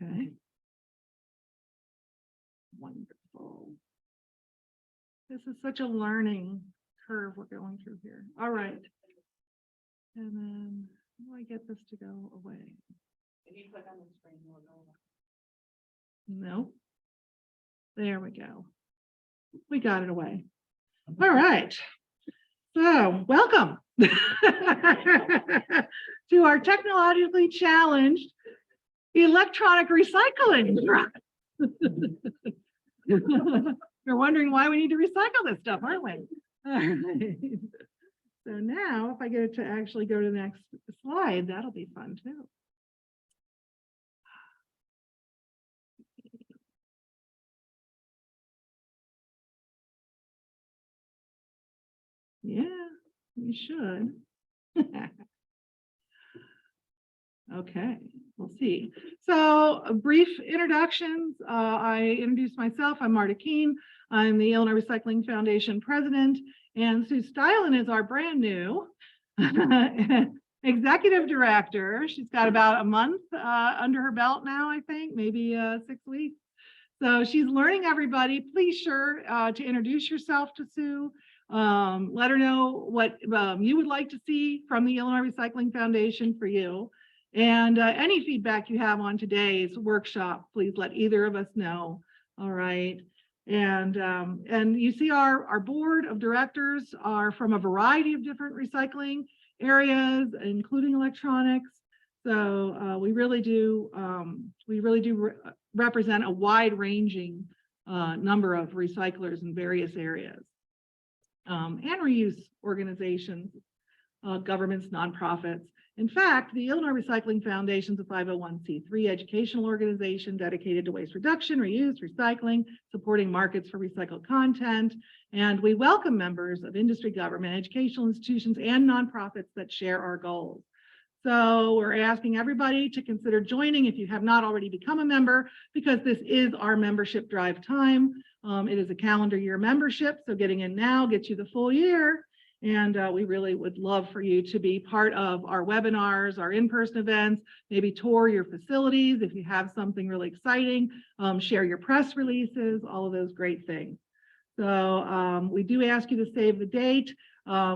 Okay. Wonderful. This is such a learning curve we're going through here. All right. And then how do I get this to go away? If you click on the screen, we'll go. No. There we go. We got it away. All right. So welcome to our technologically challenged electronic recycling. You're wondering why we need to recycle this stuff, aren't we? All right. So now if I get it to actually go to the next slide, that'll be fun too. Yeah, you should. Okay, we'll see. So brief introductions. I introduced myself. I'm Marta Keene. I'm the Illinois Recycling Foundation president, and Sue Stylen is our brand new executive director. She's got about a month under her belt now, I think, maybe 6 weeks. So she's learning everybody. Please sure to introduce yourself to Sue. Let her know what you would like to see from the Illinois Recycling Foundation for you. And any feedback you have on today's workshop, please let either of us know. All right. And you see our board of directors are from a variety of different recycling areas, including electronics. So we really do represent a wide-ranging number of recyclers in various areas. And reuse organizations, governments, nonprofits. In fact, the Illinois Recycling Foundation is a 501c3 educational organization dedicated to waste reduction, reuse, recycling, supporting markets for recycled content. And we welcome members of industry, government, educational institutions, and nonprofits that share our goals. So we're asking everybody to consider joining if you have not already become a member, because this is our membership drive time. It is a calendar year membership, so getting in now gets you the full year. And we really would love for you to be part of our webinars, our in-person events, maybe tour your facilities if you have something really exciting, share your press releases, all of those great things. So we do ask you to save the date,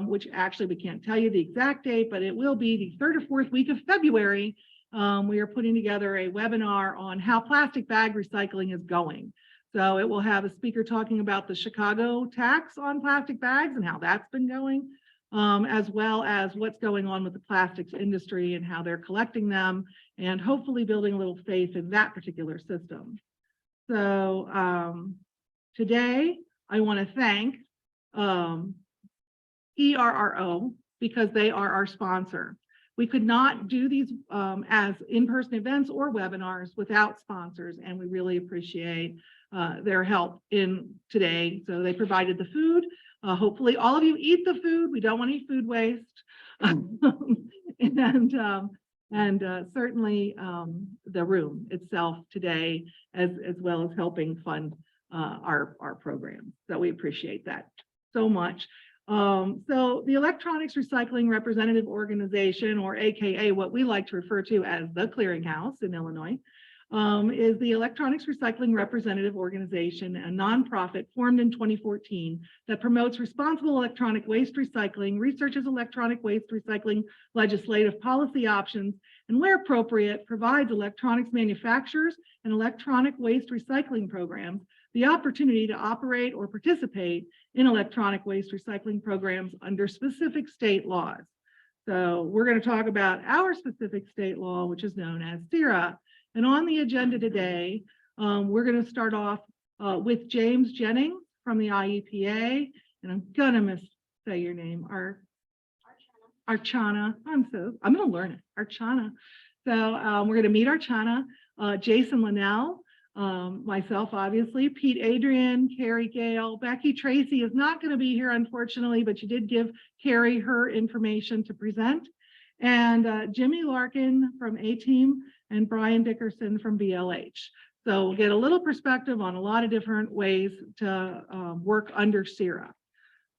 which actually we can't tell you the exact date, but it will be the 3rd or 4th week of February. We are putting together a webinar on how plastic bag recycling is going. So it will have a speaker talking about the Chicago tax on plastic bags and how that's been going, as well as what's going on with the plastics industry and how they're collecting them, and hopefully building a little faith in that particular system. So today I want to thank ERRO because they are our sponsor. We could not do these as in-person events or webinars without sponsors, and we really appreciate their help in today. So they provided the food. Hopefully all of you eat the food. We don't want any food waste. and certainly the room itself today, as well as helping fund our program. So we appreciate that so much. So the Electronics Recycling Representative Organization, or AKA what we like to refer to as the Clearinghouse in Illinois, is the Electronics Recycling Representative Organization, a nonprofit formed in 2014 that promotes responsible electronic waste recycling, researches electronic waste recycling legislative policy options, and where appropriate, provides electronics manufacturers and electronic waste recycling programs the opportunity to operate or participate in electronic waste recycling programs under specific state laws. So we're going to talk about our specific state law, which is known as CERA. And on the agenda today, we're going to start off with James Jennings from the IEPA, and I'm going to missay your name, Archana. I'm going to learn it, Archana. So we're going to meet Archana, Jason Linnell, myself, obviously, Pete Adrian, Carrie Gale, Becky Tracy is not going to be here, unfortunately, but she did give Carrie her information to present, and Jimmy Larkin from A-Team and Brian Dickerson from BLH. So we'll get a little perspective on a lot of different ways to work under CERA.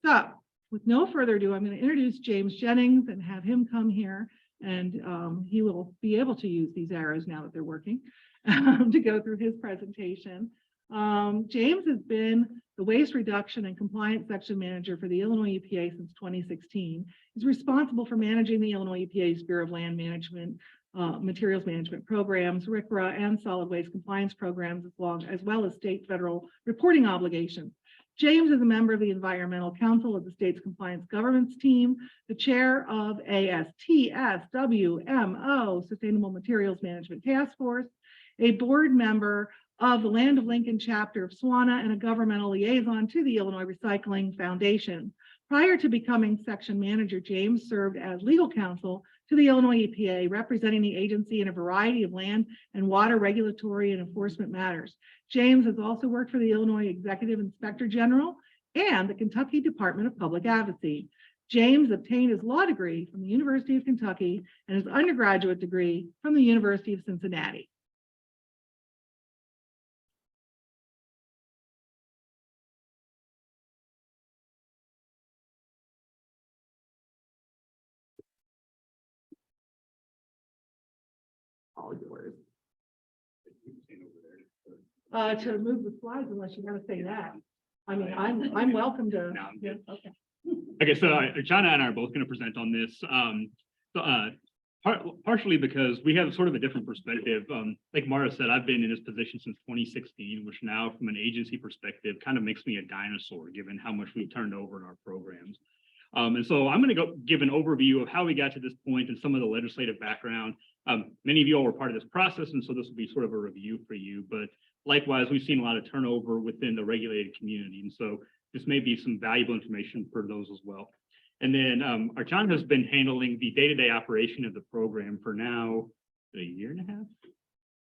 So with no further ado, I'm going to introduce James Jennings and have him come here, and he will be able to use these arrows now that they're working. to go through his presentation. James has been the Waste Reduction and Compliance Section Manager for the Illinois EPA since 2016. He's responsible for managing the Illinois EPA's Bureau of Land Management, Materials Management Programs, RCRA, and Solid Waste Compliance Programs, as well as state federal reporting obligations. James is a member of the Environmental Council of the state's Compliance Governance Team, the chair of ASTSWMO, Sustainable Materials Management Task Force, a board member of the Land of Lincoln chapter of SWANA, and a governmental liaison to the Illinois Recycling Foundation. Prior to becoming section manager, James served as legal counsel to the Illinois EPA, representing the agency in a variety of land and water regulatory and enforcement matters. James has also worked for the Illinois Executive Inspector General and the Kentucky Department of Public Advocacy. James obtained his law degree from the University of Kentucky and his undergraduate degree from the University of Cincinnati. All yours. To move the slides, unless you want to say that. I mean, I'm welcome to. No, I'm good. Okay. Okay, so John and I are both going to present on this. Partially because we have sort of a different perspective. Like Mara said, I've been in this position since 2016, which now from an agency perspective kind of makes me a dinosaur given how much we've turned over in our programs. And so I'm going to give an overview of how we got to this point and some of the legislative background. Many of you all were part of this process, and so this will be sort of a review for you. But likewise, we've seen a lot of turnover within the regulated community, and so this may be some valuable information for those as well. And then Archana has been handling the day-to-day operation of the program for now a year and a half.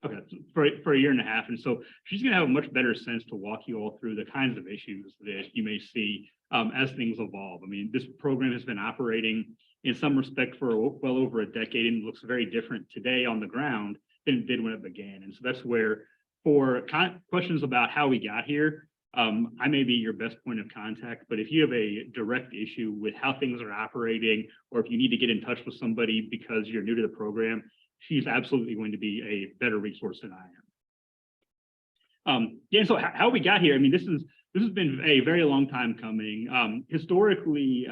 Okay, for a year and a half, and so she's going to have a much better sense to walk you all through the kinds of issues that you may see as things evolve. I mean, this program has been operating in some respect for well over a decade, and looks very different today on the ground than it did when it began. And so that's where, for questions about how we got here, I may be your best point of contact, but if you have a direct issue with how things are operating, or if you need to get in touch with somebody because you're new to the program, she's absolutely going to be a better resource than I am. Yeah, so how we got here, I mean, this has been a very long time coming. Historically,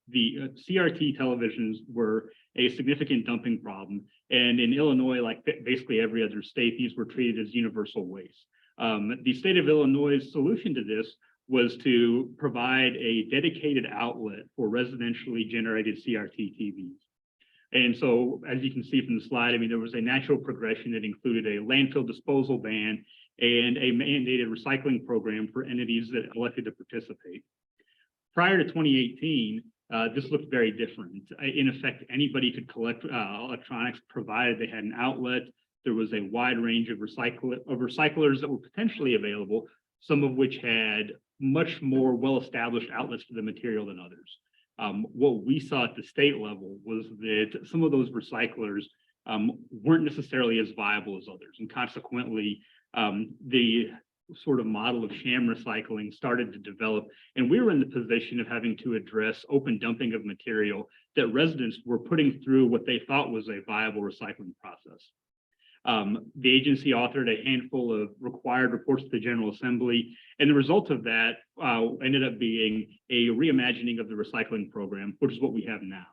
the CRT televisions were a significant dumping problem. And in Illinois, like basically every other state, these were treated as universal waste. The state of Illinois' solution to this was to provide a dedicated outlet for residentially generated CRT TVs. And so, as you can see from the slide, I mean, there was a natural progression that included a landfill disposal ban and a mandated recycling program for entities that elected to participate. Prior to 2018, this looked very different. In effect, anybody could collect electronics provided they had an outlet. There was a wide range of recyclers that were potentially available, some of which had much more well-established outlets for the material than others. What we saw at the state level was that some of those recyclers weren't necessarily as viable as others. And consequently, the sort of model of sham recycling started to develop. And we were in the position of having to address open dumping of material that residents were putting through what they thought was a viable recycling process. The agency authored a handful of required reports to the General Assembly, and the result of that ended up being a reimagining of the recycling program, which is what we have now.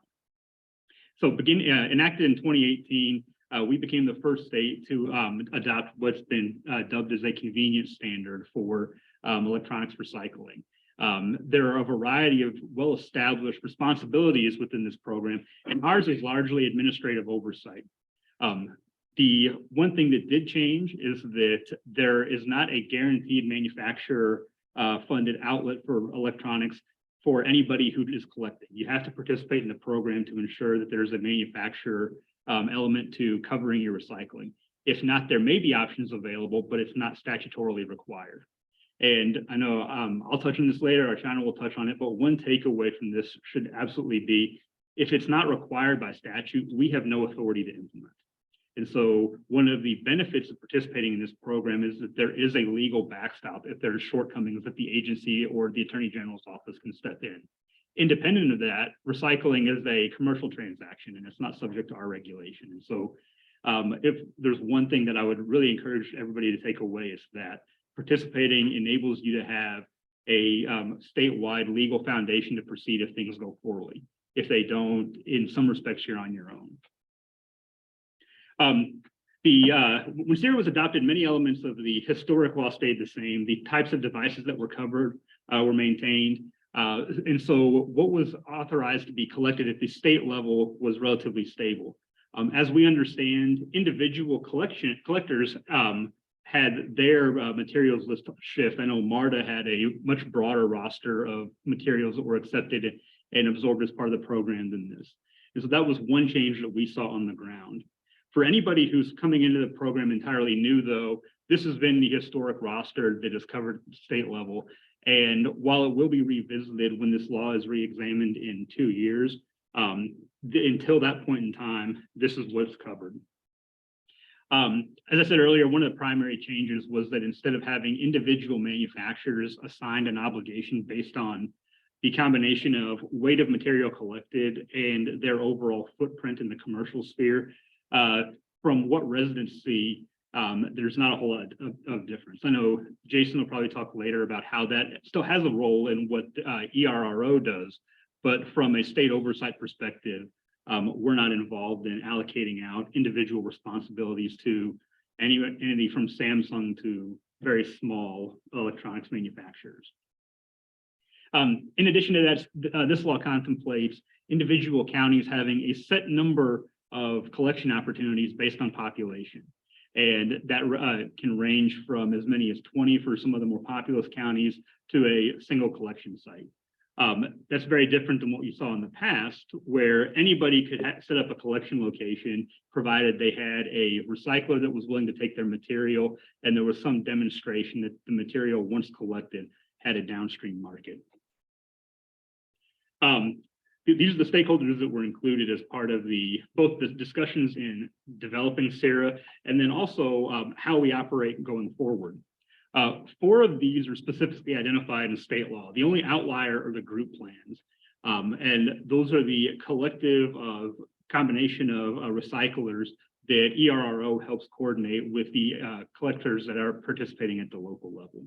So enacted in 2018, we became the first state to adopt what's been dubbed as a convenience standard for electronics recycling. There are a variety of well-established responsibilities within this program, and ours is largely administrative oversight. The one thing that did change is that there is not a guaranteed manufacturer funded outlet for electronics for anybody who is collecting. You have to participate in the program to ensure that there's a manufacturer element to covering your recycling. If not, there may be options available, but it's not statutorily required. And I know I'll touch on this later, our channel will touch on it, but one takeaway from this should absolutely be, if it's not required by statute, we have no authority to implement. And so one of the benefits of participating in this program is that there is a legal backstop if there's shortcomings that the agency or the Attorney General's office can step in. Independent of that, recycling is a commercial transaction and it's not subject to our regulation. And so If there's one thing that I would really encourage everybody to take away, is that participating enables you to have a statewide legal foundation to proceed if things go poorly. If they don't, in some respects, you're on your own. When CERA was adopted, many elements of the historic law stayed the same. The types of devices that were covered were maintained. And so what was authorized to be collected at the state level was relatively stable. As we understand, individual collectors had their materials list shift. I know MARTA had a much broader roster of materials that were accepted and absorbed as part of the program than this. And so that was one change that we saw on the ground. For anybody who's coming into the program entirely new, though, this has been the historic roster that is covered at the state level. And while it will be revisited when this law is re-examined in 2 years, until that point in time, this is what's covered. As I said earlier, one of the primary changes was that instead of having individual manufacturers assigned an obligation based on the combination of weight of material collected and their overall footprint in the commercial sphere, from what residents see, there's not a whole lot of difference. I know Jason will probably talk later about how that still has a role in what ERRO does, but from a state oversight perspective, we're not involved in allocating out individual responsibilities to any entity from Samsung to very small electronics manufacturers. In addition to that, this law contemplates individual counties having a set number of collection opportunities based on population. And that can range from as many as 20 for some of the more populous counties to a single collection site. That's very different than what you saw in the past, where anybody could set up a collection location, provided they had a recycler that was willing to take their material, and there was some demonstration that the material, once collected, had a downstream market. These are the stakeholders that were included as part of both the discussions in developing CERA, and then also how we operate going forward. 4 of these are specifically identified in state law. The only outlier are the group plans. And those are the collective combination of recyclers that ERRO helps coordinate with the collectors that are participating at the local level.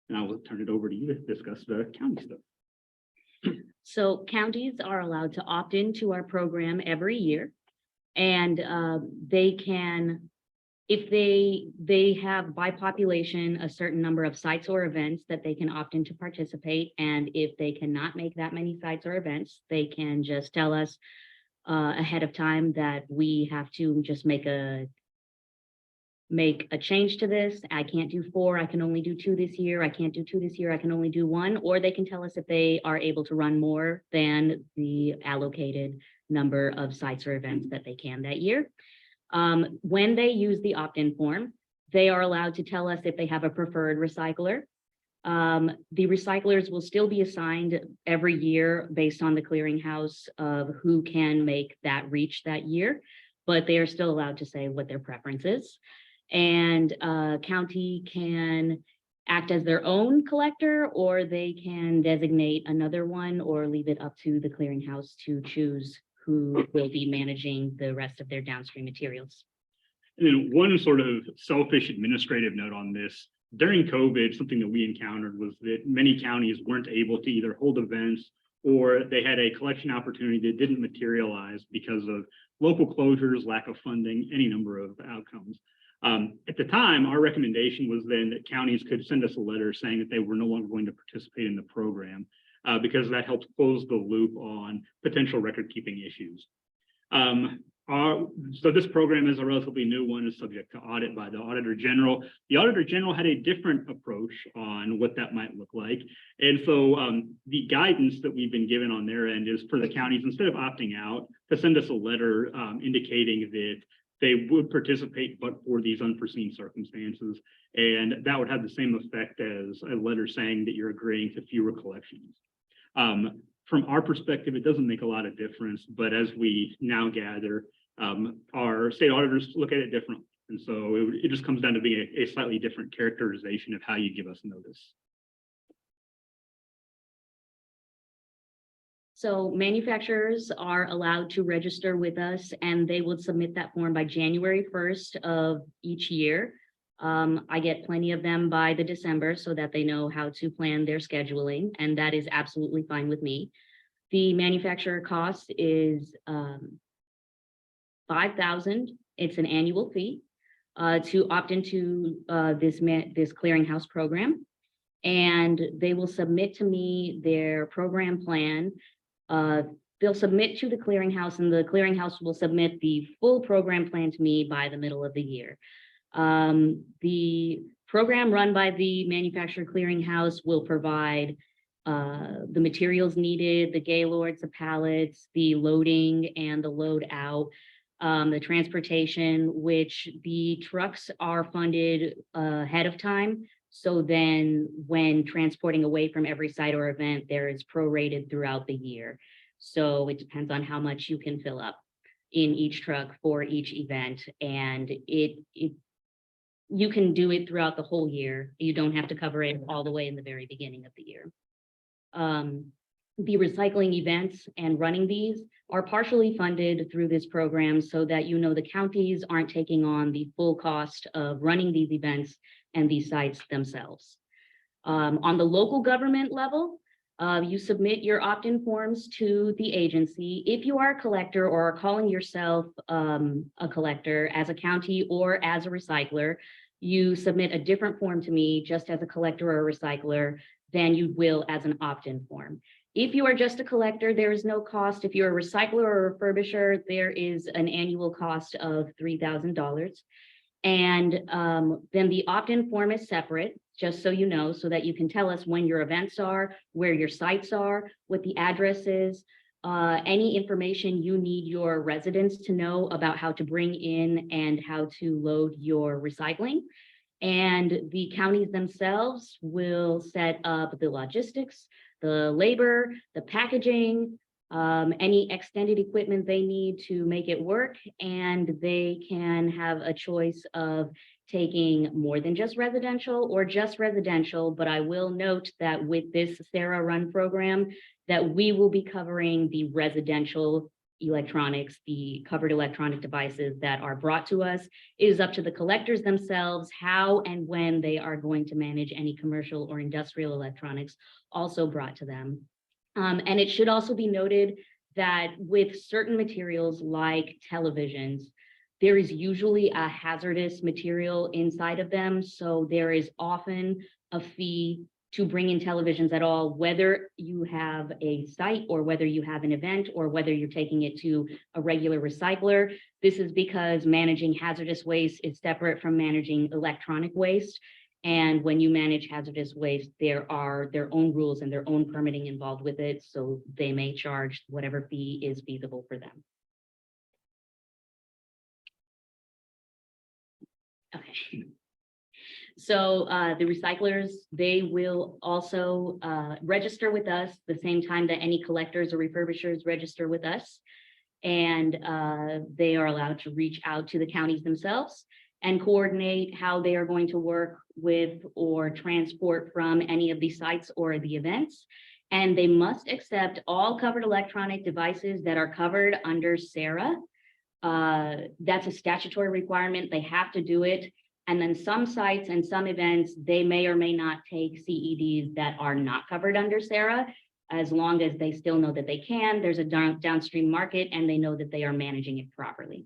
And I will turn it over to you to discuss the county stuff. So counties are allowed to opt into our program every year, and they can, if they have by population a certain number of sites or events that they can opt in to participate, and if they cannot make that many sites or events, they can just tell us ahead of time that we have to just make a change to this. I can't do 4, I can only do 2 this year. I can't do 2 this year, I can only do 1, or they can tell us if they are able to run more than the allocated number of sites or events that they can that year. When they use the opt-in form, they are allowed to tell us if they have a preferred recycler. The recyclers will still be assigned every year based on the clearinghouse of who can make that reach that year, but they are still allowed to say what their preference is. And county can act as their own collector, or they can designate another one, or leave it up to the clearinghouse to choose who will be managing the rest of their downstream materials. And then one sort of selfish administrative note on this, during COVID, something that we encountered was that many counties weren't able to either hold events, or they had a collection opportunity that didn't materialize because of local closures, lack of funding, any number of outcomes. At the time, our recommendation was then that counties could send us a letter saying that they were no longer going to participate in the program, because that helps close the loop on potential record-keeping issues. So this program is a relatively new one, is subject to audit by the Auditor General. The Auditor General had a different approach on what that might look like. And so the guidance that we've been given on their end is for the counties, instead of opting out, to send us a letter indicating that they would participate, but for these unforeseen circumstances. And that would have the same effect as a letter saying that you're agreeing to fewer collections. From our perspective, it doesn't make a lot of difference, but as we now gather, our state auditors look at it differently. And so it just comes down to being a slightly different characterization of how you give us notice. So manufacturers are allowed to register with us and they will submit that form by January 1st of each year. I get plenty of them by the December so that they know how to plan their scheduling, and that is absolutely fine with me. The manufacturer cost is $5,000. It's an annual fee to opt into this clearinghouse program. And they will submit to me their program plan. They'll submit to the clearinghouse, and the clearinghouse will submit the full program plan to me by the middle of the year. The program run by the manufacturer clearinghouse will provide the materials needed, the gaylords, the pallets, the loading and the load out, the transportation, which the trucks are funded ahead of time. So then when transporting away from every site or event, there is prorated throughout the year. So it depends on how much you can fill up in each truck for each event. And you can do it throughout the whole year. You don't have to cover it all the way in the very beginning of the year. The recycling events and running these are partially funded through this program so that, you know, the counties aren't taking on the full cost of running these events and these sites themselves. On the local government level, you submit your opt-in forms to the agency. If you are a collector or are calling yourself a collector as a county or as a recycler, you submit a different form to me just as a collector or a recycler than you will as an opt-in form. If you are just a collector, there is no cost. If you're a recycler or a refurbisher, there is an annual cost of $3,000. And then the opt-in form is separate, just so you know, so that you can tell us when your events are, where your sites are, what the address is, any information you need your residents to know about how to bring in and how to load your recycling. And the counties themselves will set up the logistics, the labor, the packaging, any extended equipment they need to make it work, and they can have a choice of taking more than just residential or just residential. But I will note that with this CERA run program, that we will be covering the residential electronics, the covered electronic devices that are brought to us. It is up to the collectors themselves how and when they are going to manage any commercial or industrial electronics also brought to them. And it should also be noted that with certain materials like televisions, there is usually a hazardous material inside of them. So there is often a fee to bring in televisions at all, whether you have a site or whether you have an event or whether you're taking it to a regular recycler. This is because managing hazardous waste is separate from managing electronic waste. And when you manage hazardous waste, there are their own rules and their own permitting involved with it. So they may charge whatever fee is feasible for them. Okay. So the recyclers, they will also register with us the same time that any collectors or refurbishers register with us. And they are allowed to reach out to the counties themselves and coordinate how they are going to work with or transport from any of these sites or the events. And they must accept all covered electronic devices that are covered under CERA. That's a statutory requirement. They have to do it. And then some sites and some events, they may or may not take CEDs that are not covered under CERA, as long as they still know that they can. There's a downstream market and they know that they are managing it properly.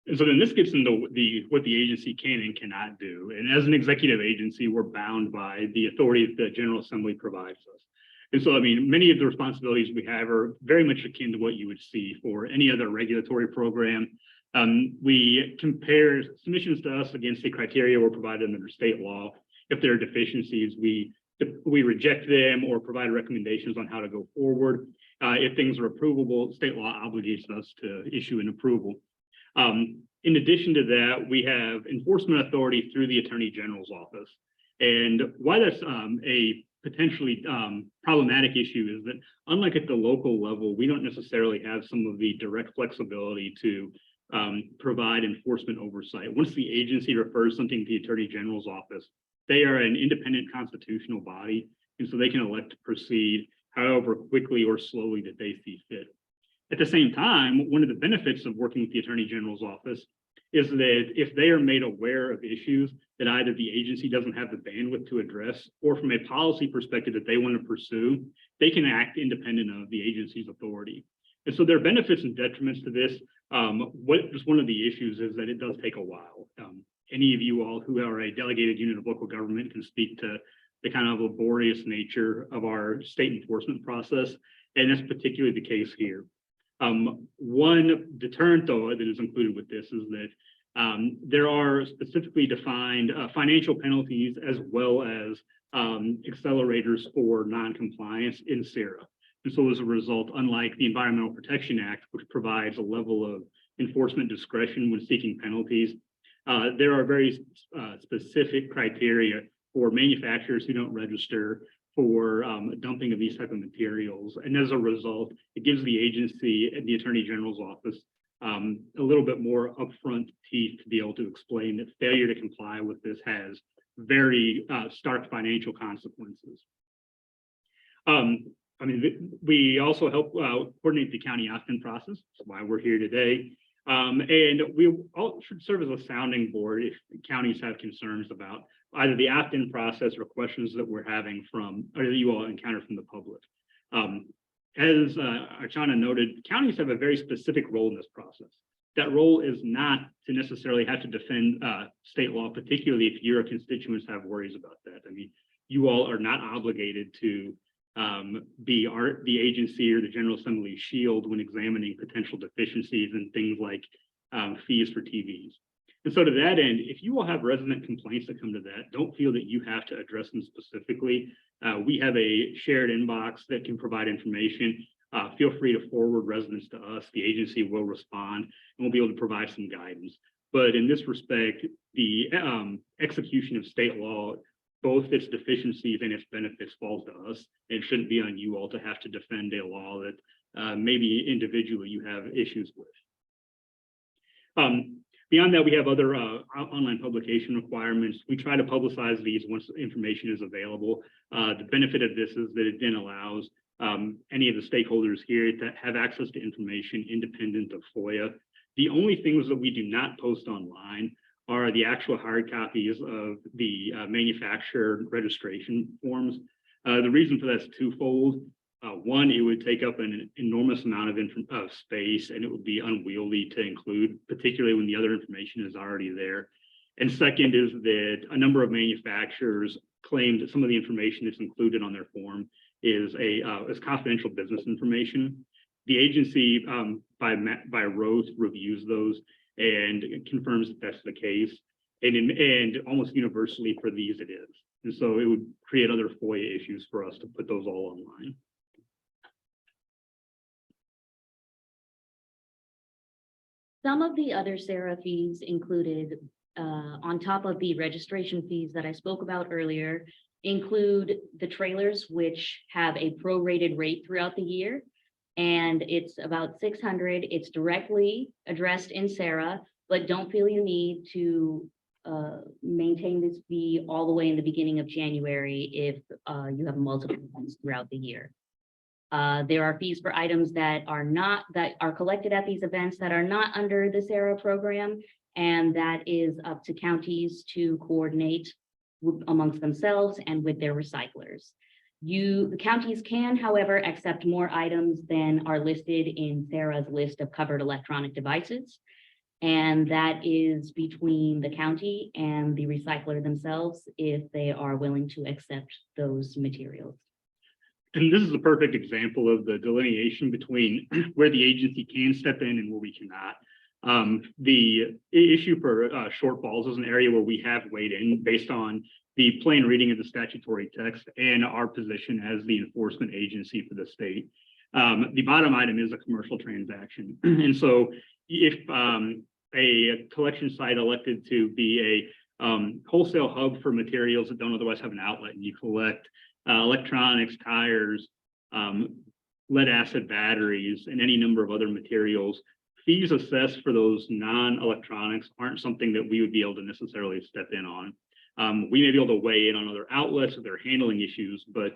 And so then this gets into what the agency can and cannot do. And as an executive agency, we're bound by the authority that the General Assembly provides us. And so, I mean, many of the responsibilities we have are very much akin to what you would see for any other regulatory program. We compare submissions to us against the criteria we're provided under state law. If there are deficiencies, we reject them or provide recommendations on how to go forward. If things are approvable, state law obligates us to issue an approval. In addition to that, we have enforcement authority through the Attorney General's office. And why that's a potentially problematic issue is that unlike at the local level, we don't necessarily have some of the direct flexibility to provide enforcement oversight. Once the agency refers something to the Attorney General's office, they are an independent constitutional body. And so they can elect to proceed however quickly or slowly that they see fit. At the same time, one of the benefits of working with the Attorney General's office is that if they are made aware of issues that either the agency doesn't have the bandwidth to address, or from a policy perspective that they want to pursue, they can act independent of the agency's authority. And so there are benefits and detriments to this. Just one of the issues is that it does take a while. Any of you all who are a delegated unit of local government can speak to the kind of laborious nature of our state enforcement process, and that's particularly the case here. One deterrent, though, that is included with this is that there are specifically defined financial penalties as well as accelerators for noncompliance in CERA. And so as a result, unlike the Environmental Protection Act, which provides a level of enforcement discretion when seeking penalties, there are very specific criteria for manufacturers who don't register for dumping of these type of materials. And as a result, it gives the agency and the Attorney General's office a little bit more upfront teeth to be able to explain that failure to comply with this has very stark financial consequences. We also help coordinate the county opt-in process. That's why we're here today. And we all should serve as a sounding board if counties have concerns about either the opt-in process or questions that we're having from, or that you all encounter from the public. As Archana noted, counties have a very specific role in this process. That role is not to necessarily have to defend state law, particularly if your constituents have worries about that. I mean, you all are not obligated to be the agency or the General Assembly's shield when examining potential deficiencies in things like fees for TVs. And so to that end, if you all have resident complaints that come to that, don't feel that you have to address them specifically. We have a shared inbox that can provide information. Feel free to forward residents to us. The agency will respond and we'll be able to provide some guidance. But in this respect, the execution of state law, both its deficiencies and its benefits, falls to us. It shouldn't be on you all to have to defend a law that maybe individually you have issues with. Beyond that, we have other online publication requirements. We try to publicize these once information is available. The benefit of this is that it then allows any of the stakeholders here to have access to information independent of FOIA. The only things that we do not post online are the actual hard copies of the manufacturer registration forms. The reason for that is twofold. One, it would take up an enormous amount of space and it would be unwieldy to include, particularly when the other information is already there. And second is that a number of manufacturers claim that some of the information that's included on their form is confidential business information. The agency by Roth reviews those and confirms that that's the case. And almost universally for these it is. And so it would create other FOIA issues for us to put those all online. Some of the other CERA fees included, on top of the registration fees that I spoke about earlier, include the trailers, which have a prorated rate throughout the year. And it's about $600. It's directly addressed in CERA, but don't feel you need to maintain this fee all the way in the beginning of January if you have multiple events throughout the year. There are fees for items that are collected at these events that are not under the CERA program, and that is up to counties to coordinate amongst themselves and with their recyclers. The counties can, however, accept more items than are listed in CERA's list of covered electronic devices, and that is between the county and the recycler themselves if they are willing to accept those materials. And this is a perfect example of the delineation between where the agency can step in and where we cannot. The issue for shortfalls is an area where we have weighed in based on the plain reading of the statutory text and our position as the enforcement agency for the state. The bottom item is a commercial transaction. And so if a collection site elected to be a wholesale hub for materials that don't otherwise have an outlet, and you collect electronics, tires, lead acid batteries, and any number of other materials, fees assessed for those non-electronics aren't something that we would be able to necessarily step in on. We may be able to weigh in on other outlets if they're handling issues, but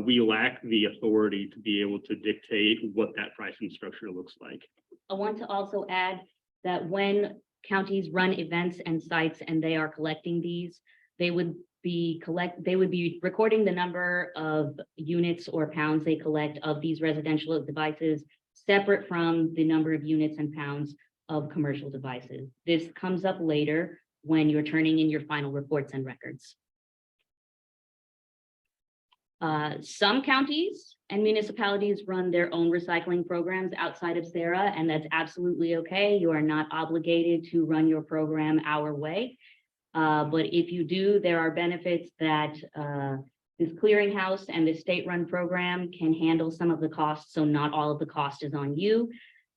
we lack the authority to be able to dictate what that pricing structure looks like. I want to also add that when counties run events and sites and they are collecting these, they would be recording the number of units or pounds they collect of these residential devices, separate from the number of units and pounds of commercial devices. This comes up later when you're turning in your final reports and records. Some counties and municipalities run their own recycling programs outside of CERA, and that's absolutely okay. You are not obligated to run your program our way. But if you do, there are benefits that this clearinghouse and this state-run program can handle some of the costs, so not all of the cost is on you.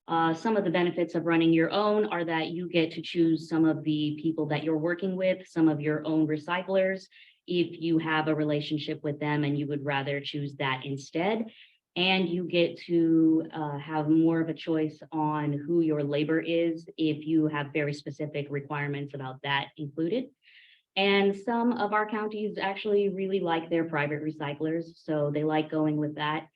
Some of the benefits of running your own are that you get to choose some of the people that you're working with, some of your own recyclers, if you have a relationship with them and you would rather choose that instead. And you get to have more of a choice on who your labor is if you have very specific requirements about that included. And some of our counties actually really like their private recyclers, so they like going with that.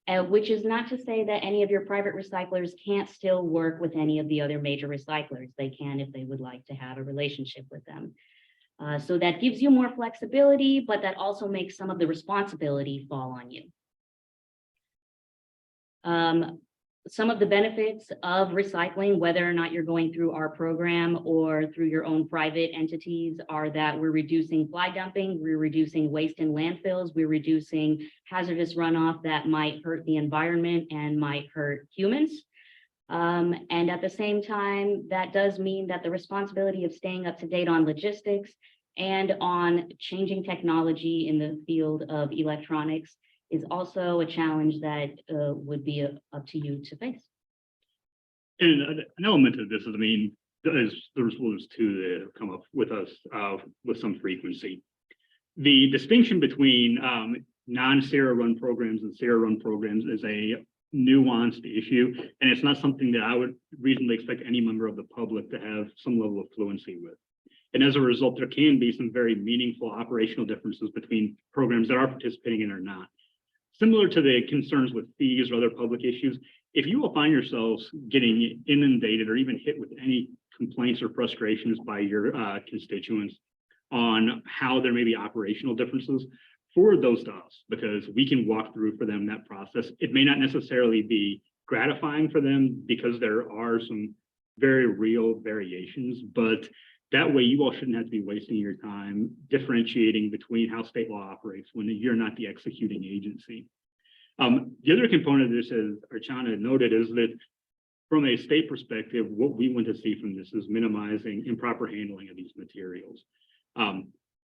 Which is not to say that any of your private recyclers can't still work with any of the other major recyclers. They can if they would like to have a relationship with them. So that gives you more flexibility, but that also makes some of the responsibility fall on you. Some of the benefits of recycling, whether or not you're going through our program or through your own private entities, are that we're reducing fly dumping, we're reducing waste in landfills, we're reducing hazardous runoff that might hurt the environment and might hurt humans. And at the same time, that does mean that the responsibility of staying up to date on logistics and on changing technology in the field of electronics is also a challenge that would be up to you to face. And an element of this is, I mean, there's two that have come up with us with some frequency. The distinction between non-CERA run programs and CERA run programs is a nuanced issue, and it's not something that I would reasonably expect any member of the public to have some level of fluency with. And as a result, there can be some very meaningful operational differences between programs that are participating in or not. Similar to the concerns with fees or other public issues, if you will find yourselves getting inundated or even hit with any complaints or frustrations by your constituents on how there may be operational differences, forward those to us, because we can walk through for them that process. It may not necessarily be gratifying for them because there are some very real variations, but that way you all shouldn't have to be wasting your time differentiating between how state law operates when you're not the executing agency. The other component of this, as Archana noted, is that from a state perspective, what we want to see from this is minimizing improper handling of these materials.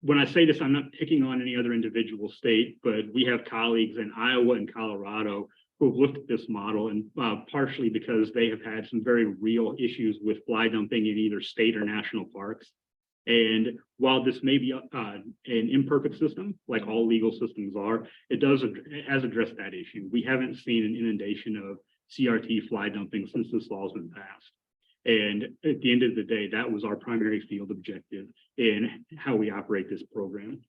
When I say this, I'm not picking on any other individual state, but we have colleagues in Iowa and Colorado who have looked at this model, and partially because they have had some very real issues with fly dumping in either state or national parks. And while this may be an imperfect system, like all legal systems are, it has addressed that issue. We haven't seen an inundation of CRT fly dumping since this law has been passed. And at the end of the day, that was our primary field objective in how we operate this program.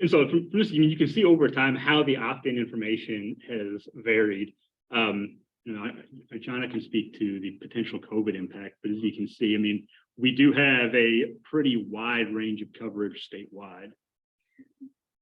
And so from this, you can see over time how the opt-in information has varied. Archana can speak to the potential COVID impact, but as you can see, I mean, we do have a pretty wide range of coverage statewide.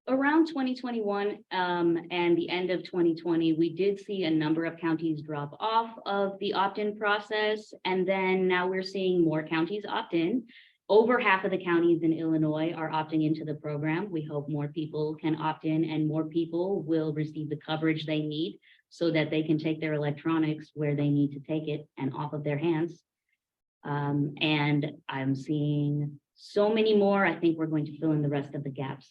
Around 2021 and the end of 2020, we did see a number of counties drop off of the opt-in process. And then now we're seeing more counties opt in. Over half of the counties in Illinois are opting into the program. We hope more people can opt in and more people will receive the coverage they need so that they can take their electronics where they need to take it and off of their hands. And I'm seeing so many more. I think we're going to fill in the rest of the gaps.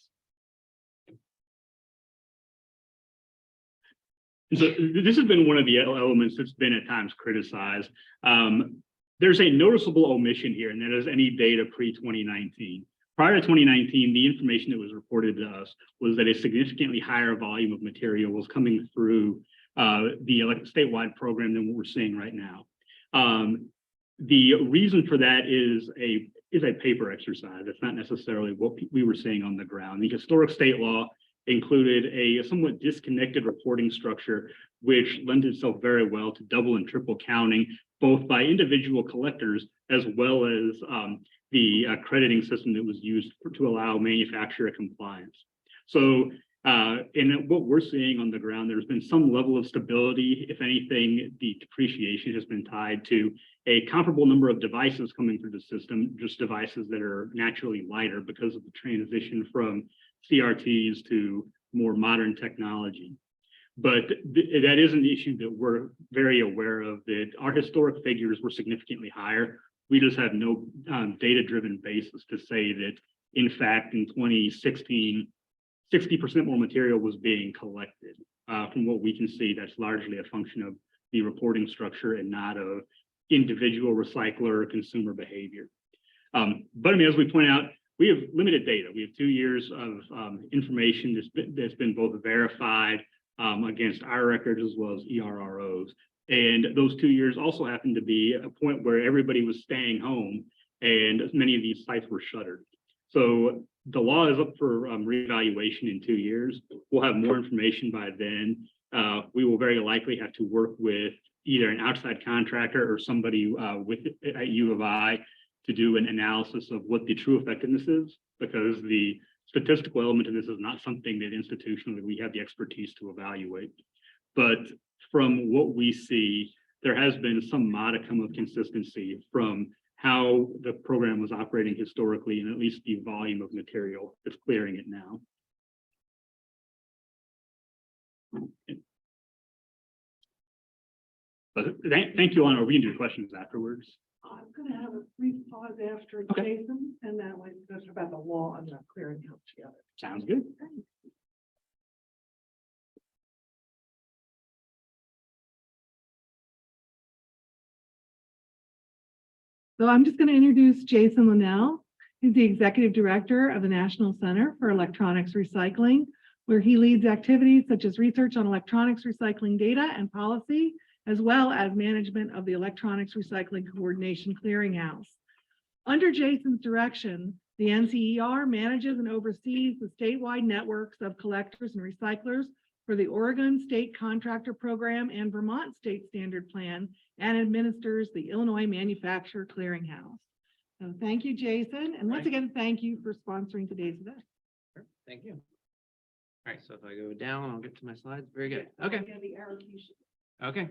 So this has been one of the elements that's been at times criticized. There's a noticeable omission here, and that is any data pre-2019. Prior to 2019, the information that was reported to us was that a significantly higher volume of material was coming through the statewide program than what we're seeing right now. The reason for that is a paper exercise. It's not necessarily what we were seeing on the ground. The historic state law included a somewhat disconnected reporting structure, which lends itself very well to double and triple counting, both by individual collectors as well as the crediting system that was used to allow manufacturer compliance. So in what we're seeing on the ground, there's been some level of stability. If anything, the depreciation has been tied to a comparable number of devices coming through the system, just devices that are naturally lighter because of the transition from CRTs to more modern technology. But that is an issue that we're very aware of, that our historic figures were significantly higher. We just have no data-driven basis to say that, in fact, in 2016, 60% more material was being collected. From what we can see, that's largely a function of the reporting structure and not of individual recycler or consumer behavior. But I mean, as we point out, we have limited data. We have 2 years of information that's been both verified against our records as well as ERROs. And those 2 years also happened to be a point where everybody was staying home and many of these sites were shuttered. So the law is up for reevaluation in 2 years. We'll have more information by then. We will very likely have to work with either an outside contractor or somebody at U of I to do an analysis of what the true effectiveness is, because the statistical element of this is not something that institutionally we have the expertise to evaluate. But from what we see, there has been some modicum of consistency from how the program was operating historically, and at least the volume of material that's clearing it now. But thank you, Honor. We can do questions afterwards. I'm gonna have a brief pause after Okay. Jason, and that way that's about the law and the clearinghouse together. Sounds good. So I'm just going to introduce Jason Linnell. He's the Executive Director of the National Center for Electronics Recycling, where he leads activities such as research on electronics recycling data and policy, as well as management of the Electronics Recycling Coordination Clearinghouse. Under Jason's direction, the NCER manages and oversees the statewide networks of collectors and recyclers for the Oregon State Contractor Program and Vermont State Standard Plan, and administers the Illinois Manufacturer Clearinghouse. So thank you, Jason. And once again, thank you for sponsoring today's event. Sure, thank you. All right, so if I go down, I'll get to my slides. Very good. Okay. Yeah, the arrow key should- Okay.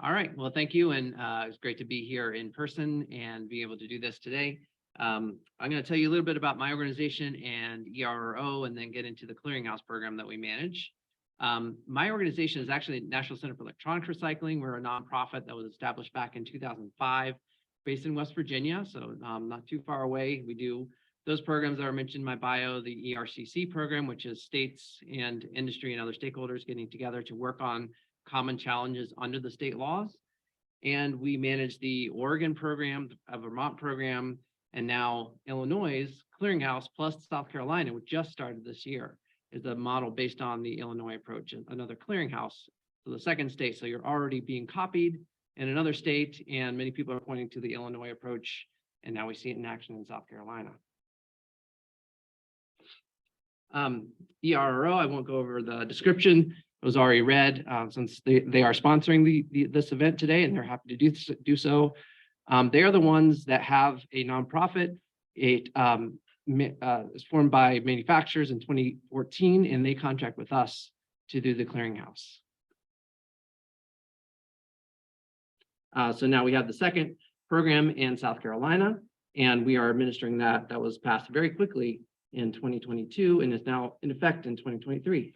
All right. Well, thank you. And it's great to be here in person and be able to do this today. I'm going to tell you a little bit about my organization and ERRO, and then get into the clearinghouse program that we manage. My organization is actually National Center for Electronics Recycling. We're a nonprofit that was established back in 2005, based in West Virginia, so not too far away. We do those programs that are mentioned in my bio, the ERCC program, which is states and industry and other stakeholders getting together to work on common challenges under the state laws. And we manage the Oregon program, a Vermont program, and now Illinois' clearinghouse, plus South Carolina, which just started this year, is a model based on the Illinois approach, another clearinghouse. So the second state, so you're already being copied in another state, and many people are pointing to the Illinois approach, and now we see it in action in South Carolina. ERRO, I won't go over the description. It was already read, since they are sponsoring this event today, and they're happy to do so. They are the ones that have a nonprofit. It is formed by manufacturers in 2014, and they contract with us to do the clearinghouse. So now we have the second program in South Carolina, and we are administering that. That was passed very quickly in 2022 and is now in effect in 2023.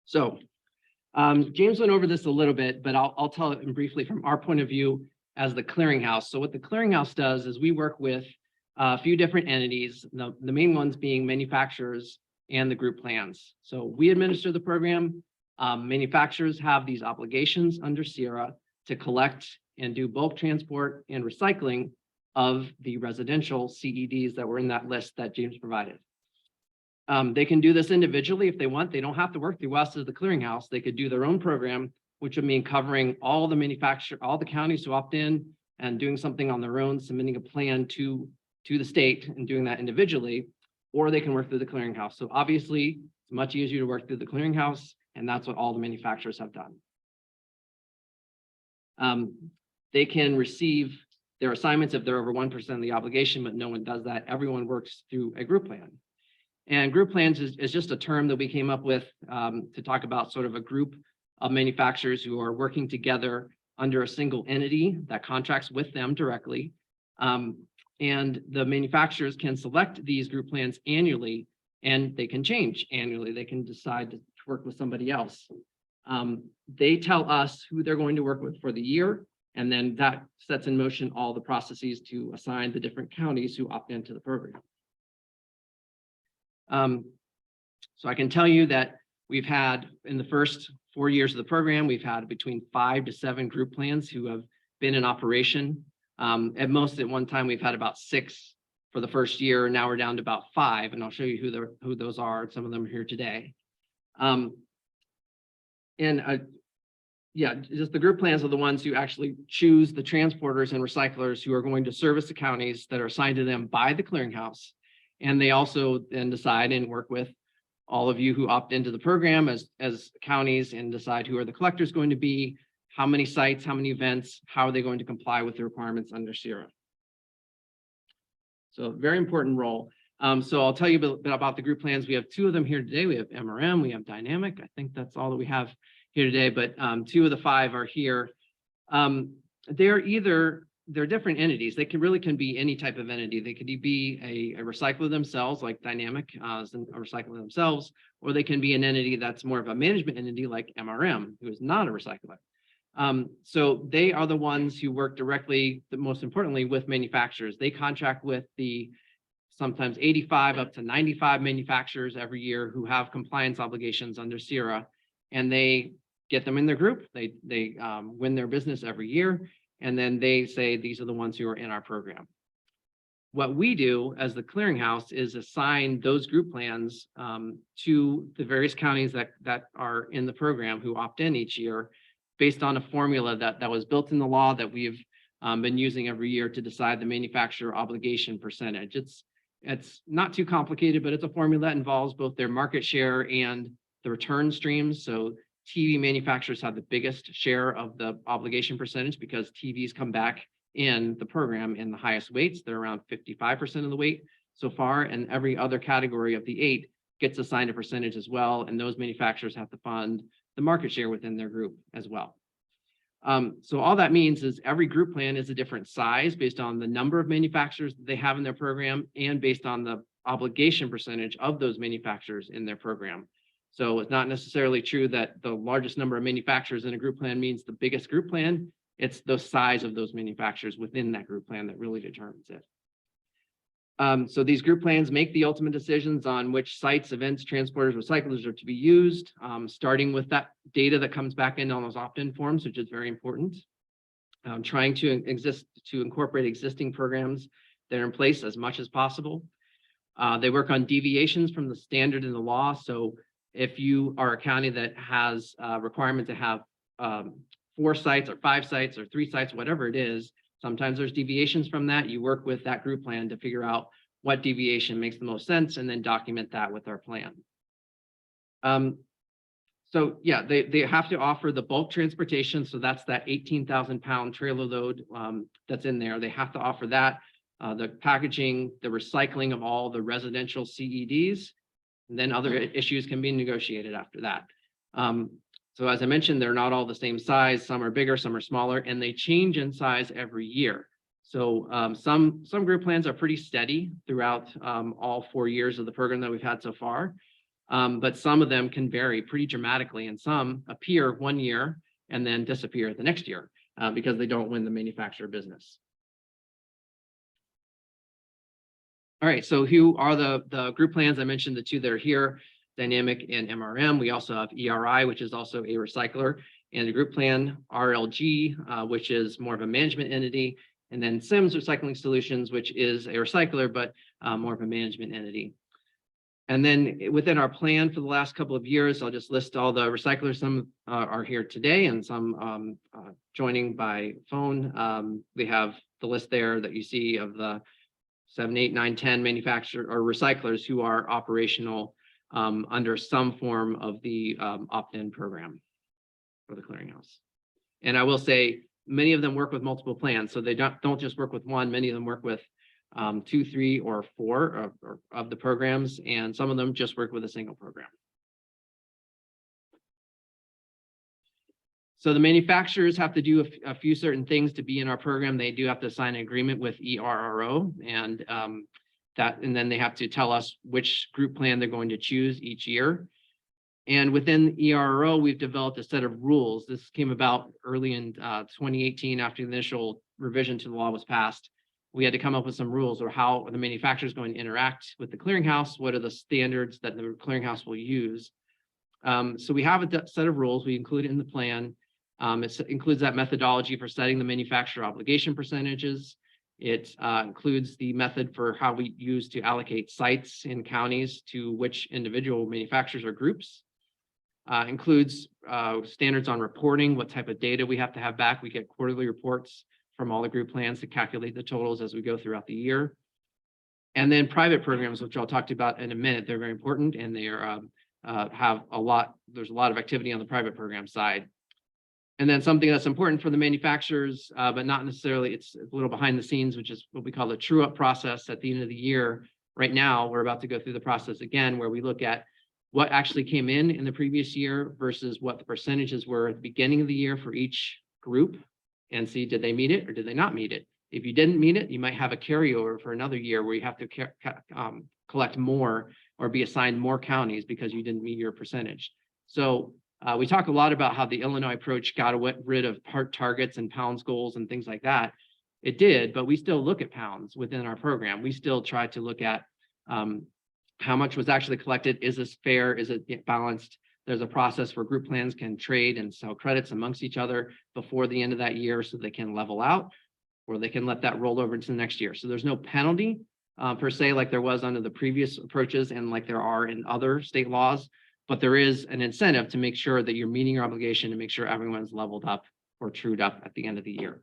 So James went over this a little bit, but I'll tell it briefly from our point of view as the clearinghouse. So what the clearinghouse does is we work with a few different entities, the main ones being manufacturers and the group plans. So we administer the program. Manufacturers have these obligations under CERA to collect and do bulk transport and recycling of the residential CEDs that were in that list that James provided. They can do this individually if they want. They don't have to work through us as the clearinghouse. They could do their own program, which would mean covering all the counties who opt in and doing something on their own, submitting a plan to the state and doing that individually, or they can work through the clearinghouse. So obviously, it's much easier to work through the clearinghouse, and that's what all the manufacturers have done. They can receive their assignments if they're over 1% of the obligation, but no one does that. Everyone works through a group plan. And group plans is just a term that we came up with to talk about sort of a group of manufacturers who are working together under a single entity that contracts with them directly. And the manufacturers can select these group plans annually, and they can change annually. They can decide to work with somebody else. They tell us who they're going to work with for the year, and then that sets in motion all the processes to assign the different counties who opt into the program. So I can tell you that we've had, in the first 4 years of the program, we've had between 5 to 7 group plans who have been in operation. At most, at one time, we've had about 6 for the first year, and now we're down to about 5, and I'll show you who those are. Some of them are here today. Yeah, just the group plans are the ones who actually choose the transporters and recyclers who are going to service the counties that are assigned to them by the clearinghouse. And they also then decide and work with all of you who opt into the program as counties and decide who are the collectors going to be, how many sites, how many events, how are they going to comply with the requirements under CERA. So a very important role. So I'll tell you a bit about the group plans. We have 2 of them here today. We have MRM, we have Dynamic. I think that's all that we have here today, but 2 of the 5 are here. They're different entities. They can be any type of entity. They could be a recycler themselves, like Dynamic, a recycler themselves, or they can be an entity that's more of a management entity like MRM, who is not a recycler. So they are the ones who work directly, most importantly, with manufacturers. They contract with the sometimes 85 up to 95 manufacturers every year who have compliance obligations under CERA, and they get them in their group. They win their business every year, and then they say, these are the ones who are in our program. What we do as the clearinghouse is assign those group plans to the various counties that are in the program who opt in each year based on a formula that was built in the law that we've been using every year to decide the manufacturer obligation percentage. It's not too complicated, but it's a formula that involves both their market share and the return streams. So TV manufacturers have the biggest share of the obligation percentage because TVs come back in the program in the highest weights. They're around 55% of the weight so far, and every other category of the 8 gets assigned a percentage as well, and those manufacturers have to fund the market share within their group as well. So all that means is every group plan is a different size based on the number of manufacturers that they have in their program and based on the obligation percentage of those manufacturers in their program. So it's not necessarily true that the largest number of manufacturers in a group plan means the biggest group plan. It's the size of those manufacturers within that group plan that really determines it. So these group plans make the ultimate decisions on which sites, events, transporters, recyclers are to be used, starting with that data that comes back in on those opt-in forms, which is very important. Trying to incorporate existing programs that are in place as much as possible. They work on deviations from the standard in the law. So if you are a county that has a requirement to have 4 sites or 5 sites or 3 sites, whatever it is, sometimes there's deviations from that. You work with that group plan to figure out what deviation makes the most sense and then document that with our plan. So yeah, they have to offer the bulk transportation. So that's that 18,000 pound trailer load that's in there. They have to offer that, the packaging, the recycling of all the residential CEDs, and then other issues can be negotiated after that. So as I mentioned, they're not all the same size. Some are bigger, some are smaller, and they change in size every year. So some group plans are pretty steady throughout all 4 years of the program that we've had so far. But some of them can vary pretty dramatically, and some appear 1 year and then disappear the next year because they don't win the manufacturer business. All right, so who are the group plans? I mentioned the 2 that are here, Dynamic and MRM. We also have ERI, which is also a recycler, and the group plan RLG, which is more of a management entity, and then SIMS Recycling Solutions, which is a recycler, but more of a management entity. And then within our plan for the last couple of years, I'll just list all the recyclers. Some are here today and some joining by phone. We have the list there that you see of the 7, 8, 9, 10 manufacturer or recyclers who are operational under some form of the opt-in program for the clearinghouse. And I will say many of them work with multiple plans, so they don't just work with one. Many of them work with 2, 3, or 4 of the programs, and some of them just work with a single program. So the manufacturers have to do a few certain things to be in our program. They do have to sign an agreement with ERRO, and then they have to tell us which group plan they're going to choose each year. And within ERRO, we've developed a set of rules. This came about early in 2018 after the initial revision to the law was passed. We had to come up with some rules or how the manufacturer is going to interact with the clearinghouse. What are the standards that the clearinghouse will use? So we have a set of rules we include in the plan. It includes that methodology for setting the manufacturer obligation percentages. It includes the method for how we use to allocate sites in counties to which individual manufacturers or groups. Includes standards on reporting, what type of data we have to have back. We get quarterly reports from all the group plans to calculate the totals as we go throughout the year. And then private programs, which I'll talk to you about in a minute, they're very important, and they are have a lot, there's a lot of activity on the private program side. And then something that's important for the manufacturers, but not necessarily, it's a little behind the scenes, which is what we call the true up process at the end of the year. Right now, we're about to go through the process again, where we look at what actually came in the previous year versus what the percentages were at the beginning of the year for each group, and see, did they meet it or did they not meet it? If you didn't meet it, you might have a carryover for another year where you have to collect more or be assigned more counties because you didn't meet your percentage. So we talk a lot about how the Illinois approach got rid of part targets and pounds goals and things like that. It did, but we still look at pounds within our program. We still try to look at how much was actually collected. Is this fair? Is it balanced? There's a process where group plans can trade and sell credits amongst each other before the end of that year so they can level out, or they can let that roll over into the next year. So there's no penalty per se, like there was under the previous approaches and like there are in other state laws, but there is an incentive to make sure that you're meeting your obligation to make sure everyone's leveled up or trued up at the end of the year.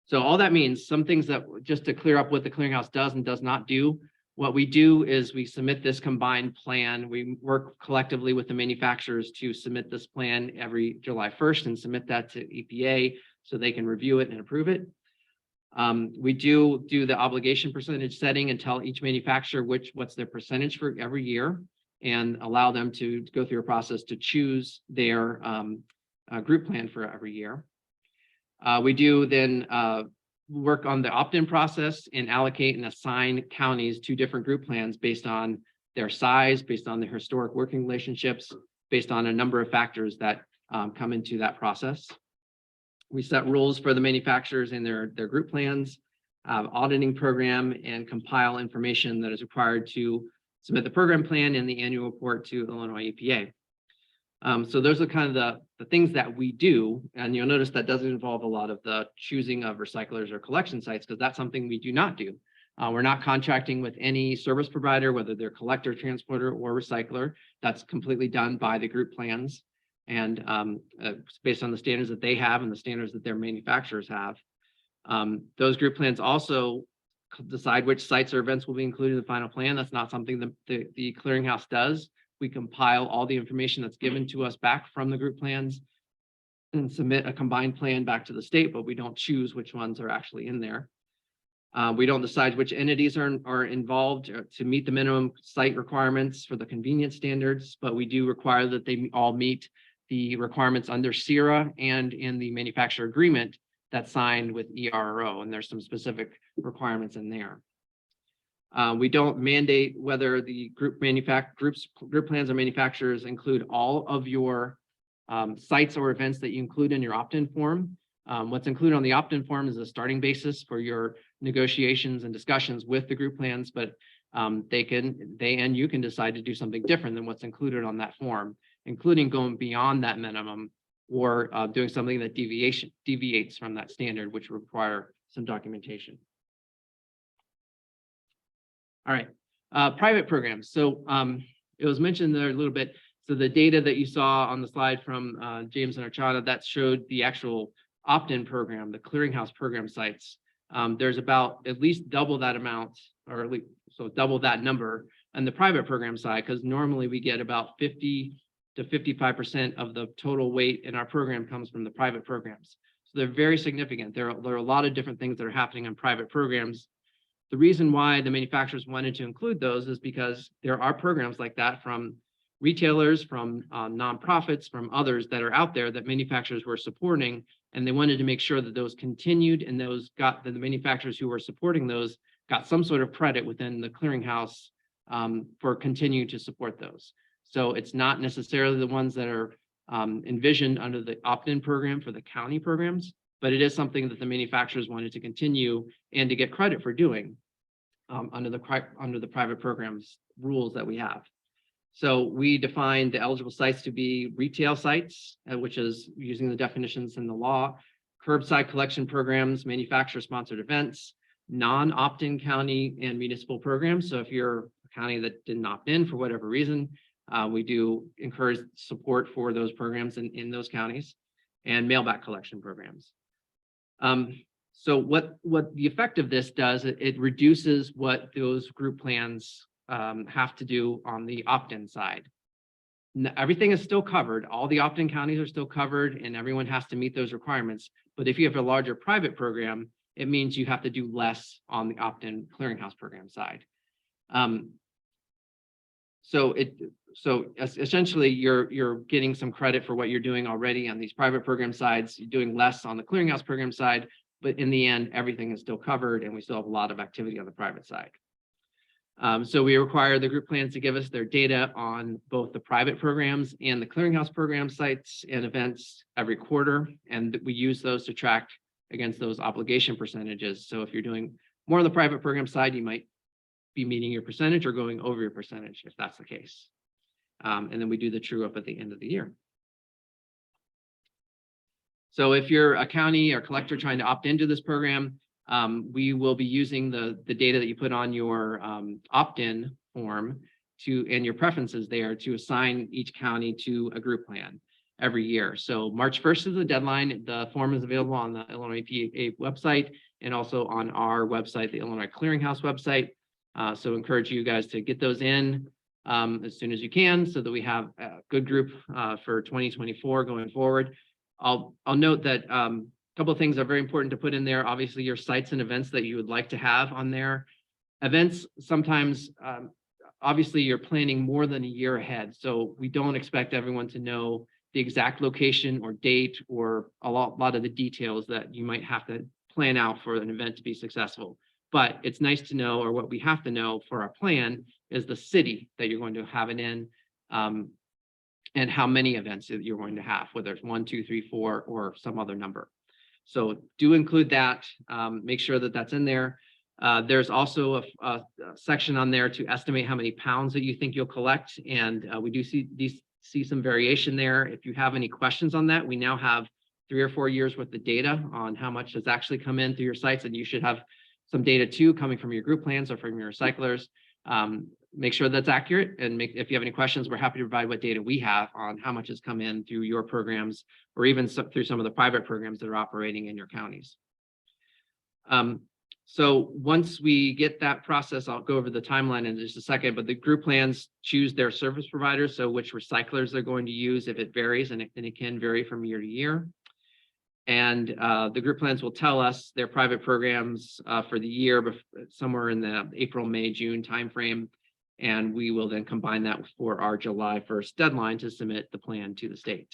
So all that means, some things that, just to clear up what the clearinghouse does and does not do, what we do is we submit this combined plan. We work collectively with the manufacturers to submit this plan every July 1st and submit that to EPA so they can review it and approve it. We do the obligation percentage setting and tell each manufacturer what's their percentage for every year, and allow them to go through a process to choose their group plan for every year. We do then work on the opt-in process and allocate and assign counties to different group plans based on their size, based on their historic working relationships, based on a number of factors that come into that process. We set rules for the manufacturers and their group plans, auditing program, and compile information that is required to submit the program plan and the annual report to Illinois EPA. So those are kind of the things that we do, and you'll notice that doesn't involve a lot of the choosing of recyclers or collection sites, because that's something we do not do. We're not contracting with any service provider, whether they're collector, transporter, or recycler. That's completely done by the group plans, and based on the standards that they have and the standards that their manufacturers have. Those group plans also decide which sites or events will be included in the final plan. That's not something that the clearinghouse does. We compile all the information that's given to us back from the group plans and submit a combined plan back to the state, but we don't choose which ones are actually in there. We don't decide which entities are involved to meet the minimum site requirements for the convenience standards, but we do require that they all meet the requirements under CERA and in the manufacturer agreement that's signed with ERRO, and there's some specific requirements in there. We don't mandate whether the group plans or manufacturers include all of your sites or events that you include in your opt-in form. What's included on the opt-in form is a starting basis for your negotiations and discussions with the group plans, but they and you can decide to do something different than what's included on that form, including going beyond that minimum or doing something that deviates from that standard, which require some documentation. All right, private programs. So it was mentioned there a little bit. So the data that you saw on the slide from James and Archana, that showed the actual opt-in program, the Clearinghouse program sites. There's about at least double that amount, or at least so double that number on the private program side, because normally we get about 50 to 55% of the total weight in our program comes from the private programs. So they're very significant. There are a lot of different things that are happening in private programs. The reason why the manufacturers wanted to include those is because there are programs like that from retailers, from nonprofits, from others that are out there that manufacturers were supporting, and they wanted to make sure that those continued and those got the manufacturers who were supporting those got some sort of credit within the clearinghouse for continuing to support those. So it's not necessarily the ones that are envisioned under the opt-in program for the county programs, but it is something that the manufacturers wanted to continue and to get credit for doing under the private programs rules that we have. So we define the eligible sites to be retail sites, which is using the definitions in the law, curbside collection programs, manufacturer-sponsored events, non-opt-in county and municipal programs. So if you're a county that didn't opt in for whatever reason, we do encourage support for those programs in those counties, and mail-back collection programs. So what the effect of this does, it reduces what those group plans have to do on the opt-in side. Everything is still covered. All the opt-in counties are still covered, and everyone has to meet those requirements. But if you have a larger private program, it means you have to do less on the opt-in clearinghouse program side. So essentially you're getting some credit for what you're doing already on these private program sides. You're doing less on the clearinghouse program side, but in the end, everything is still covered, and we still have a lot of activity on the private side. So we require the group plans to give us their data on both the private programs and the clearinghouse program sites and events every quarter, and we use those to track against those obligation percentages. So if you're doing more on the private program side, you might be meeting your percentage or going over your percentage if that's the case. And then we do the true up at the end of the year. So if you're a county or collector trying to opt into this program, we will be using the data that you put on your opt-in form and your preferences there to assign each county to a group plan every year. So March 1st is the deadline. The form is available on the Illinois IEPA website and also on our website, the Illinois Clearinghouse website. So encourage you guys to get those in as soon as you can so that we have a good group for 2024 going forward. I'll note that a couple of things are very important to put in there. Obviously, your sites and events that you would like to have on there. Events, sometimes, obviously, you're planning more than a year ahead. So we don't expect everyone to know the exact location or date or a lot of the details that you might have to plan out for an event to be successful. But it's nice to know, or what we have to know for our plan is the city that you're going to have it in, and how many events that you're going to have, whether it's 1, 2, 3, 4, or some other number. So do include that, make sure that that's in there. There's also a section on there to estimate how many pounds that you think you'll collect. And we do see some variation there. If you have any questions on that, we now have 3 or 4 years worth of data on how much has actually come in through your sites, and you should have some data too coming from your group plans or from your recyclers. Make sure that's accurate, and if you have any questions, we're happy to provide what data we have on how much has come in through your programs, or even through some of the private programs that are operating in your counties. So once we get that process, I'll go over the timeline in just a second, but the group plans choose their service providers, so which recyclers they're going to use if it varies, and it can vary from year to year. And the group plans will tell us their private programs for the year, somewhere in the April, May, June timeframe. And we will then combine that for our July 1st deadline to submit the plan to the state.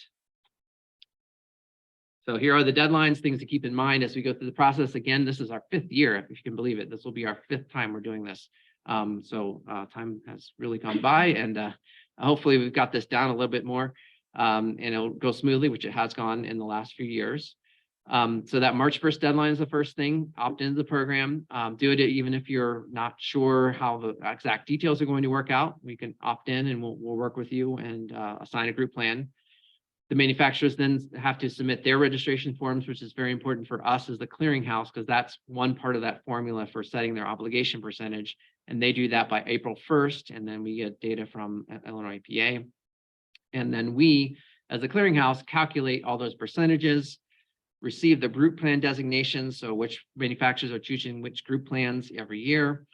So here are the deadlines, things to keep in mind as we go through the process. Again, this is our 5th year, if you can believe it. This will be our 5th time we're doing this. So time has really gone by, and hopefully we've got this down a little bit more, and it'll go smoothly, which it has gone in the last few years. So that March 1st deadline is the first thing. Opt into the program. Do it even if you're not sure how the exact details are going to work out. We can opt in, and we'll work with you and assign a group plan. The manufacturers then have to submit their registration forms, which is very important for us as the clearinghouse, because that's one part of that formula for setting their obligation percentage, And they do that by April 1st, and then we get data from Illinois IEPA. And then we, as the clearinghouse, calculate all those percentages, receive the group plan designations, so which manufacturers are choosing which group plans every year,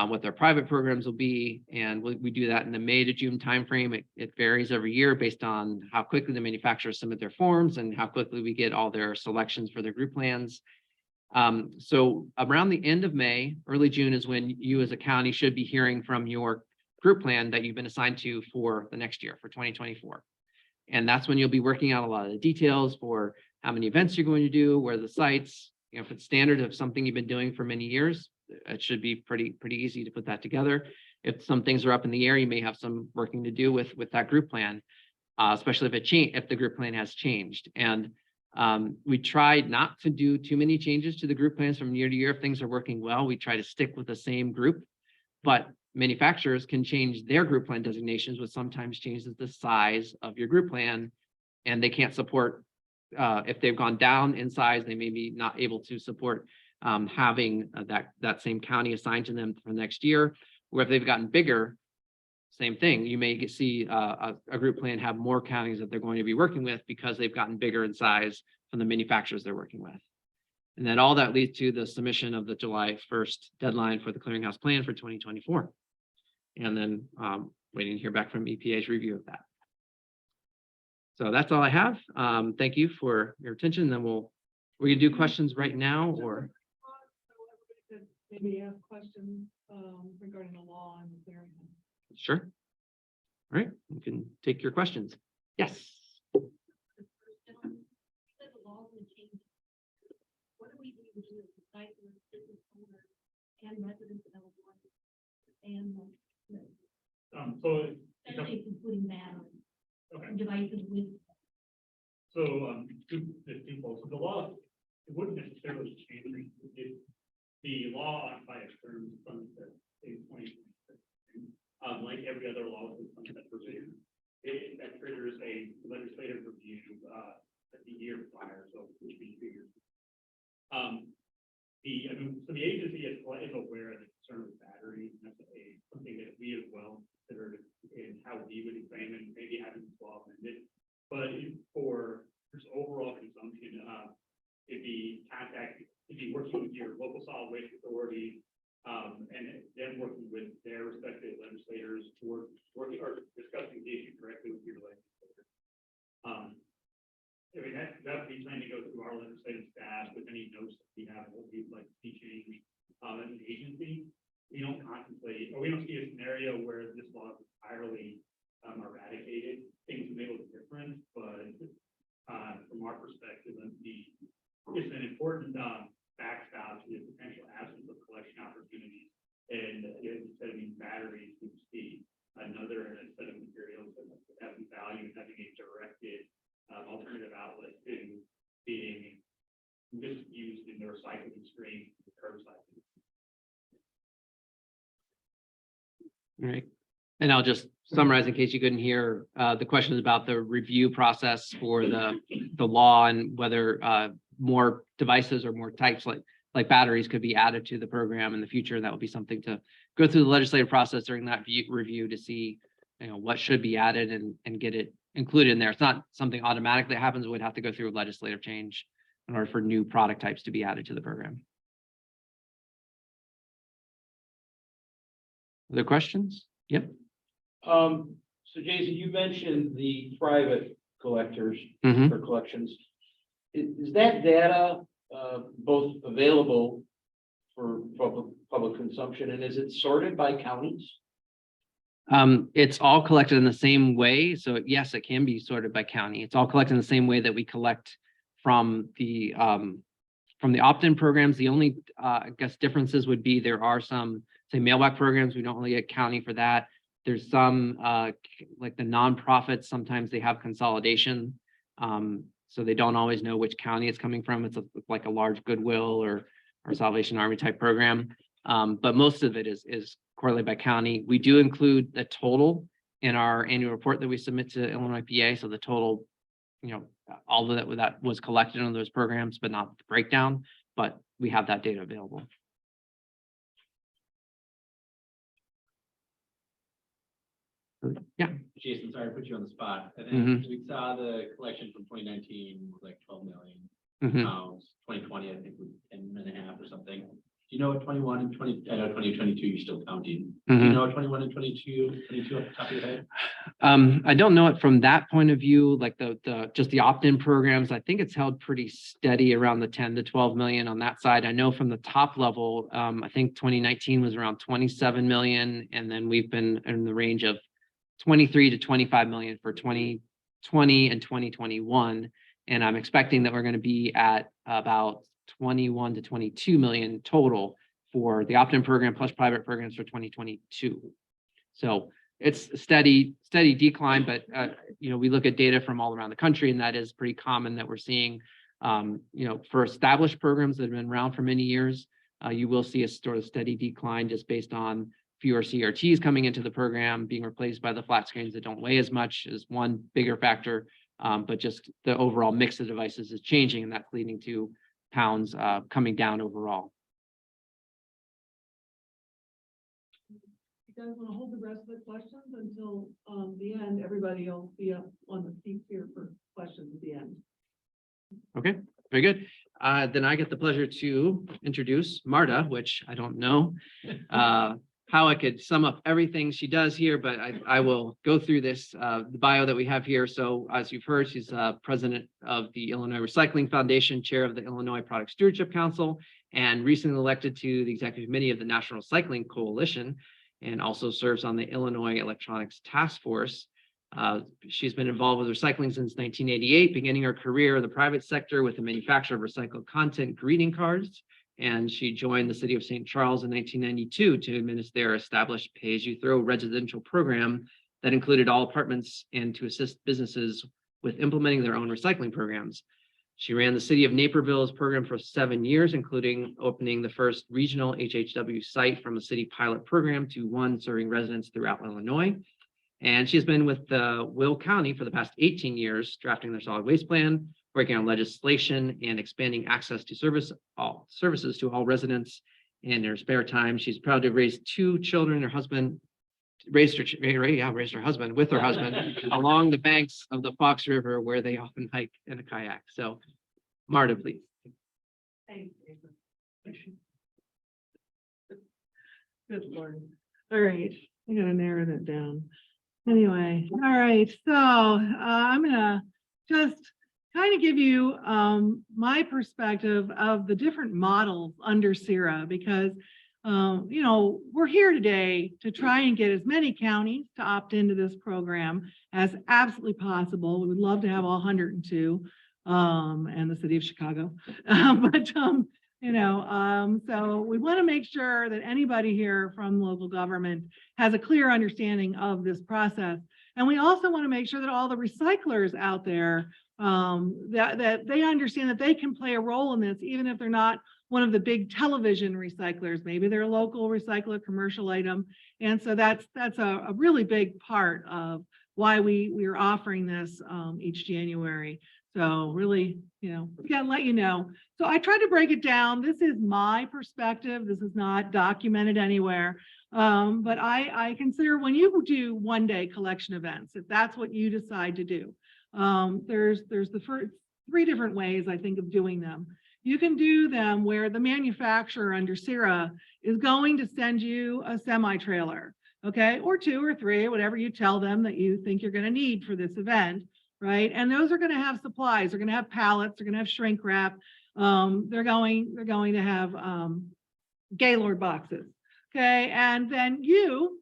what their private programs will be, and we do that in the May to June timeframe. It varies every year based on how quickly the manufacturers submit their forms and how quickly we get all their selections for their group plans. So around the end of May, early June is when you as a county should be hearing from your group plan that you've been assigned to for the next year, for 2024. And that's when you'll be working out a lot of the details for how many events you're going to do, where the sites, if it's standard of something you've been doing for many years, it should be pretty easy to put that together. If some things are up in the air, you may have some working to do with that group plan, especially if the group plan has changed. And we tried not to do too many changes to the group plans from year to year. If things are working well, we try to stick with the same group, but manufacturers can change their group plan designations, which sometimes changes the size of your group plan, and they can't support, if they've gone down in size, they may be not able to support having that same county assigned to them for next year. Or if they've gotten bigger, same thing. You may see a group plan have more counties that they're going to be working with because they've gotten bigger in size from the manufacturers they're working with. And then all that leads to the submission of the July 1st deadline for the clearinghouse plan for 2024. And then waiting to hear back from EPA's review of that. So that's all I have. Thank you for your attention. Then we can do questions right now, or Maybe ask questions regarding the law and the clearinghouse. sure. All right, we can take your questions. Yes. What do we do with the site of business owners and residents of Illinois and especially including batteries and devices with. So the law, it wouldn't necessarily change the law by its terms sunset in 2026. Like every other law with sunset provision, that triggers a legislative review at the year prior, so it would be 2 years. So the agency is aware of the concern with batteries, and that's something that we as well considered in how we would examine maybe having this law amended. But for just overall consumption, it'd be working with your local solid waste authority, and then working with their respective legislators or discussing the issue directly with your legislator. I mean, that would be trying to go through our legislative staff with any notes that we have, what we'd like to see changed as an agency. We don't contemplate, or we don't see a scenario where this law is entirely eradicated. Things may look different, but from our perspective, it's an important backstop to the potential absence of collection opportunities. And instead of these batteries, we see another set of materials that have value, having a directed alternative outlet to being misused in the recycling stream, the curbside. All right. And I'll just summarize in case you couldn't hear the questions about the review process for the law and whether more devices or more types like batteries could be added to the program in the future. That would be something to go through the legislative process during that review to see, what should be added and get it included in there. It's not something automatic that happens. We'd have to go through a legislative change in order for new product types to be added to the program. Other questions? Yep. So Jason, you mentioned the private collectors Mhm. or collections. Is that data both available for public consumption, and is it sorted by counties? It's all collected in the same way. So yes, it can be sorted by county. It's all collected in the same way that we collect from the opt-in programs. The only I guess differences would be there are some, say, mailback programs. We don't really get county for that. There's some like the nonprofits, sometimes they have consolidation. So they don't always know which county it's coming from. It's like a large Goodwill or Salvation Army type program. But most of it is correlated by county. We do include the total in our annual report that we submit to Illinois IEPA. So the total, all of that was collected on those programs, but not the breakdown. But we have that data available. Jason, sorry to put you on the spot. I think Mhm. we saw the collection from 2019 was like 12 million Mhm. pounds. 2020, I think was 10.5 or something. Do you know what 21 and 20, I know 2022 you're still counting. Do you Mhm. know what 21 and 22 off the top of your head? I don't know it from that point of view, like just the opt-in programs. I think it's held pretty steady around the 10 to 12 million on that side. I know from the top level, I think 2019 was around 27 million, and then we've been in the range of 23 to 25 million for 2020 and 2021. And I'm expecting that we're going to be at about 21 to 22 million total for the opt-in program plus private programs for 2022. So it's a steady decline, but we look at data from all around the country, and that is pretty common that we're seeing. For established programs that have been around for many years, you will see a sort of steady decline just based on fewer CRTs coming into the program, being replaced by the flat screens that don't weigh as much is one bigger factor. But just the overall mix of devices is changing, and that's leading to pounds coming down overall. You guys want to hold the rest of the questions until the end? Everybody will be up on the seats here for questions at the end. Okay, very good. Then I get the pleasure to introduce Marta, which I don't know how I could sum up everything she does here, but I will go through this, the bio that we have here. So as you've heard, she's president of the Illinois Recycling Foundation, chair of the Illinois Product Stewardship Council, and recently elected to the executive committee of the National Recycling Coalition, and also serves on the Illinois Electronics Task Force. She's been involved with recycling since 1988, beginning her career in the private sector with the manufacture of recycled content greeting cards. And she joined the city of St. Charles in 1992 to administer their established pay-as-you-throw residential program that included all apartments and to assist businesses with implementing their own recycling programs. She ran the city of Naperville's program for 7 years, including opening the first regional HHW site from a city pilot program to one serving residents throughout Illinois. And she's been with Will County for the past 18 years, drafting their solid waste plan, working on legislation and expanding access to services to all residents. In her spare time, she's proud to have raised 2 children. Her husband raised her husband with her husband along the banks of the Fox River, where they often hike in a kayak. So, Marta, please. Thanks, Jason. Good Lord. All right, I gotta narrow that down. Anyway, all right, so I'm gonna just kind of give you my perspective of the different models under CERA, because we're here today to try and get as many counties to opt into this program as absolutely possible. We would love to have all 102 and the city of Chicago, so we want to make sure that anybody here from local government has a clear understanding of this process. And we also want to make sure that all the recyclers out there, that they understand that they can play a role in this, even if they're not one of the big television recyclers. Maybe they're a local recycler, commercial item. And so that's a really big part of why we are offering this each January. So really, gotta let you know. So I tried to break it down. This is my perspective. This is not documented anywhere. But I consider when you do one-day collection events, if that's what you decide to do, there's the first 3 different ways I think of doing them. You can do them where the manufacturer under CERA is going to send you a semi-trailer, okay, or 2 or 3, whatever you tell them that you think you're going to need for this event, right? And those are going to have supplies. They're going to have pallets. They're going to have shrink wrap. They're going to have Gaylord boxes, okay? And then you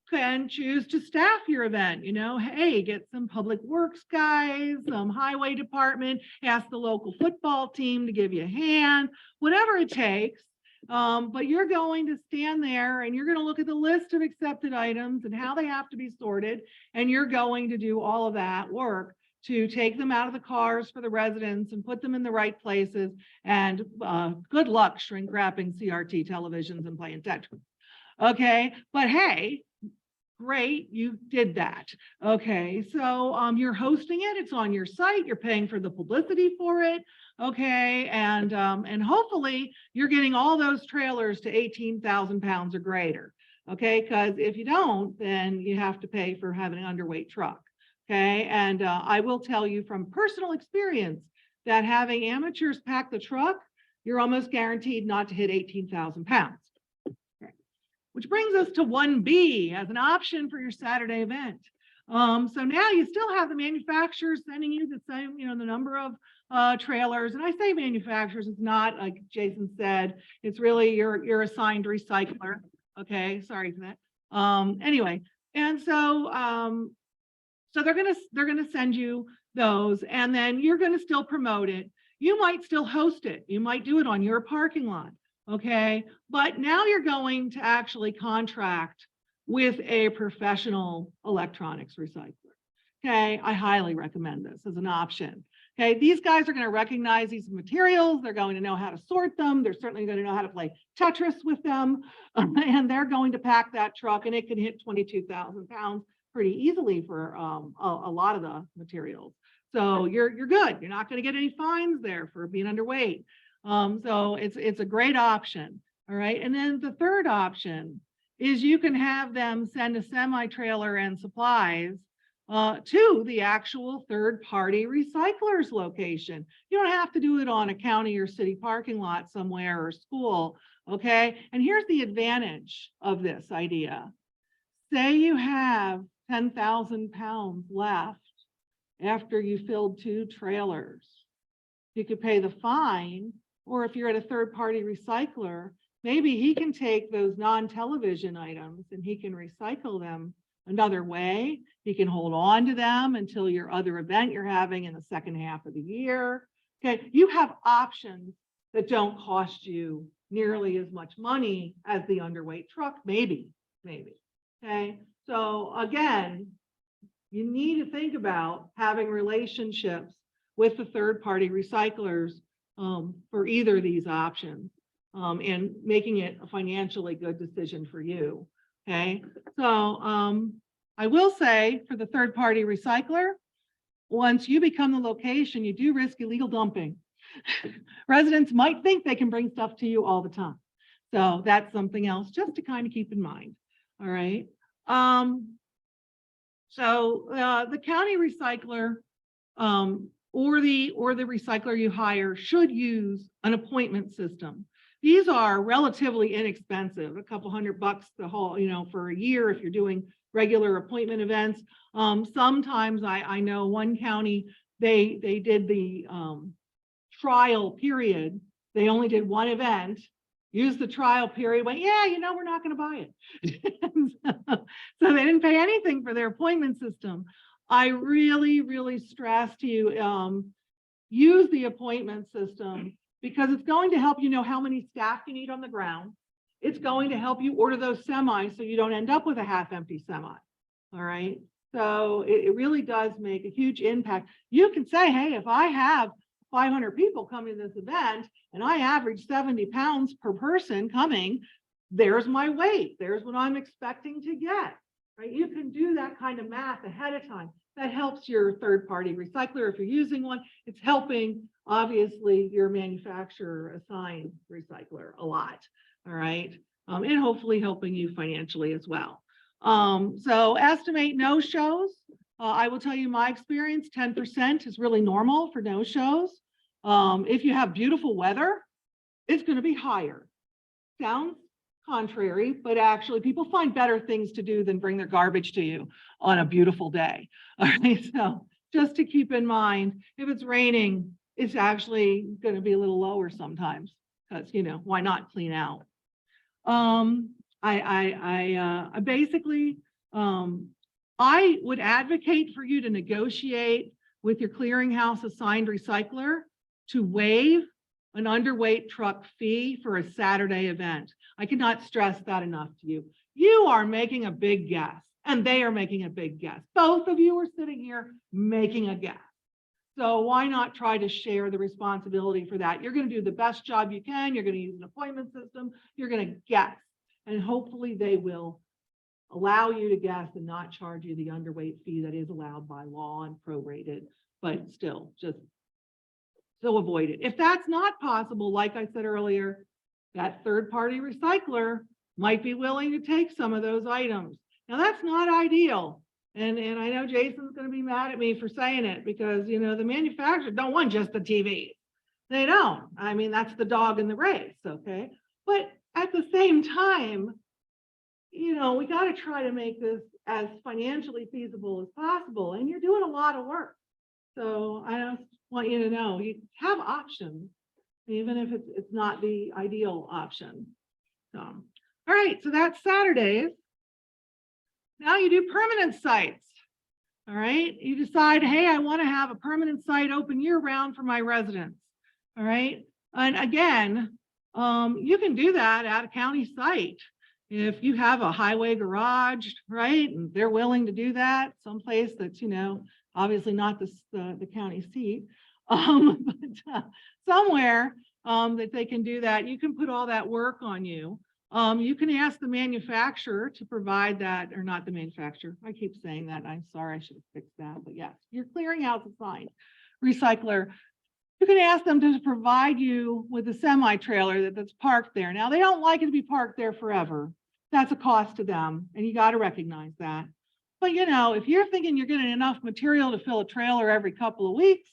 can choose to staff your event. Hey, get some public works guys, some highway department, ask the local football team to give you a hand, whatever it takes. But you're going to stand there and you're going to look at the list of accepted items and how they have to be sorted. And you're going to do all of that work to take them out of the cars for the residents and put them in the right places. And good luck shrink wrapping CRT televisions and playing Tetris. Okay, but hey, great, you did that. Okay, so you're hosting it, it's on your site, you're paying for the publicity for it. Okay, and hopefully you're getting all those trailers to 18,000 pounds or greater. Okay, because if you don't, then you have to pay for having an underweight truck. Okay, and I will tell you from personal experience that having amateurs pack the truck, you're almost guaranteed not to hit 18,000 pounds. Okay. Which brings us to 1B as an option for your Saturday event. So now you still have the manufacturers sending you the same, the number of trailers. And I say manufacturers, it's not like Jason said, it's really your assigned recycler. Okay, sorry for that. Anyway, and so they're gonna send you those, and then you're gonna still promote it. You might still host it. You might do it on your parking lot. Okay, but now you're going to actually contract with a professional electronics recycler. Okay, I highly recommend this as an option. Okay, these guys are going to recognize these materials. They're going to know how to sort them. They're certainly going to know how to play Tetris with them. And they're going to pack that truck, and it can hit 22,000 pounds pretty easily for a lot of the materials. So you're good. You're not going to get any fines there for being underweight. So it's a great option. All right. And then the third option is you can have them send a semi-trailer and supplies to the actual third-party recyclers location. You don't have to do it on a county or city parking lot somewhere or school. Okay. And here's the advantage of this idea. Say you have 10,000 pounds left after you filled 2 trailers. You could pay the fine, or if you're at a third-party recycler, maybe he can take those non-television items and he can recycle them another way. He can hold on to them until your other event you're having in the second half of the year. Okay, you have options that don't cost you nearly as much money as the underweight truck, maybe. Okay, so again, you need to think about having relationships with the third-party recyclers for either of these options and making it a financially good decision for you. Okay, so I will say for the third-party recycler, once you become the location, you do risk illegal dumping. Residents might think they can bring stuff to you all the time. So that's something else just to kind of keep in mind. All right. So the county recycler or the recycler you hire should use an appointment system. These are relatively inexpensive, a couple $100 the whole, for a year if you're doing regular appointment events. Sometimes I know one county, they did the trial period. They only did one event, used the trial period, went, yeah, we're not going to buy it. So they didn't pay anything for their appointment system. I really, really stress to you, use the appointment system because it's going to help you know how many staff you need on the ground. It's going to help you order those semis so you don't end up with a half-empty semi. All right. So it really does make a huge impact. You can say, hey, if I have 500 people coming to this event and I average 70 pounds per person coming, there's my weight. There's what I'm expecting to get. Right. You can do that kind of math ahead of time. That helps your third-party recycler. If you're using one, it's helping, obviously, your manufacturer assigned recycler a lot. All right. And hopefully helping you financially as well. So estimate no-shows. I will tell you my experience, 10% is really normal for no-shows. If you have beautiful weather, it's going to be higher. Sounds contrary, but actually people find better things to do than bring their garbage to you on a beautiful day. All right, so just to keep in mind, if it's raining, it's actually going to be a little lower sometimes because, why not clean out? I basically, I would advocate for you to negotiate with your clearinghouse assigned recycler to waive an underweight truck fee for a Saturday event. I cannot stress that enough to you. You are making a big guess and they are making a big guess. Both of you are sitting here making a guess. So why not try to share the responsibility for that? You're going to do the best job you can. You're going to use an appointment system. You're going to guess, and hopefully they will allow you to guess and not charge you the underweight fee that is allowed by law and prorated, but still avoid it. If that's not possible, like I said earlier, that third-party recycler might be willing to take some of those items. Now, that's not ideal. And I know Jason's going to be mad at me for saying it because, you know, the manufacturers don't want just the TV. They don't. I mean, that's the dog in the race, okay? But at the same time, you know, we got to try to make this as financially feasible as possible. And you're doing a lot of work. So I just want you to know you have options, even if it's not the ideal option. So, all right, so that's Saturdays. Now you do permanent sites. All right, you decide, hey, I want to have a permanent site open year round for my residents. All right, and again, you can do that at a county site. If you have a highway garage, right, and they're willing to do that, someplace that's, you know, obviously not the county seat, but somewhere that they can do that, you can put all that work on you. You can ask the manufacturer to provide that, or not the manufacturer. I keep saying that. I'm sorry, I should have fixed that. But yes, your clearinghouse assigned recycler. You can ask them to provide you with a semi-trailer that's parked there. Now, they don't like it to be parked there forever. That's a cost to them, and you got to recognize that. But, you know, if you're thinking you're getting enough material to fill a trailer every couple of weeks,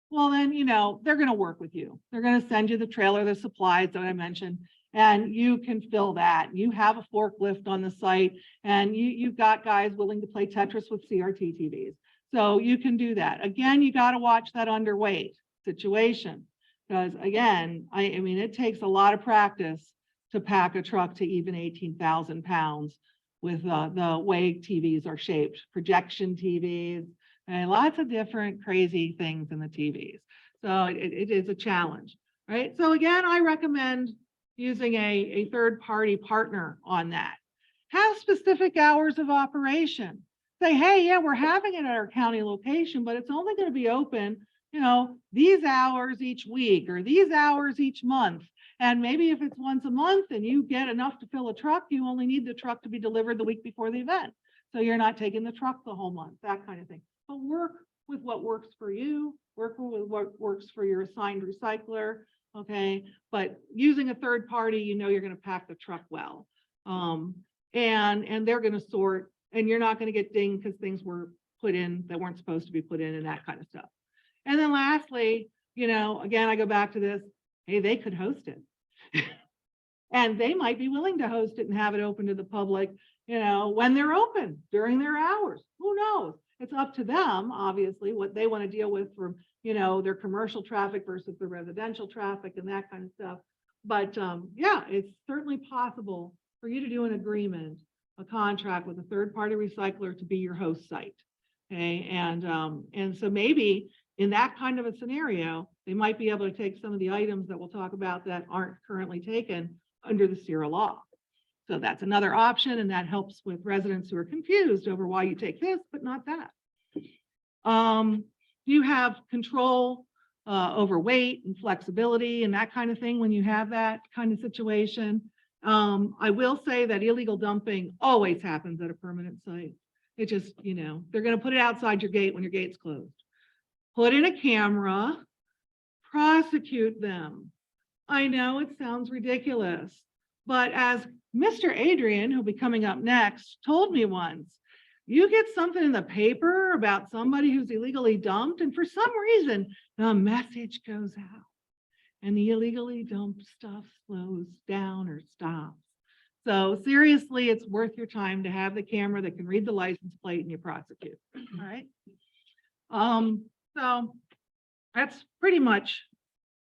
well, then, you know, they're going to work with you. They're going to send you the trailer, the supplies that I mentioned, and you can fill that. You have a forklift on the site, and you've got guys willing to play Tetris with CRT TVs. So you can do that. Again, you got to watch that underweight situation, because again, I mean, it takes a lot of practice to pack a truck to even 18,000 pounds with the way TVs are shaped, projection TVs, and lots of different crazy things in the TVs. So it is a challenge, right? So again, I recommend using a third-party partner on that. Have specific hours of operation. Say, hey, yeah, we're having it at our county location, but it's only going to be open, you know, these hours each week or these hours each month. And maybe if it's once a month and you get enough to fill a truck, you only need the truck to be delivered the week before the event. So you're not taking the truck the whole month, that kind of thing. But work with what works for you, work with what works for your assigned recycler, okay? But using a third party, you know you're going to pack the truck well. And they're going to sort, and you're not going to get dinged because things were put in that weren't supposed to be put in and that kind of stuff. And then lastly, you know, again, I go back to this, hey, they could host it. And they might be willing to host it and have it open to the public, you know, when they're open during their hours. Who knows? It's up to them, obviously, what they want to deal with from, you know, their commercial traffic versus the residential traffic and that kind of stuff. But yeah, it's certainly possible for you to do an agreement, a contract with a third-party recycler to be your host site. Okay, and so maybe in that kind of a scenario, they might be able to take some of the items that we'll talk about that aren't currently taken under the CERA law. So that's another option, and that helps with residents who are confused over why you take this, but not that. You have control over weight and flexibility and that kind of thing when you have that kind of situation. I will say that illegal dumping always happens at a permanent site. It just, you know, they're going to put it outside your gate when your gate's closed. Put in a camera, prosecute them. I know it sounds ridiculous, but as Mr. Adrian, who'll be coming up next, told me once, you get something in the paper about somebody who's illegally dumped, and for some reason, the message goes out and the illegally dumped stuff slows down or stops. So seriously, it's worth your time to have the camera that can read the license plate and you prosecute. All right. So that's pretty much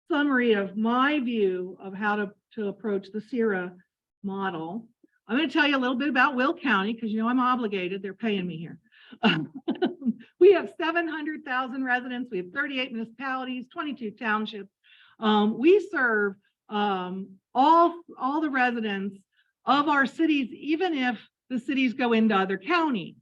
summary of my view of how to approach the CERA model. I'm going to tell you a little bit about Will County because, you know, I'm obligated. They're paying me here. We have 700,000 residents. We have 38 municipalities, 22 townships. We serve all the residents of our cities, even if the cities go into other counties.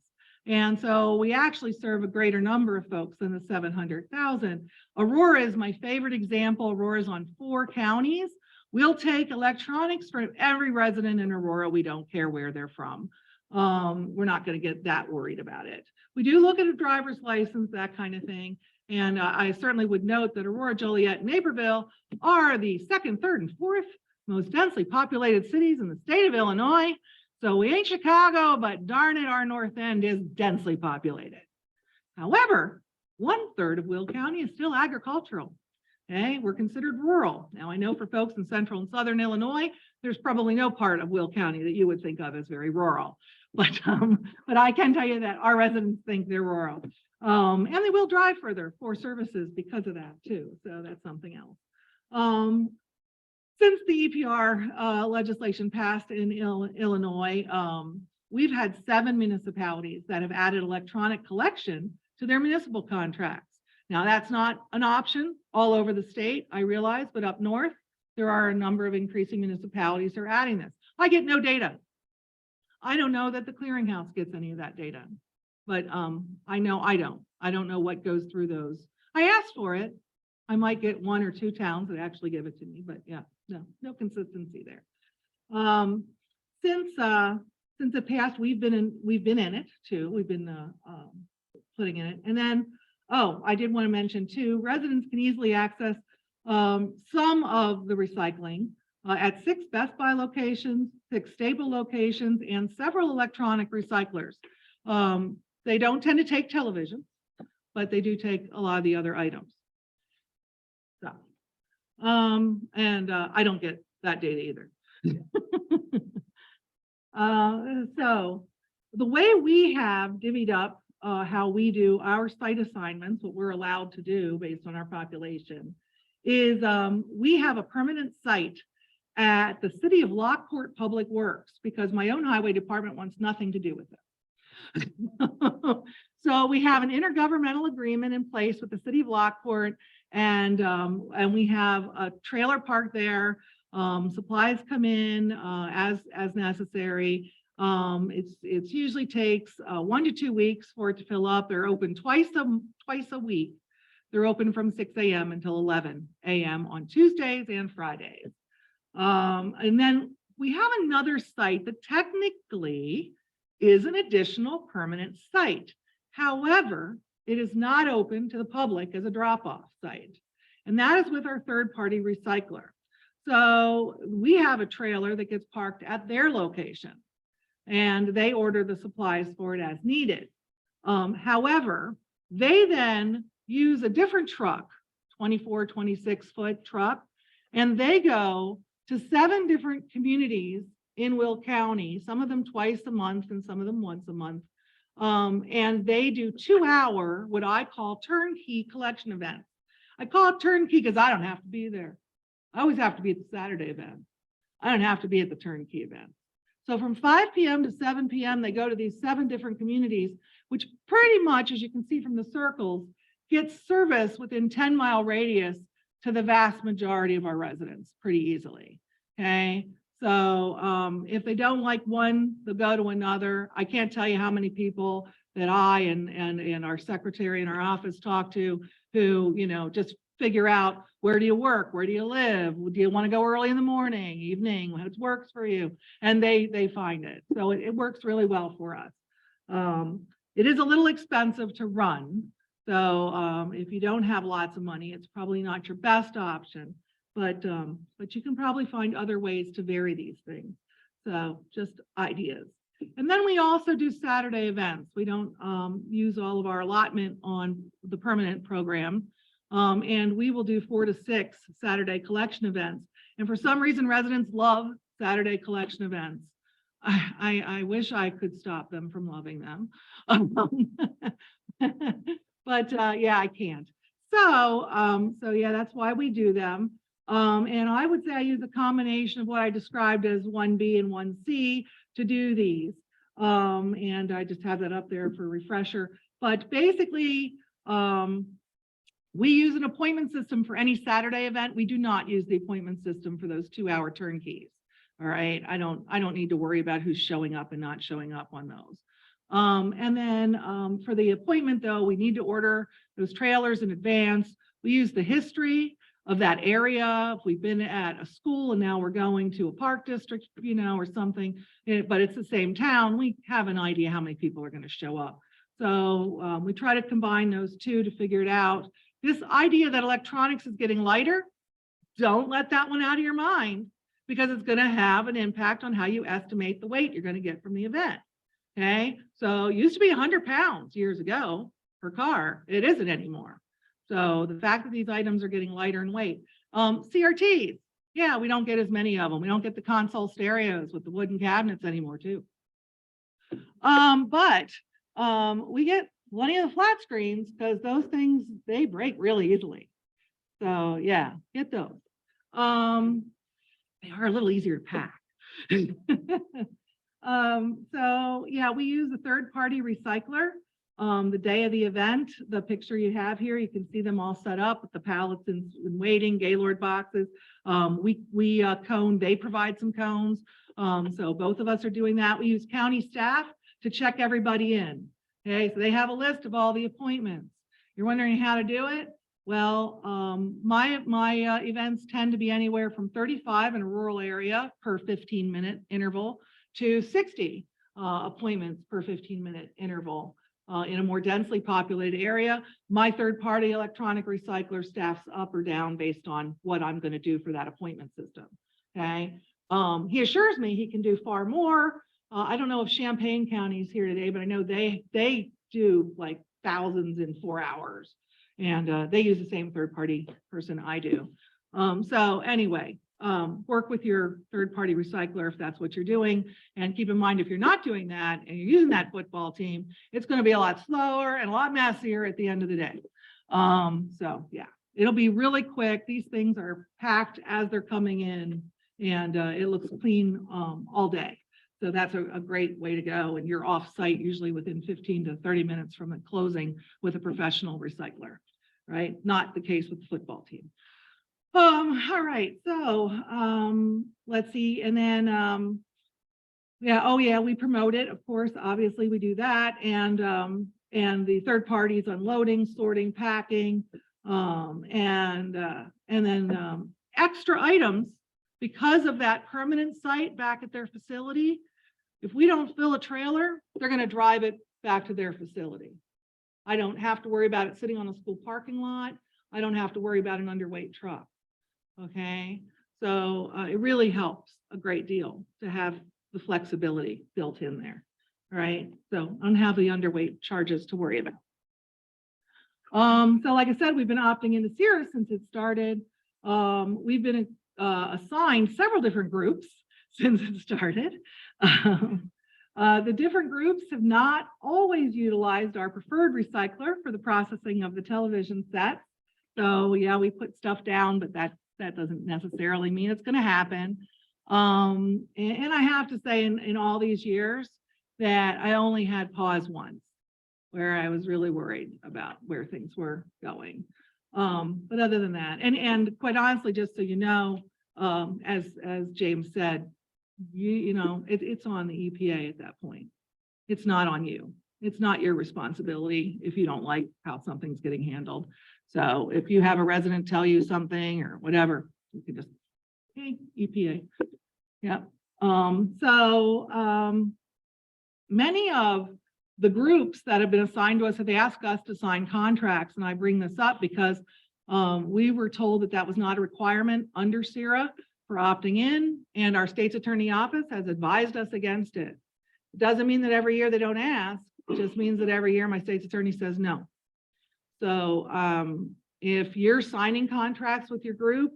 And so we actually serve a greater number of folks than the 700,000. Aurora is my favorite example. Aurora is on 4 counties. We'll take electronics from every resident in Aurora. We don't care where they're from. We're not going to get that worried about it. We do look at a driver's license, that kind of thing. And I certainly would note that Aurora, Joliet, and Naperville are the 2nd, 3rd, and 4th most densely populated cities in the state of Illinois. So we ain't Chicago, but darn it, our north end is densely populated. However, 1/3 of Will County is still agricultural. Okay, we're considered rural. Now I know for folks in central and southern Illinois, there's probably no part of Will County that you would think of as very rural. But I can tell you that our residents think they're rural. And they will drive further for services because of that too. So that's something else. Since the EPR legislation passed in Illinois, we've had 7 municipalities that have added electronic collection to their municipal contracts. Now, that's not an option all over the state, I realize, but up north, there are a number of increasing municipalities that are adding this. I get no data. I don't know that the Clearinghouse gets any of that data, but I know I don't. I don't know what goes through those. I asked for it. I might get 1 or 2 towns that actually give it to me, but yeah, no consistency there. Since it passed, we've been in it too. We've been putting in it, and then I did want to mention too, residents can easily access some of the recycling at 6 Best Buy locations, 6 Staples locations, and several electronic recyclers. They don't tend to take television, but they do take a lot of the other items. So, I don't get that data either. So the way we have divvied up how we do our site assignments, what we're allowed to do based on our population, is we have a permanent site at the City of Lockport Public Works because my own highway department wants nothing to do with it. So we have an intergovernmental agreement in place with the City of Lockport, and we have a trailer park there. Supplies come in as necessary. It's usually takes 1 to 2 weeks for it to fill up. They're open twice a week. They're open from 6 a.m. until 11 a.m. on Tuesdays and Fridays. And then we have another site that technically is an additional permanent site. However, it is not open to the public as a drop-off site. And that is with our third-party recycler. So we have a trailer that gets parked at their location, and they order the supplies for it as needed. However, they then use a different truck, 24, 26-foot truck, and they go to 7 different communities in Will County, some of them twice a month and some of them once a month. And they do 2-hour, what I call turnkey collection events. I call it turnkey because I don't have to be there. I always have to be at the Saturday event. I don't have to be at the turnkey event. So from 5 p.m. to 7 p.m., they go to these 7 different communities, which pretty much, as you can see from the circles, gets service within 10-mile radius to the vast majority of our residents pretty easily. Okay. So if they don't like one, they'll go to another. I can't tell you how many people that I and our secretary in our office talk to who, just figure out, where do you work? Where do you live? Do you want to go early in the morning, evening? What works for you? And they find it. So it works really well for us. It is a little expensive to run. So if you don't have lots of money, it's probably not your best option. But you can probably find other ways to vary these things. So just ideas. And then we also do Saturday events. We don't use all of our allotment on the permanent program. And we will do 4 to 6 Saturday collection events. And for some reason, residents love Saturday collection events. I wish I could stop them from loving them. But yeah, I can't. So yeah, that's why we do them. And I would say I use a combination of what I described as 1B and 1C to do these. And I just have that up there for a refresher. But basically, we use an appointment system for any Saturday event. We do not use the appointment system for those 2-hour turnkeys. All right. I don't need to worry about who's showing up and not showing up on those. And then for the appointment, though, we need to order those trailers in advance. We use the history of that area. If we've been at a school and now we're going to a park district, or something, but it's the same town, we have an idea how many people are going to show up. So we try to combine those two to figure it out. This idea that electronics is getting lighter, don't let that one out of your mind. because it's going to have an impact on how you estimate the weight you're going to get from the event. Okay, so it used to be 100 pounds years ago per car. It isn't anymore. So the fact that these items are getting lighter in weight. CRTs, yeah, we don't get as many of them. We don't get the console stereos with the wooden cabinets anymore too. But we get plenty of the flat screens because those things, they break really easily. So yeah, get those. They are a little easier to pack. So yeah, we use a third-party recycler. The day of the event, the picture you have here, you can see them all set up with the pallets in waiting, Gaylord boxes. We cone, they provide some cones. So both of us are doing that. We use county staff to check everybody in. Okay, so they have a list of all the appointments. You're wondering how to do it? Well, my events tend to be anywhere from 35 in a rural area per 15-minute interval to 60 appointments per 15-minute interval. In a more densely populated area, my third-party electronic recycler staffs up or down based on what I'm going to do for that appointment system. Okay, he assures me he can do far more. I don't know if Champaign County is here today, but I know they do like thousands in 4 hours, and they use the same third-party person I do. So anyway, work with your third-party recycler if that's what you're doing. And keep in mind, if you're not doing that and you're using that football team, it's going to be a lot slower and a lot messier at the end of the day. So yeah, it'll be really quick. These things are packed as they're coming in, and it looks clean all day. So that's a great way to go. And you're off site usually within 15 to 30 minutes from it closing with a professional recycler, right? Not the case with the football team. All right, so let's see, and then yeah, oh yeah, we promote it, of course, obviously we do that, and the third parties unloading, sorting, packing, and then extra items because of that permanent site back at their facility. If we don't fill a trailer, they're going to drive it back to their facility. I don't have to worry about it sitting on a school parking lot. I don't have to worry about an underweight truck. Okay, so it really helps a great deal to have the flexibility built in there. All right, so I don't have the underweight charges to worry about. So like I said, we've been opting into CERA since it started. We've been assigned several different groups since it started. The different groups have not always utilized our preferred recycler for the processing of the television sets. So yeah, we put stuff down, but that doesn't necessarily mean it's going to happen. And I have to say in all these years that I only had pause once where I was really worried about where things were going. But other than that, and quite honestly, just so you know, as James said, you know, it's on the EPA at that point. It's not on you. It's not your responsibility if you don't like how something's getting handled. So if you have a resident tell you something or whatever, you can just, hey, EPA. Yeah. Many of the groups that have been assigned to us have asked us to sign contracts. And I bring this up because we were told that that was not a requirement under CERA for opting in, and our state's attorney office has advised us against it. It doesn't mean that every year they don't ask. It just means that every year my state's attorney says no. So if you're signing contracts with your group,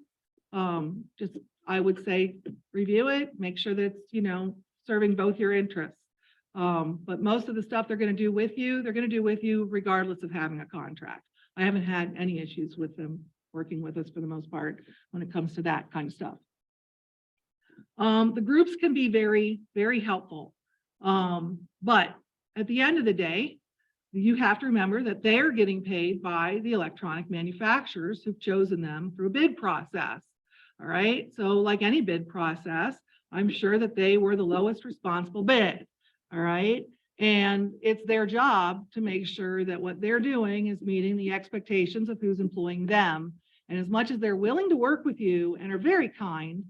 just I would say review it, make sure that it's, you know, serving both your interests. But most of the stuff they're going to do with you, they're going to do with you regardless of having a contract. I haven't had any issues with them working with us for the most part when it comes to that kind of stuff. The groups can be very, very helpful. But at the end of the day, you have to remember that they're getting paid by the electronic manufacturers who've chosen them through a bid process. All right. So like any bid process, I'm sure that they were the lowest responsible bid. All right. And it's their job to make sure that what they're doing is meeting the expectations of who's employing them. And as much as they're willing to work with you and are very kind,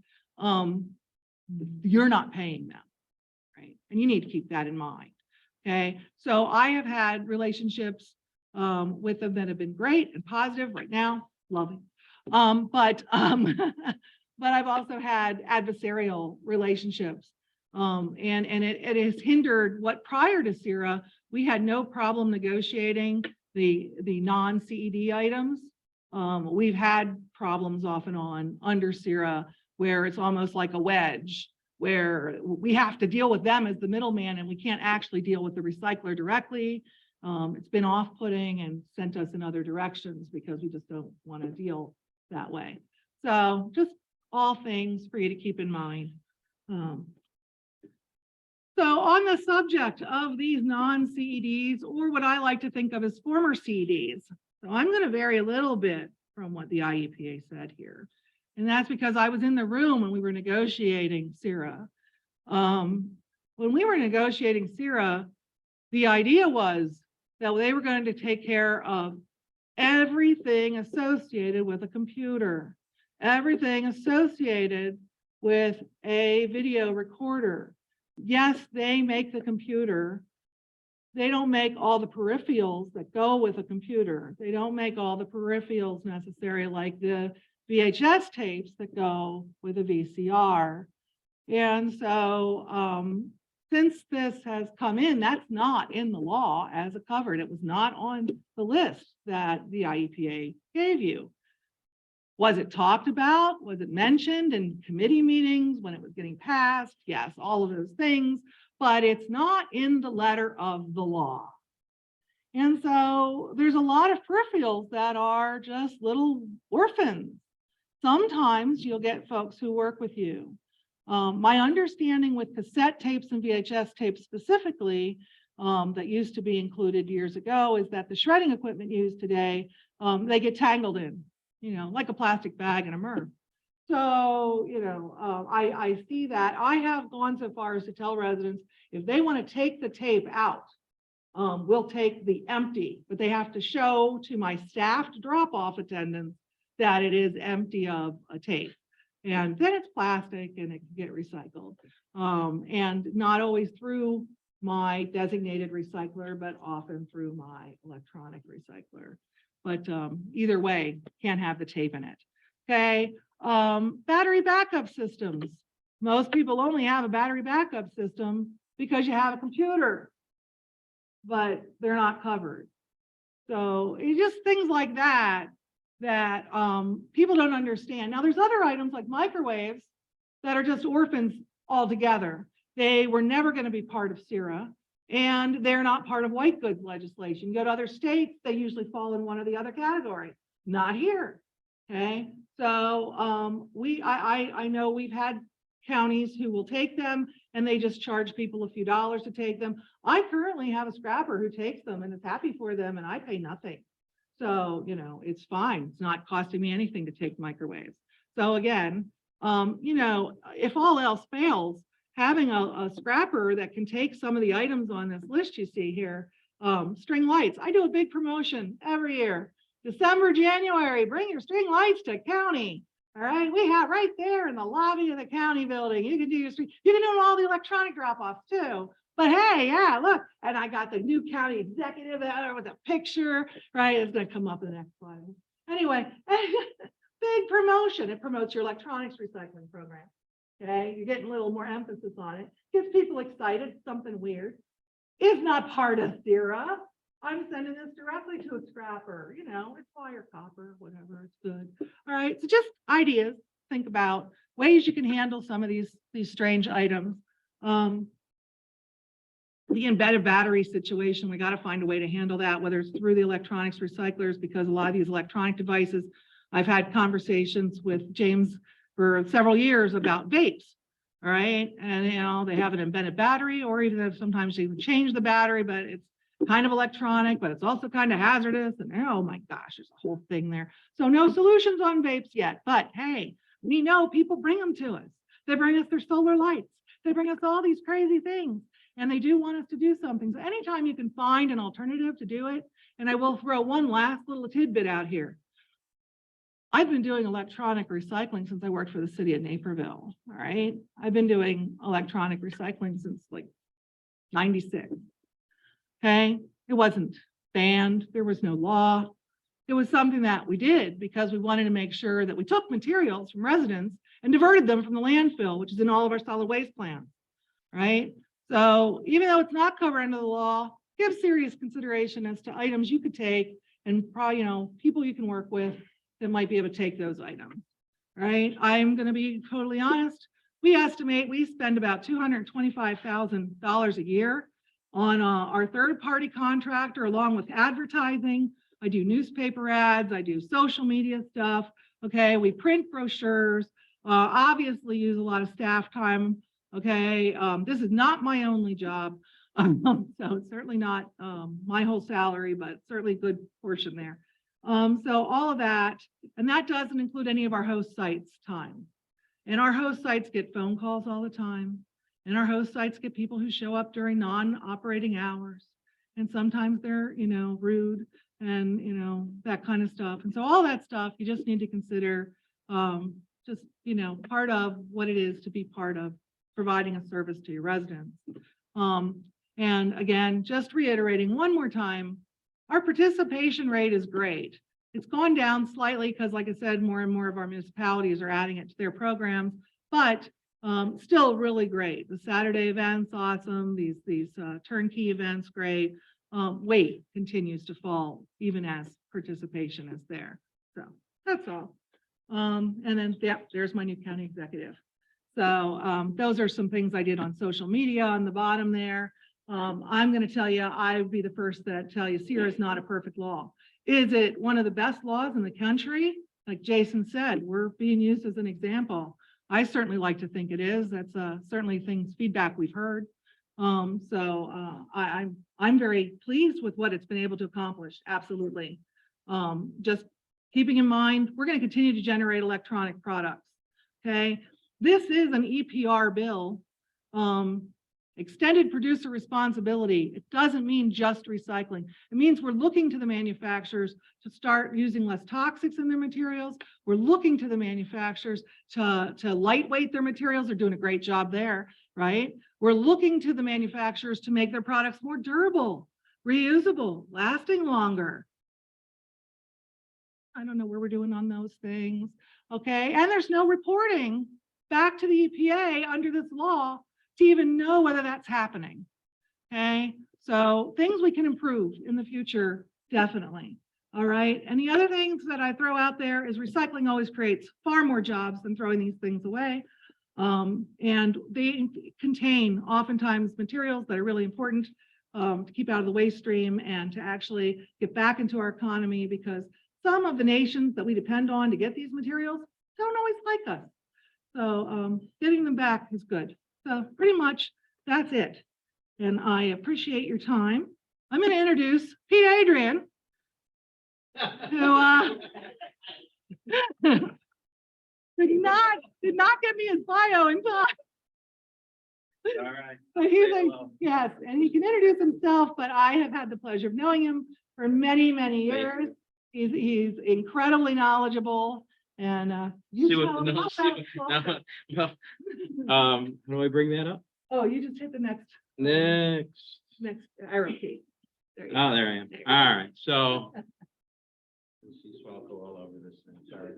you're not paying them. Right. And you need to keep that in mind. Okay, so I have had relationships with them that have been great and positive right now, loving. But but I've also had adversarial relationships. And it has hindered what prior to CERA, we had no problem negotiating the non-CED items. We've had problems off and on under CERA where it's almost like a wedge, where we have to deal with them as the middleman and we can't actually deal with the recycler directly. It's been off-putting and sent us in other directions because we just don't want to deal that way. So just all things for you to keep in mind. So on the subject of these non-CEDs, or what I like to think of as former CEDs, so I'm going to vary a little bit from what the IEPA said here. And that's because I was in the room when we were negotiating CERA. When we were negotiating CERA, the idea was that they were going to take care of everything associated with a computer, everything associated with a video recorder. Yes, they make the computer. They don't make all the peripherals that go with a computer. They don't make all the peripherals necessary like the VHS tapes that go with a VCR. And so since this has come in, that's not in the law as a covered. It was not on the list that the IEPA gave you. Was it talked about? Was it mentioned in committee meetings when it was getting passed? Yes, all of those things, but it's not in the letter of the law. And so there's a lot of peripherals that are just little orphans. Sometimes you'll get folks who work with you. My understanding with cassette tapes and VHS tapes specifically, that used to be included years ago, is that the shredding equipment used today, they get tangled in, like a plastic bag in a MRF. So, I see that. I have gone so far as to tell residents, if they want to take the tape out, we'll take the empty, but they have to show to my staffed drop-off attendants that it is empty of a tape. And then it's plastic and it can get recycled. And not always through my designated recycler, but often through my electronic recycler. But either way, can't have the tape in it. Okay. Battery backup systems. Most people only have a battery backup system because you have a computer, but they're not covered. So it's just things like that people don't understand. Now there's other items like microwaves that are just orphans altogether. They were never going to be part of CERA, and they're not part of white goods legislation. You go to other states, they usually fall in one or the other category. Not here. Okay. So I know we've had counties who will take them and they just charge people a few dollars to take them. I currently have a scrapper who takes them and is happy for them, and I pay nothing. So, it's fine. It's not costing me anything to take microwaves. So again, if all else fails, having a scrapper that can take some of the items on this list you see here, string lights. I do a big promotion every year. December, January, bring your string lights to county. All right, we have right there in the lobby of the county building. You can do your string. You can do all the electronic drop-offs too. But hey, yeah, look, and I got the new county executive there with a picture, right? It's going to come up in the next slide. Anyway, big promotion. It promotes your electronics recycling program. Okay, you're getting a little more emphasis on it. Gets people excited. Something weird. Is not part of CERA. I'm sending this directly to a scrapper. It's wire, copper, whatever. It's good. All right, so just ideas. Think about ways you can handle some of these strange items. The embedded battery situation, we got to find a way to handle that, whether it's through the electronics recyclers, because a lot of these electronic devices, I've had conversations with James for several years about vapes. All right. And, they have an embedded battery, or even if sometimes they change the battery, but it's kind of electronic, but it's also kind of hazardous. And oh my gosh, there's a whole thing there. So no solutions on vapes yet, but hey, we know people bring them to us. They bring us their solar lights. They bring us all these crazy things. And they do want us to do something. So anytime you can find an alternative to do it, and I will throw one last little tidbit out here. I've been doing electronic recycling since I worked for the city of Naperville. All right. I've been doing electronic recycling since like 96. Okay. It wasn't banned. There was no law. it was something that we did because we wanted to make sure that we took materials from residents and diverted them from the landfill, which is in all of our solid waste plants, right? So even though it's not covered under the law, give serious consideration as to items you could take and probably, you know, people you can work with that might be able to take those items, right? I'm going to be totally honest. We estimate we spend about $225,000 a year on our third-party contractor, along with advertising. I do newspaper ads, I do social media stuff. Okay, we print brochures, obviously use a lot of staff time. Okay, this is not my only job, so it's certainly not my whole salary, but certainly a good portion there. So all of that, and that doesn't include any of our host sites' time. And our host sites get phone calls all the time. And our host sites get people who show up during non-operating hours. And sometimes they're, you know, rude and, you know, that kind of stuff. And so all that stuff, you just need to consider just, you know, part of what it is to be part of providing a service to your residents. And again, just reiterating one more time, our participation rate is great. It's gone down slightly because, like I said, more and more of our municipalities are adding it to their programs, but still really great. The Saturday events, awesome. These turnkey events, great. Weight continues to fall even as participation is there. So that's all. And then, yeah, there's my new county executive. So those are some things I did on social media on the bottom there. I'm going to tell you, I would be the first to tell you, CERA is not a perfect law. Is it one of the best laws in the country? Like Jason said, we're being used as an example. I certainly like to think it is. That's certainly feedback we've heard. I'm very pleased with what it's been able to accomplish. Absolutely. Just keeping in mind, we're going to continue to generate electronic products. Okay. This is an EPR bill. Extended producer responsibility. It doesn't mean just recycling. It means we're looking to the manufacturers to start using less toxics in their materials. We're looking to the manufacturers to lightweight their materials. They're doing a great job there, right? We're looking to the manufacturers to make their products more durable, reusable, lasting longer. I don't know where we're doing on those things. Okay, and there's no reporting back to the EPA under this law to even know whether that's happening. Okay, so things we can improve in the future, definitely. All right, and the other things that I throw out there is recycling always creates far more jobs than throwing these things away. And they contain oftentimes materials that are really important to keep out of the waste stream and to actually get back into our economy, because some of the nations that we depend on to get these materials don't always like us. So getting them back is good. So pretty much that's it. And I appreciate your time. I'm going to introduce Pete Adrian, who did not get me his bio in time. All right. But yes, and he can introduce himself, but I have had the pleasure of knowing him for many, many years. He's incredibly knowledgeable. And you tell him about that. How do I bring that up? Oh, you just hit the next arrow key. There you go. Oh, there I am. There you go. All right. So let's see, Swalco all over this thing. Sorry.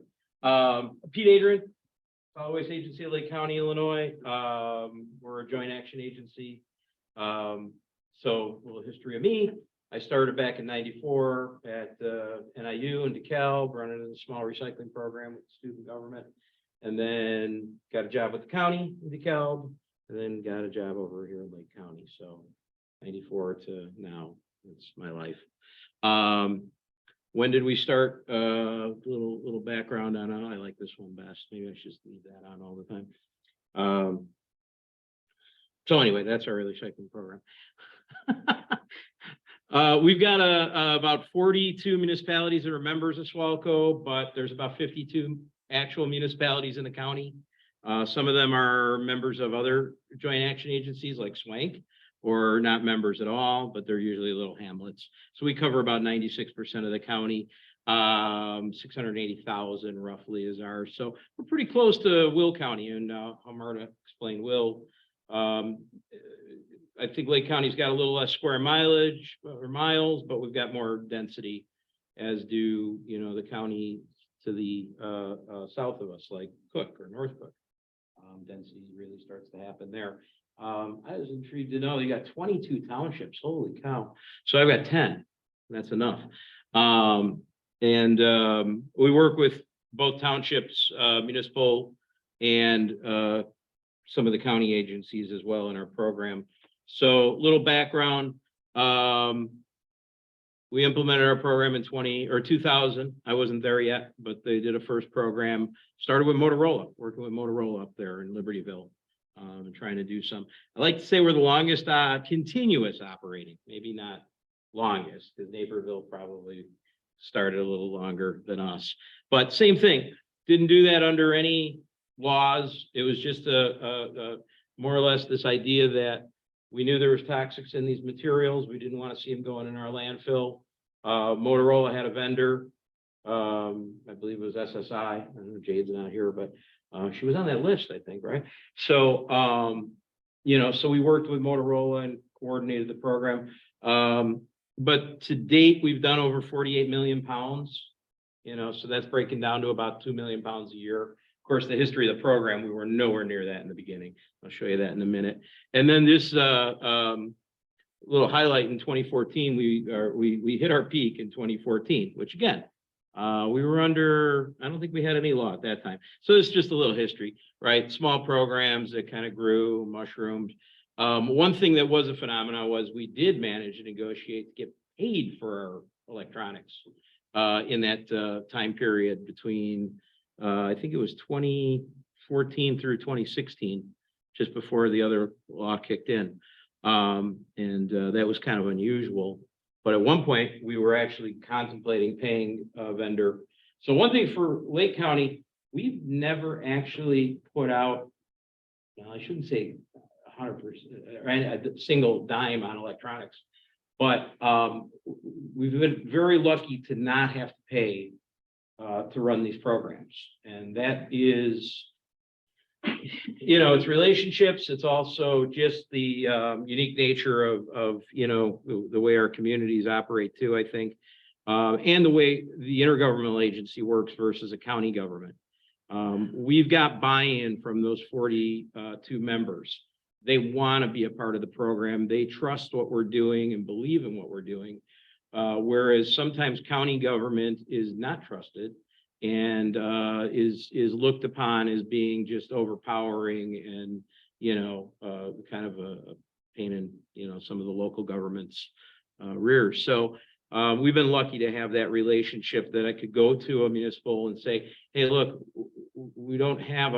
Pete Adrian, Solid Waste Agency of Lake County, Illinois. We're a joint action agency. So a little history of me. I started back in '94 at NIU in DeKalb, running a small recycling program with student government, and then got a job with the county in DeKalb, and then got a job over here in Lake County. So '94 to now, it's my life. When did we start? Little background on I like this one best. Maybe I should just leave that on all the time. So anyway, that's our recycling program. We've got about 42 municipalities that are members of Swalco, but there's about 52 actual municipalities in the county. Some of them are members of other joint action agencies like SWANK, or not members at all, but they're usually little hamlets. So we cover about 96% of the county. 680,000 roughly is ours. So we're pretty close to Will County, and I'm going to explain Will. I think Lake County's got a little less square mileage or miles, but we've got more density as do, you know, the county to the south of us, like Cook or North Cook. Density really starts to happen there. I was intrigued to know you got 22 townships. Holy cow. So I've got 10. That's enough. We work with both townships, municipal and some of the county agencies as well in our program. So little background. We implemented our program in 2000. I wasn't there yet, but they did a first program, started with Motorola, working with Motorola up there in Libertyville, and trying to do some. I like to say we're the longest continuous operating, maybe not longest, because Naperville probably started a little longer than us. But same thing, didn't do that under any laws. It was just a more or less this idea that we knew there was toxics in these materials. We didn't want to see them going in our landfill. Motorola had a vendor. I believe it was SSI. I don't know, Jade's not here, but she was on that list, I think, right? So, you know, so we worked with Motorola and coordinated the program. But to date, we've done over 48 million pounds, you know, so that's breaking down to about 2 million pounds a year. Of course, the history of the program, we were nowhere near that in the beginning. I'll show you that in a minute. And then this little highlight in 2014, we hit our peak in 2014, which again, we were under, I don't think we had any law at that time. So it's just a little history, right? Small programs that kind of grew, mushroomed. One thing that was a phenomenon was we did manage to negotiate to get paid for our electronics in that time period between, I think it was 2014 through 2016, just before the other law kicked in. That was kind of unusual. But at one point, we were actually contemplating paying a vendor. So one thing for Lake County, we've never actually put out, well, I shouldn't say 100%, right, a single dime on electronics. But we've been very lucky to not have to pay to run these programs. And that is, you know, it's relationships. It's also just the unique nature of, you know, the way our communities operate too, I think, and the way the intergovernmental agency works versus a county government. We've got buy-in from those 42 members. They want to be a part of the program. They trust what we're doing and believe in what we're doing. Whereas sometimes county government is not trusted and is looked upon as being just overpowering and, you know, kind of a pain in, you know, some of the local governments' rears. So we've been lucky to have that relationship that I could go to a municipal and say, hey, look, we don't have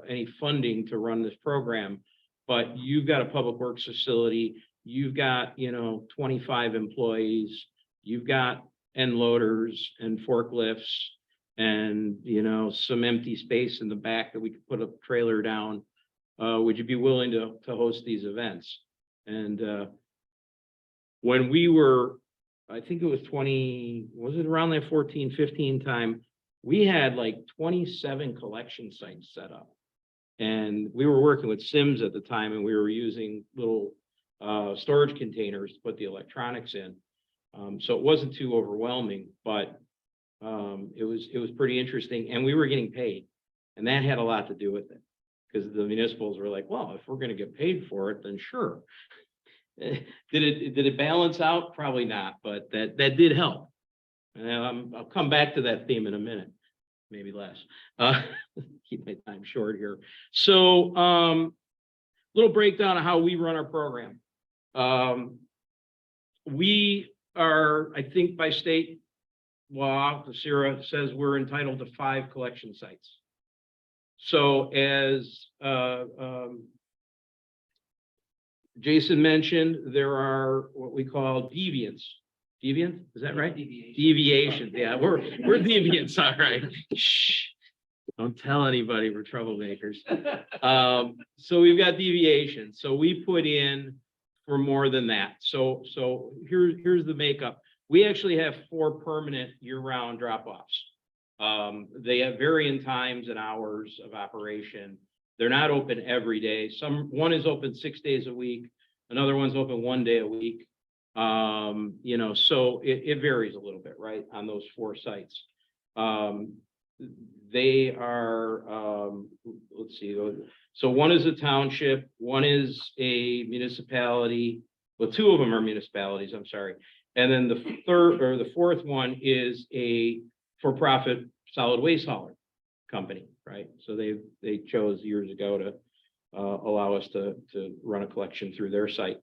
any funding to run this program, but you've got a public works facility. You've got, you know, 25 employees. You've got end loaders and forklifts and, you know, some empty space in the back that we could put a trailer down. Would you be willing to host these events? And when we were, I think it was was it around that 14, 15 time, we had like 27 collection sites set up. And we were working with Sims at the time, and we were using little storage containers to put the electronics in. So it wasn't too overwhelming, but it was pretty interesting, and we were getting paid, and that had a lot to do with it, because the municipals were like, well, if we're going to get paid for it, then sure. Did it balance out? Probably not, but that did help. And I'll come back to that theme in a minute, maybe less. Keep my time short here. So little breakdown of how we run our program. We are, I think by state law, the CERA says we're entitled to 5 collection sites. So as Jason mentioned, there are what we call deviants. Deviant, is that right? Deviations. Yeah, we're deviants. All right. Shh. Don't tell anybody we're troublemakers. So we've got deviations. So we put in for more than that. So here's the makeup. We actually have 4 permanent year-round drop-offs. They have varying times and hours of operation. They're not open every day. One is open 6 days a week. Another one's open 1 day a week. You know, so it varies a little bit, right, on those 4 sites. They are, let's see, so one is a township, one is a municipality, well, 2 of them are municipalities, I'm sorry. And then the third or the fourth one is a for-profit solid waste hauler company, right? So they chose years ago to allow us to run a collection through their site.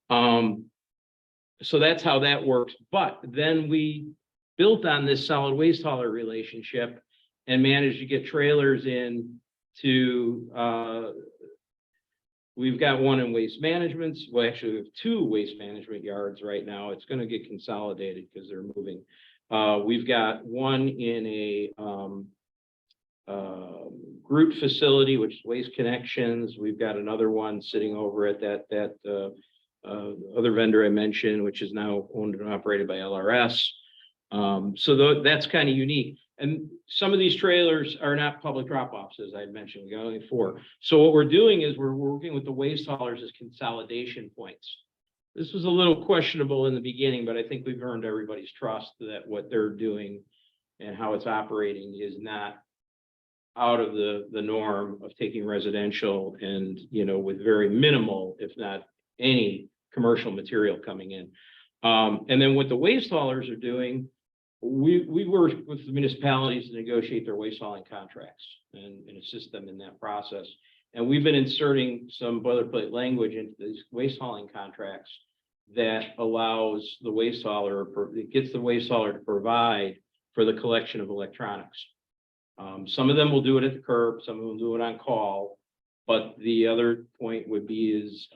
So that's how that works. But then we built on this solid waste hauler relationship and managed to get trailers in to, we've got one in waste management. Well, actually, we have 2 waste management yards right now. It's going to get consolidated because they're moving. We've got one in a group facility, which is Waste Connections. We've got another one sitting over at that other vendor I mentioned, which is now owned and operated by LRS. So that's kind of unique. And some of these trailers are not public drop-offs, as I mentioned, we got only 4. So what we're doing is we're working with the waste haulers as consolidation points. This was a little questionable in the beginning, but I think we've earned everybody's trust that what they're doing and how it's operating is not out of the norm of taking residential and, you know, with very minimal, if not any commercial material coming in. And then what the waste haulers are doing, we work with the municipalities to negotiate their waste hauling contracts and assist them in that process. And we've been inserting some boilerplate language into these waste hauling contracts that allows the waste hauler, it gets the waste hauler to provide for the collection of electronics. Some of them will do it at the curb, some of them will do it on call. But the other point would be is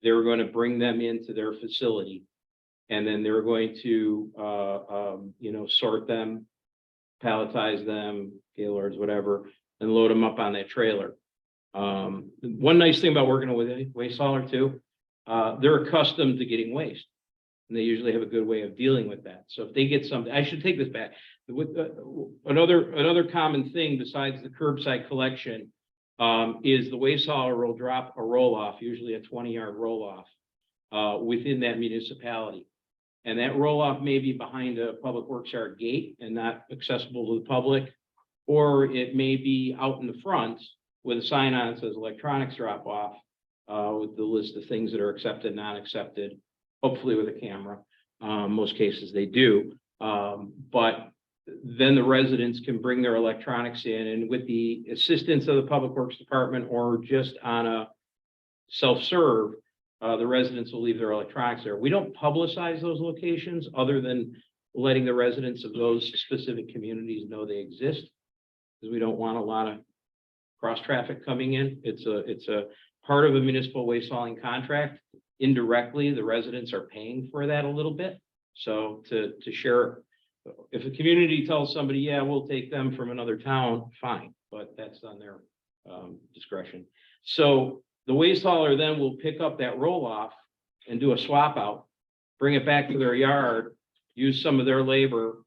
they're going to bring them into their facility. And then they're going to, you know, sort them, palletize them, gaylords, whatever, and load them up on that trailer. One nice thing about working with a waste hauler too, they're accustomed to getting waste. And they usually have a good way of dealing with that. So if they get something, I should take this back. With another common thing besides the curbside collection is the waste hauler will drop a roll-off, usually a 20-yard roll-off within that municipality. And that roll-off may be behind a public works yard gate and not accessible to the public, or it may be out in the front with a sign on that says electronics drop-off with the list of things that are accepted, not accepted, hopefully with a camera. Most cases they do. But then the residents can bring their electronics in, and with the assistance of the Public Works Department or just on a self-serve, the residents will leave their electronics there. We don't publicize those locations other than letting the residents of those specific communities know they exist, because we don't want a lot of cross traffic coming in. It's a part of a municipal waste hauling contract. Indirectly, the residents are paying for that a little bit. So to share, if a community tells somebody, yeah, we'll take them from another town, fine, but that's on their discretion. So the waste hauler then will pick up that roll off and do a swap out, bring it back to their yard, use some of their labor,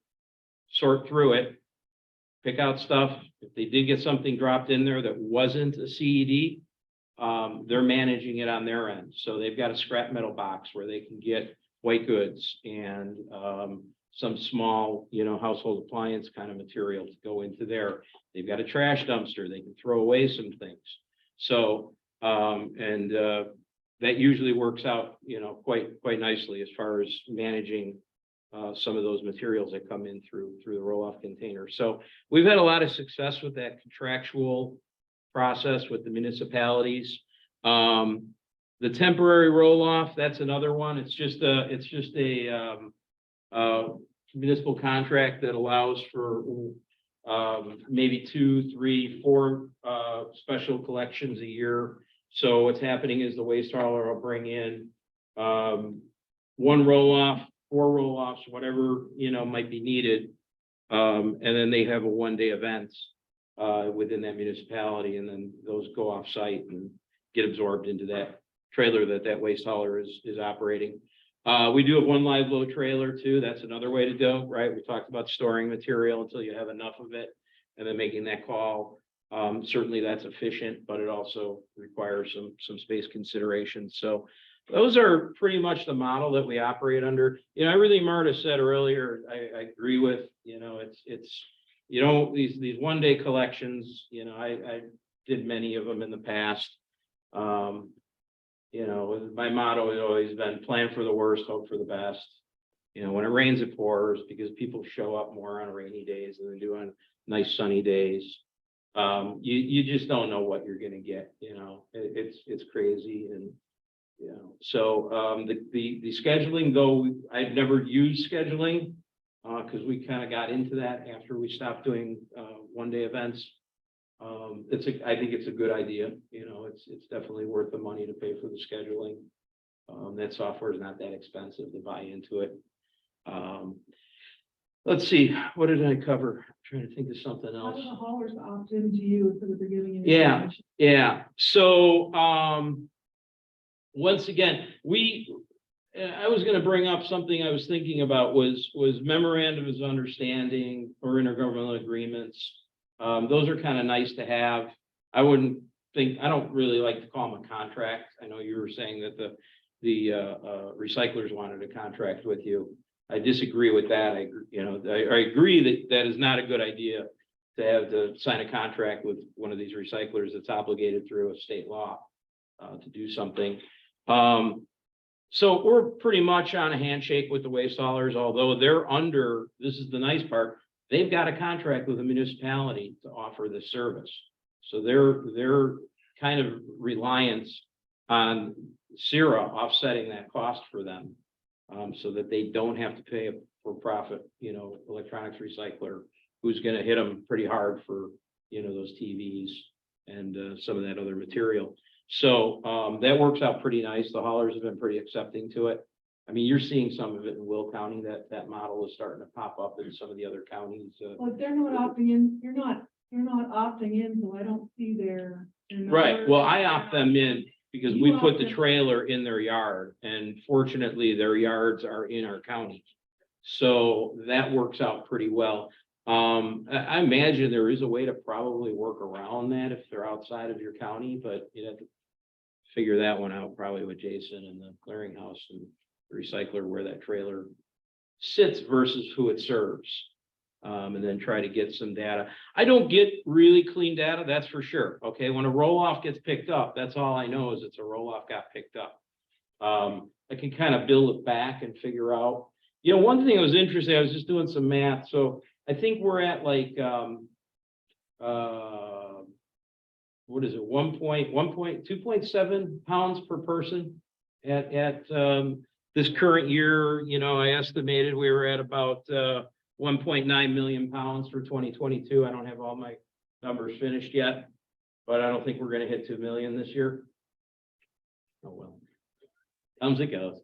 sort through it, pick out stuff. If they did get something dropped in there that wasn't a CED, they're managing it on their end. So they've got a scrap metal box where they can get white goods and some small, you know, household appliance kind of material to go into there. They've got a trash dumpster. They can throw away some things. So, that usually works out, you know, quite nicely as far as managing some of those materials that come in through the roll-off container. So we've had a lot of success with that contractual process with the municipalities. The temporary roll-off, that's another one. It's just a municipal contract that allows for maybe 2, 3, 4 special collections a year. So what's happening is the waste hauler will bring in 1 roll-off, 4 roll-offs, whatever, you know, might be needed. And then they have a 1-day event within that municipality, and then those go off site and get absorbed into that trailer that waste hauler is operating. We do have 1 live load trailer too. That's another way to go, right? We talked about storing material until you have enough of it and then making that call. Certainly that's efficient, but it also requires some space consideration. So those are pretty much the model that we operate under. You know, everything Marta said earlier, I agree with. You know, it's you know, these one-day collections, you know, I did many of them in the past. You know, my motto has always been plan for the worst, hope for the best. You know, when it rains, it pours, because people show up more on rainy days than they do on nice sunny days. You just don't know what you're gonna get, you know, it's crazy. And you know, so the scheduling, though, I've never used scheduling because we kind of got into that after we stopped doing one-day events. I think it's a good idea. You know, it's definitely worth the money to pay for the scheduling. That software is not that expensive to buy into it. Let's see, what did I cover? I'm trying to think of something How else. do the haulers opt into you so that they're giving you? Yeah. information? Yeah, so, once again, I was gonna bring up something I was thinking about was memorandums of understanding or intergovernmental agreements. Those are kind of nice to have. I don't really like to call them a contract. I know you were saying that the recyclers wanted a contract with you. I disagree with that. I agree that is not a good idea to have to sign a contract with one of these recyclers that's obligated through a state law to do something. So we're pretty much on a handshake with the waste haulers, although this is the nice part, they've got a contract with the municipality to offer this service. So their kind of reliance on CERA offsetting that cost for them, so that they don't have to pay a for-profit, you know, electronics recycler who's going to hit them pretty hard for, you know, those TVs and some of that other material. So that works out pretty nice. The haulers have been pretty accepting to it. I mean, you're seeing some of it in Will County, that model is starting to pop up in some of the other counties. Well, if they're not opting in, you're not opting in, so I don't see their. Right, well, I opt them in because we You put opt the in. trailer in their yard, and fortunately, their yards are in our county. So that works out pretty well. I imagine there is a way to probably work around that if they're outside of your county, but you have to figure that one out probably with Jason and the clearinghouse and the recycler where that trailer sits versus who it serves. And then try to get some data. I don't get really clean data, that's for sure. Okay, when a roll-off gets picked up, that's all I know is it's a roll-off got picked up. I can kind of build it back and figure out. You know, one thing that was interesting, I was just doing some math. So I think we're at like what is it, 2.7 pounds per person at this current year. You know, I estimated we were at about 1.9 million pounds for 2022. I don't have all my numbers finished yet, but I don't think we're going to hit 2 million this year. Oh, well, comes and goes.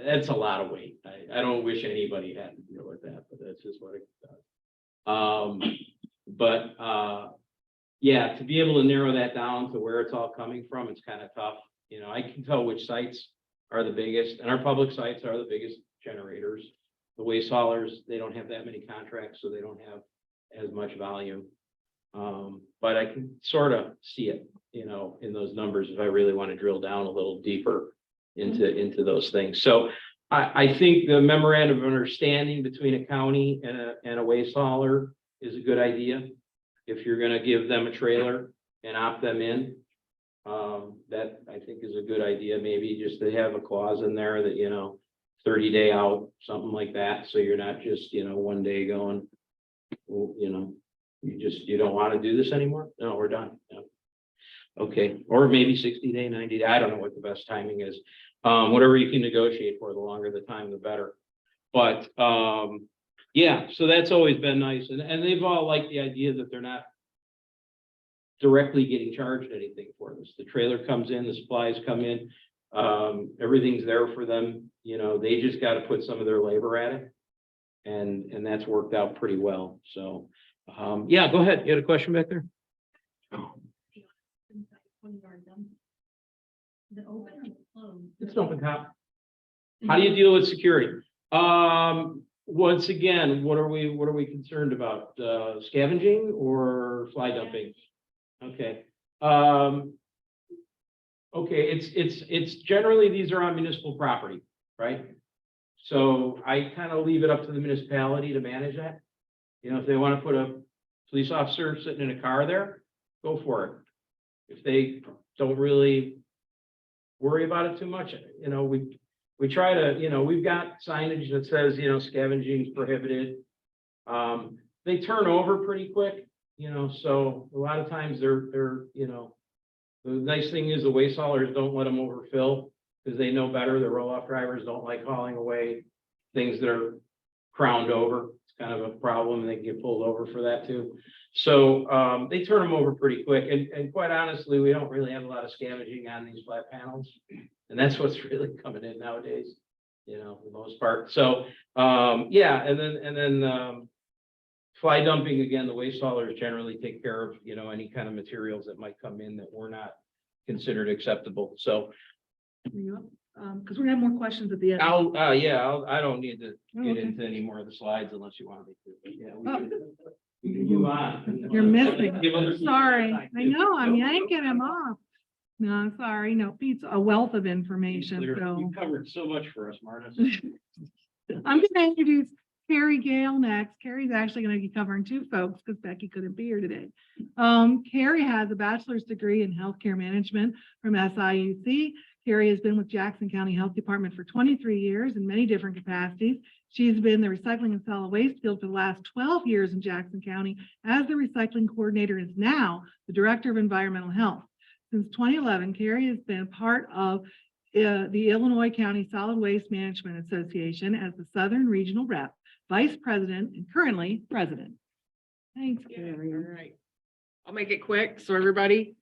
That's a lot of weight. I don't wish anybody had to deal with that, but that's just what it does. Yeah, to be able to narrow that down to where it's all coming from, it's kind of tough. You know, I can tell which sites are the biggest, and our public sites are the biggest generators. The waste haulers, they don't have that many contracts, so they don't have as much volume. But I can sort of see it, you know, in those numbers if I really want to drill down a little deeper into those things. So I think the memorandum of understanding between a county and a waste hauler is a good idea. If you're going to give them a trailer and opt them in, that I think is a good idea. Maybe just to have a clause in there that, you know, 30-day out, something like that. So you're not just, you know, one day going, well, you know, you don't want to do this anymore. No, we're done. Yeah. Okay. Or maybe 60-day, 90-day. I don't know what the best timing is. Whatever you can negotiate for, the longer the time, the better. But yeah, so that's always been nice. And they've all liked the idea that they're not directly getting charged anything for this. The trailer comes in, the supplies come in, everything's there for them. You know, they just got to put some of their labor at it. And that's worked out pretty well. So yeah, go ahead. You had a question back there? The open or the closed? It's an open cop. How do you deal with security? Once again, what are we concerned about? Scavenging or fly dumping? Okay. Okay, it's generally, these are on municipal property, right? So I kind of leave it up to the municipality to manage that. You know, if they want to put a police officer sitting in a car there, go for it. If they don't really worry about it too much, you know, we try to, you know, we've got signage that says, you know, scavenging is prohibited. They turn over pretty quick, you know, so a lot of times they're, you know, the nice thing is the waste haulers don't let them overfill because they know better. The roll-off drivers don't like hauling away things that are crowned over. It's kind of a problem, and they can get pulled over for that too. So they turn them over pretty quick, and quite honestly, we don't really have a lot of scavenging on these flat panels, and that's what's really coming in nowadays, you know, for the most part. So yeah, and then fly dumping, again, the waste haulers generally take care of, you know, any kind of materials that might come in that were not considered acceptable. So Because we're gonna have more questions at the end. I don't need to Oh, get okay. into any more of the slides unless you want me to. But yeah, Oh. we can move on. You're missing. Give other people Sorry, time, I too. know, I'm Nope. yanking him off. No, I'm sorry, no, Pete's a wealth of information, Clear. so. You covered so much for us, Marta. I'm gonna introduce Carrie Gale next. Carrie's actually gonna be covering two folks because Becky couldn't be here today. Carrie has a bachelor's degree in healthcare management from SIUC. Carrie has been with Jackson County Health Department for 23 years in many different capacities. She's been the recycling and solid waste field for the last 12 years in Jackson County as the recycling coordinator, and is now the director of environmental health. Since 2011, Carrie has been part of the Illinois County Solid Waste Management Association as the Southern Regional Rep, Vice President, and currently President. Thanks, Carrie. All right. I'll make it quick. So everybody,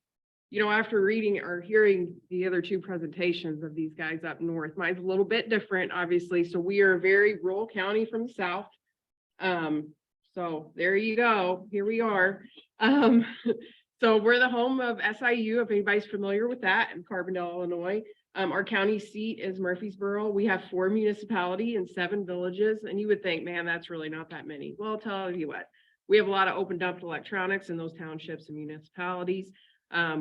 you know, after reading or hearing the other two presentations of these guys up north, mine's a little bit different, obviously. So we are a very rural county from the south. So there you go. Here we are. So we're the home of SIU, if anybody's familiar with that, in Carbondale, Illinois. Our county seat is Murfreesboro. We have 4 municipalities and 7 villages, and you would think, man, that's really not that many. Well, I'll tell you what, we have a lot of open dumped electronics in those townships and municipalities.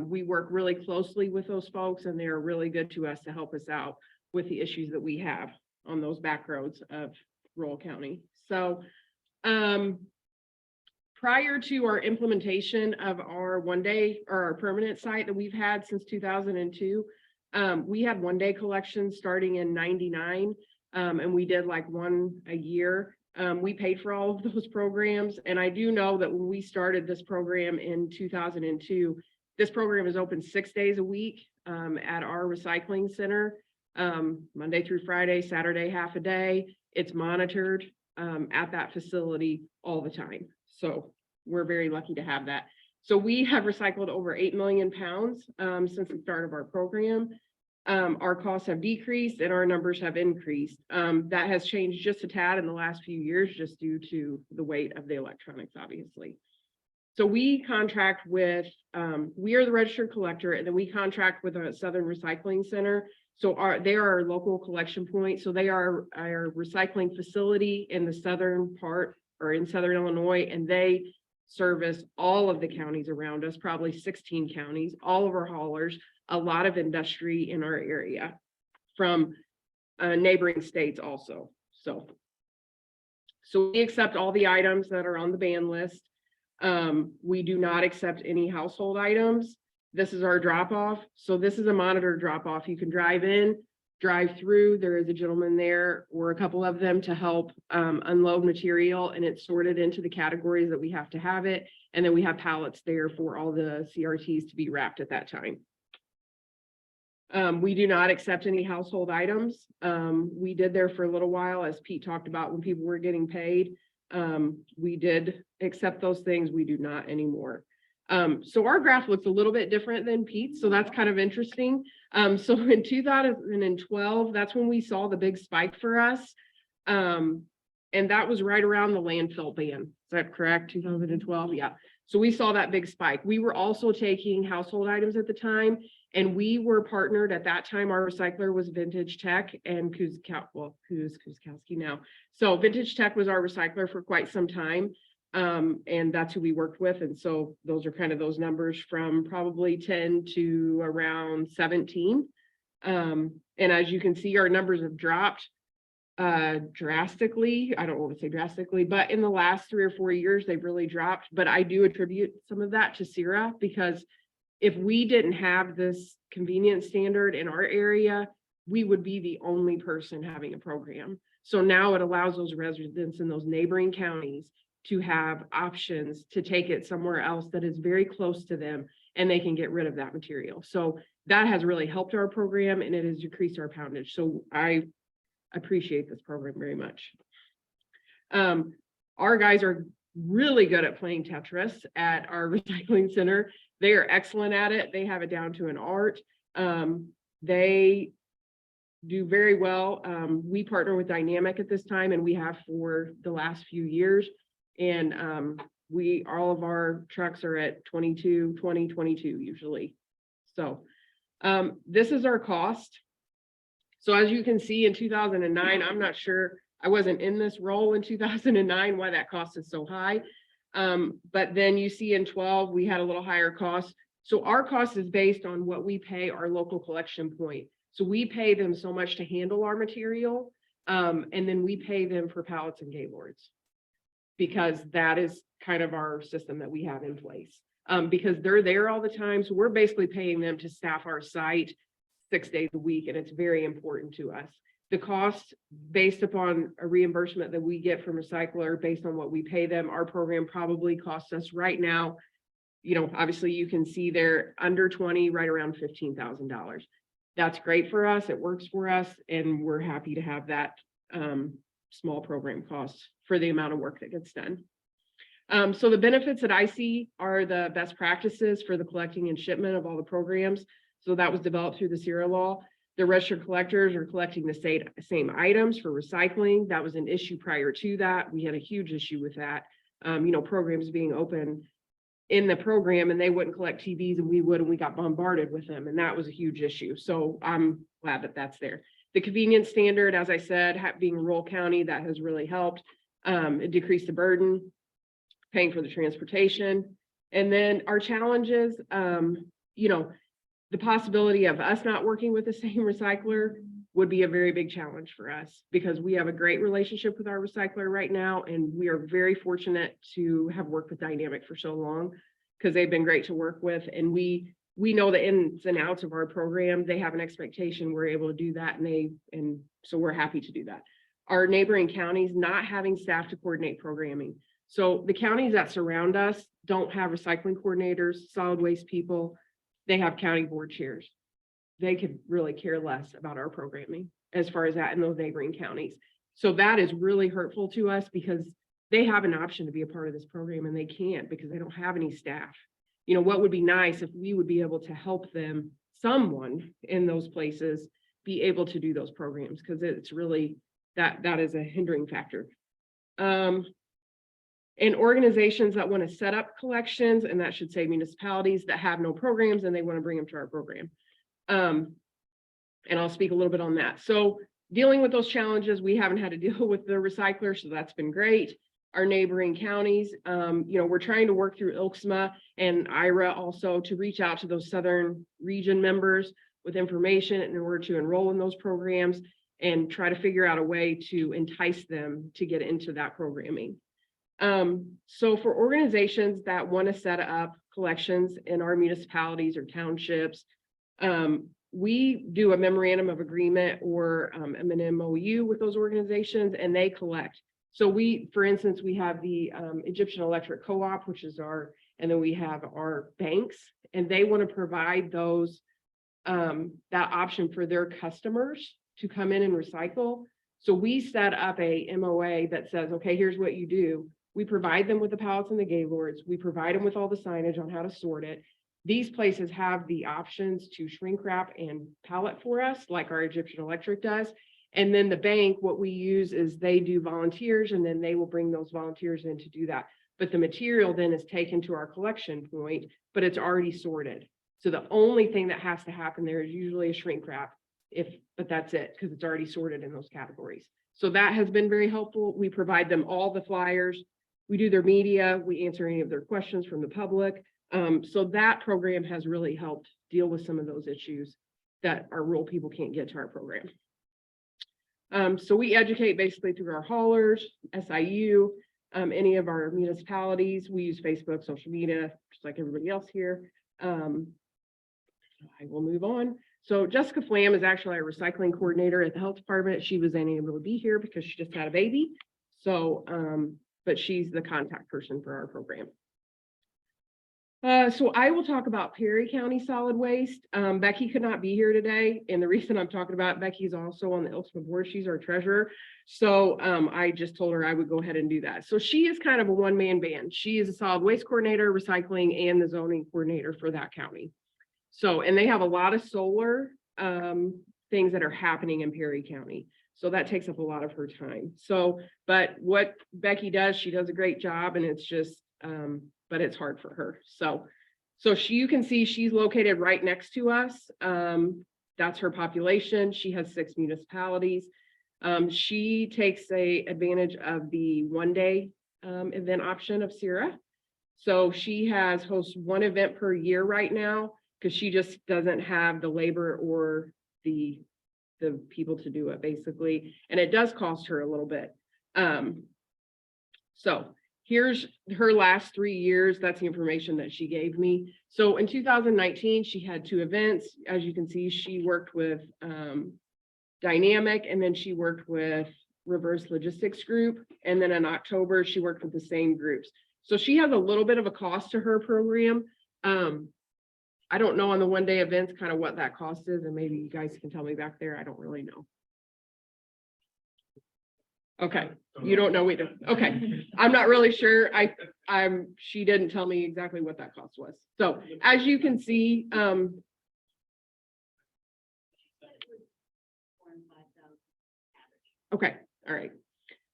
We work really closely with those folks, and they're really good to us to help us out with the issues that we have on those back roads of rural county. So prior to our implementation of our one-day or our permanent site that we've had since 2002, we had one-day collections starting in 99, and we did like one a year. We paid for all of those programs, and I do know that when we started this program in 2002, this program is open 6 days a week at our recycling center, Monday through Friday, Saturday half a day. It's monitored at that facility all the time. So we're very lucky to have that. So we have recycled over 8 million pounds since the start of our program. Our costs have decreased and our numbers have increased. That has changed just a tad in the last few years, just due to the weight of the electronics, obviously. So we contract with, we are the registered collector, and then we contract with a Southern Recycling Center. So they are our local collection point. So they are our recycling facility in the southern part, or in Southern Illinois, and they service all of the counties around us, probably 16 counties, all of our haulers, a lot of industry in our area from neighboring states also. So we accept all the items that are on the ban list. We do not accept any household items. This is our drop off. So this is a monitored drop off. You can drive in, drive through. There is a gentleman there or a couple of them to help unload material, and it's sorted into the categories that we have to have it. And then we have pallets there for all the CRTs to be wrapped at that time. We do not accept any household items. We did there for a little while, as Pete talked about, when people were getting paid. We did accept those things. We do not anymore. So our graph looks a little bit different than Pete's, so that's kind of interesting. So in 2012, that's when we saw the big spike for us. And that was right around the landfill ban. Is that correct? 2012? Yeah. So we saw that big spike. We were also taking household items at the time, and we were partnered at that time. Our recycler was Vintage Tech and Kuzikowski now. So Vintage Tech was our recycler for quite some time. And that's who we worked with. And so those are kind of those numbers from probably 10 to around 17. And as you can see, our numbers have dropped drastically. I don't want to say drastically, but in the last 3 or 4 years, they've really dropped. But I do attribute some of that to CERA, because if we didn't have this convenience standard in our area, we would be the only person having a program. So now it allows those residents in those neighboring counties to have options to take it somewhere else that is very close to them, and they can get rid of that material. So that has really helped our program, and it has decreased our poundage. So I appreciate this program very much. Our guys are really good at playing Tetris at our recycling center. They are excellent at it. They have it down to an art. They do very well. We partner with Dynamic at this time, and we have for the last few years. And all of our trucks are at 22 usually. So this is our cost. So as you can see, in 2009, I'm not sure, I wasn't in this role in 2009, why that cost is so high. But then you see in 12, we had a little higher cost. So our cost is based on what we pay our local collection point. So we pay them so much to handle our material. And then we pay them for pallets and gaylords, because that is kind of our system that we have in place. Because they're there all the time. So we're basically paying them to staff our site 6 days a week, and it's very important to us. The cost based upon a reimbursement that we get from recycler based on what we pay them, our program probably costs us right now, you know, obviously you can see they're under 20, right around $15,000. That's great for us. It works for us, and we're happy to have that small program cost for the amount of work that gets done. So the benefits that I see are the best practices for the collecting and shipment of all the programs. So that was developed through the CERA law. The registered collectors are collecting the same items for recycling. That was an issue prior to that. We had a huge issue with that. You know, programs being open in the program, and they wouldn't collect TVs, and we would, and we got bombarded with them. And that was a huge issue. So I'm glad that that's there. The convenience standard, as I said, being a rural county, that has really helped. It decreased the burden, paying for the transportation. And then our challenges, you know, the possibility of us not working with the same recycler would be a very big challenge for us, because we have a great relationship with our recycler right now. And we are very fortunate to have worked with Dynamic for so long, because they've been great to work with. And we know the ins and outs of our program. They have an expectation we're able to do that. And so we're happy to do that. Our neighboring counties not having staff to coordinate programming. So the counties that surround us don't have recycling coordinators, solid waste people. They have county board chairs. They could really care less about our programming as far as that in those neighboring counties. So that is really hurtful to us, because they have an option to be a part of this program, and they can't because they don't have any staff. You know, what would be nice if we would be able to help them, someone in those places, be able to do those programs, because it's really that is a hindering factor. And organizations that want to set up collections, and that should say municipalities that have no programs and they want to bring them to our program. And I'll speak a little bit on that. So dealing with those challenges, we haven't had to deal with the recyclers, so that's been great. Our neighboring counties, you know, we're trying to work through ILCSMA and IRA also to reach out to those southern region members with information in order to enroll in those programs and try to figure out a way to entice them to get into that programming. So for organizations that want to set up collections in our municipalities or townships, we do a memorandum of agreement or an MOU with those organizations, and they collect. So for instance, we have the Egyptian Electric Co-op, which is and then we have our banks, and they want to provide those, that option for their customers to come in and recycle. So we set up a MOA that says, okay, here's what you do. We provide them with the pallets and the gaylords. We provide them with all the signage on how to sort it. These places have the options to shrink wrap and pallet for us, like our Egyptian Electric does. And then the bank, what we use is they do volunteers, and then they will bring those volunteers in to do that. But the material then is taken to our collection point, but it's already sorted. So the only thing that has to happen there is usually a shrink wrap, but that's it, because it's already sorted in those categories. So that has been very helpful. We provide them all the flyers. We do their media, we answer any of their questions from the public. So that program has really helped deal with some of those issues that our rural people can't get to our program. So we educate basically through our haulers, SIU, any of our municipalities. We use Facebook, social media, just like everybody else here. I will move on. So Jessica Flam is actually a recycling coordinator at the health department. She was unable to be here because she just had a baby. So, but she's the contact person for our program. So I will talk about Perry County solid waste. Becky could not be here today. And the reason I'm talking about Becky's also on the ILSPA board. She's our treasurer. So I just told her I would go ahead and do that. So she is kind of a one-man band. She is a solid waste coordinator, recycling, and the zoning coordinator for that county. So, and they have a lot of solar things that are happening in Perry County. So that takes up a lot of her time. So, but what Becky does, she does a great job, and it's just, but it's hard for her. So you can see she's located right next to us. That's her population. She has 6 municipalities. She takes advantage of the one-day event option of CERA. So she hosts 1 event per year right now, because she just doesn't have the labor or the people to do it, basically. And it does cost her a little bit. So here's her last 3 years. That's the information that she gave me. So in 2019, she had 2 events. As you can see, she worked with Dynamic, and then she worked with Reverse Logistics Group. And then in October, she worked with the same groups. So she has a little bit of a cost to her program. I don't know on the one-day events kind of what that cost is, and maybe you guys can tell me back there. I don't really know. Okay, you don't know either. Okay, I'm not really sure. She didn't tell me exactly what that cost was. So as you can see, okay, all right.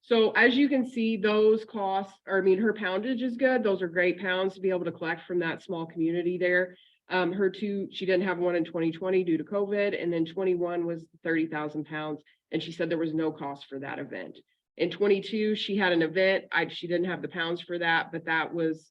So as you can see, those costs, or I mean, her poundage is good. Those are great pounds to be able to collect from that small community there. She didn't have one in 2020 due to COVID, and then 21 was 30,000 pounds. And she said there was no cost for that event. In 22, she had an event. She didn't have the pounds for that, but that was,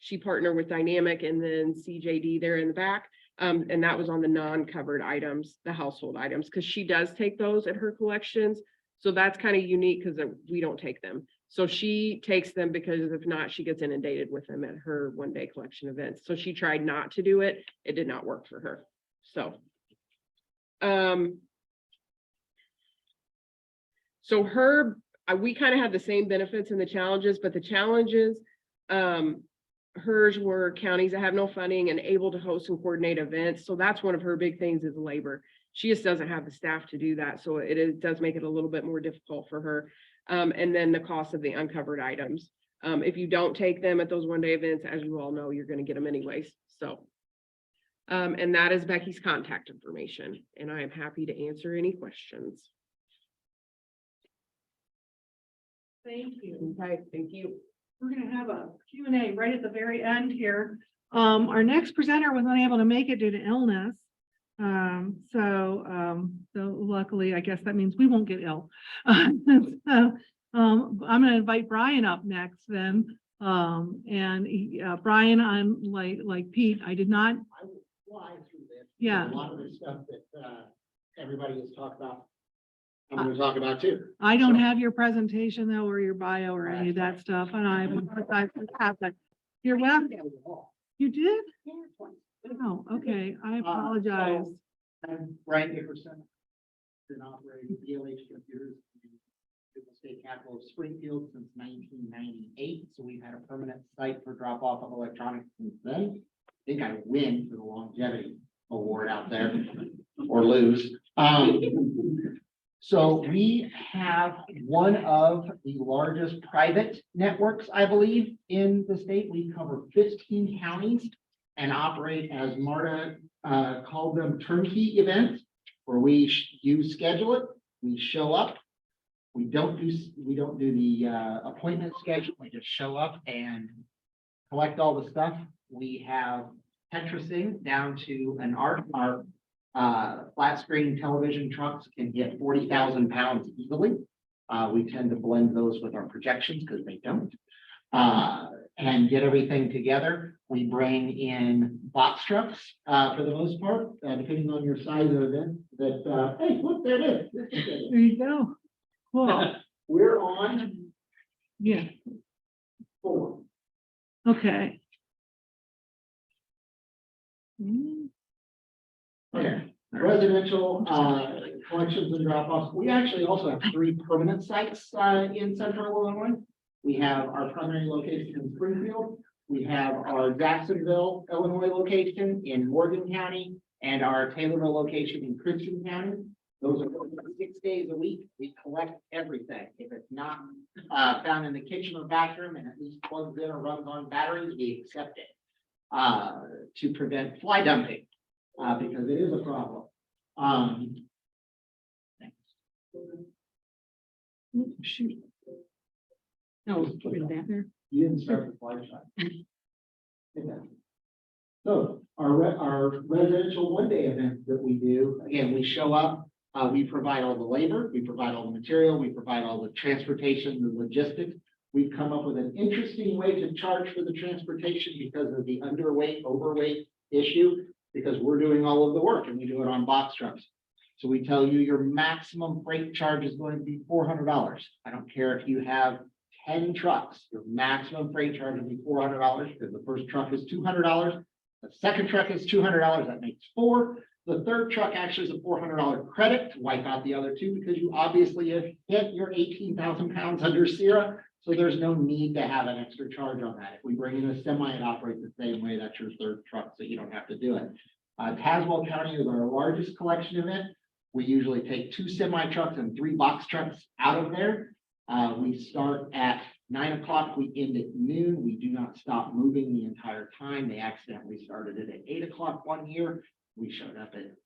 she partnered with Dynamic and then CJD there in the back. And that was on the non-covered items, the household items, because she does take those at her collections. So that's kind of unique because we don't take them. So she takes them because if not, she gets inundated with them at her one-day collection events. So she tried not to do it. It did not work for her. So, we kind of had the same benefits and the challenges, but the challenges, hers were counties that have no funding and able to host and coordinate events. So that's one of her big things is labor. She just doesn't have the staff to do that. So it does make it a little bit more difficult for her. And then the cost of the uncovered items. If you don't take them at those one-day events, as you all know, you're going to get them anyways. So, and that is Becky's contact information, and I am happy to answer any questions. Thank you. Okay, thank you. We're going to have a Q&A right at the very end here. Our next presenter was unable to make it due to illness. So luckily, I guess that means we won't get ill. I'm going to invite Brian up next then. Brian, I'm like Pete, I did not. I will fly through this. Yeah. A lot of the stuff that everybody has talked about, I'm going to talk about too. I don't have your presentation though, or your bio or any of that stuff, and I have that. You're welcome. You did? Oh, okay. I apologize. I'm Brian Dickerson. Been operating DLH computers in the state capital of Springfield since 1998. So we've had a permanent site for drop off of electronics since then. I think I win for the longevity award out there, or lose. So we have one of the largest private networks, I believe, in the state. We cover 15 counties and operate, as Marta called them, turnkey events, where you schedule it, we show up. We don't do the appointment schedule. We just show up and collect all the stuff. We have Tetrising down to an art. Our flat screen television trucks can get 40,000 pounds easily. We tend to blend those with our projections because they don't. and get everything together. We bring in box trucks, for the most part, depending on your size of event, that, hey, look, there it is. There you go. Cool. We're on Yeah, 4. okay. Mm, Okay, residential, collections and drop-offs. We actually also have 3 permanent sites, in central Illinois. We have our primary location in Springfield. We have our Jacksonville, Illinois location in Morgan County and our Taylorville location in Christian County. Those are 6 days a week. We collect everything. If it's not, found in the kitchen or bathroom and at least plugs in or runs on batteries, we accept it. To prevent fly dumping, because it is a problem. shoot. No, put it back there. You didn't start the fly shot. Okay. So our residential one-day events that we do, again, we show up, we provide all the labor, we provide all the material, we provide all the transportation, the logistics. We've come up with an interesting way to charge for the transportation because of the underweight, overweight issue, because we're doing all of the work and we do it on box trucks. So we tell you your maximum freight charge is going to be $400. I don't care if you have 10 trucks, your maximum freight charge will be $400 because the first truck is $200. The second truck is $200, that makes 4. The third truck actually is a $400 credit to wipe out the other 2 because you obviously have hit your 18,000 pounds under CERA. So there's no need to have an extra charge on that. If we bring in a semi, it operates the same way. That's your third truck, so you don't have to do it. Tazewell County is our largest collection event. We usually take 2 semi trucks and 3 box trucks out of there. We start at 9 o'clock. We end at noon. We do not stop moving the entire time. They accidentally started it at 8 o'clock one year. We showed up at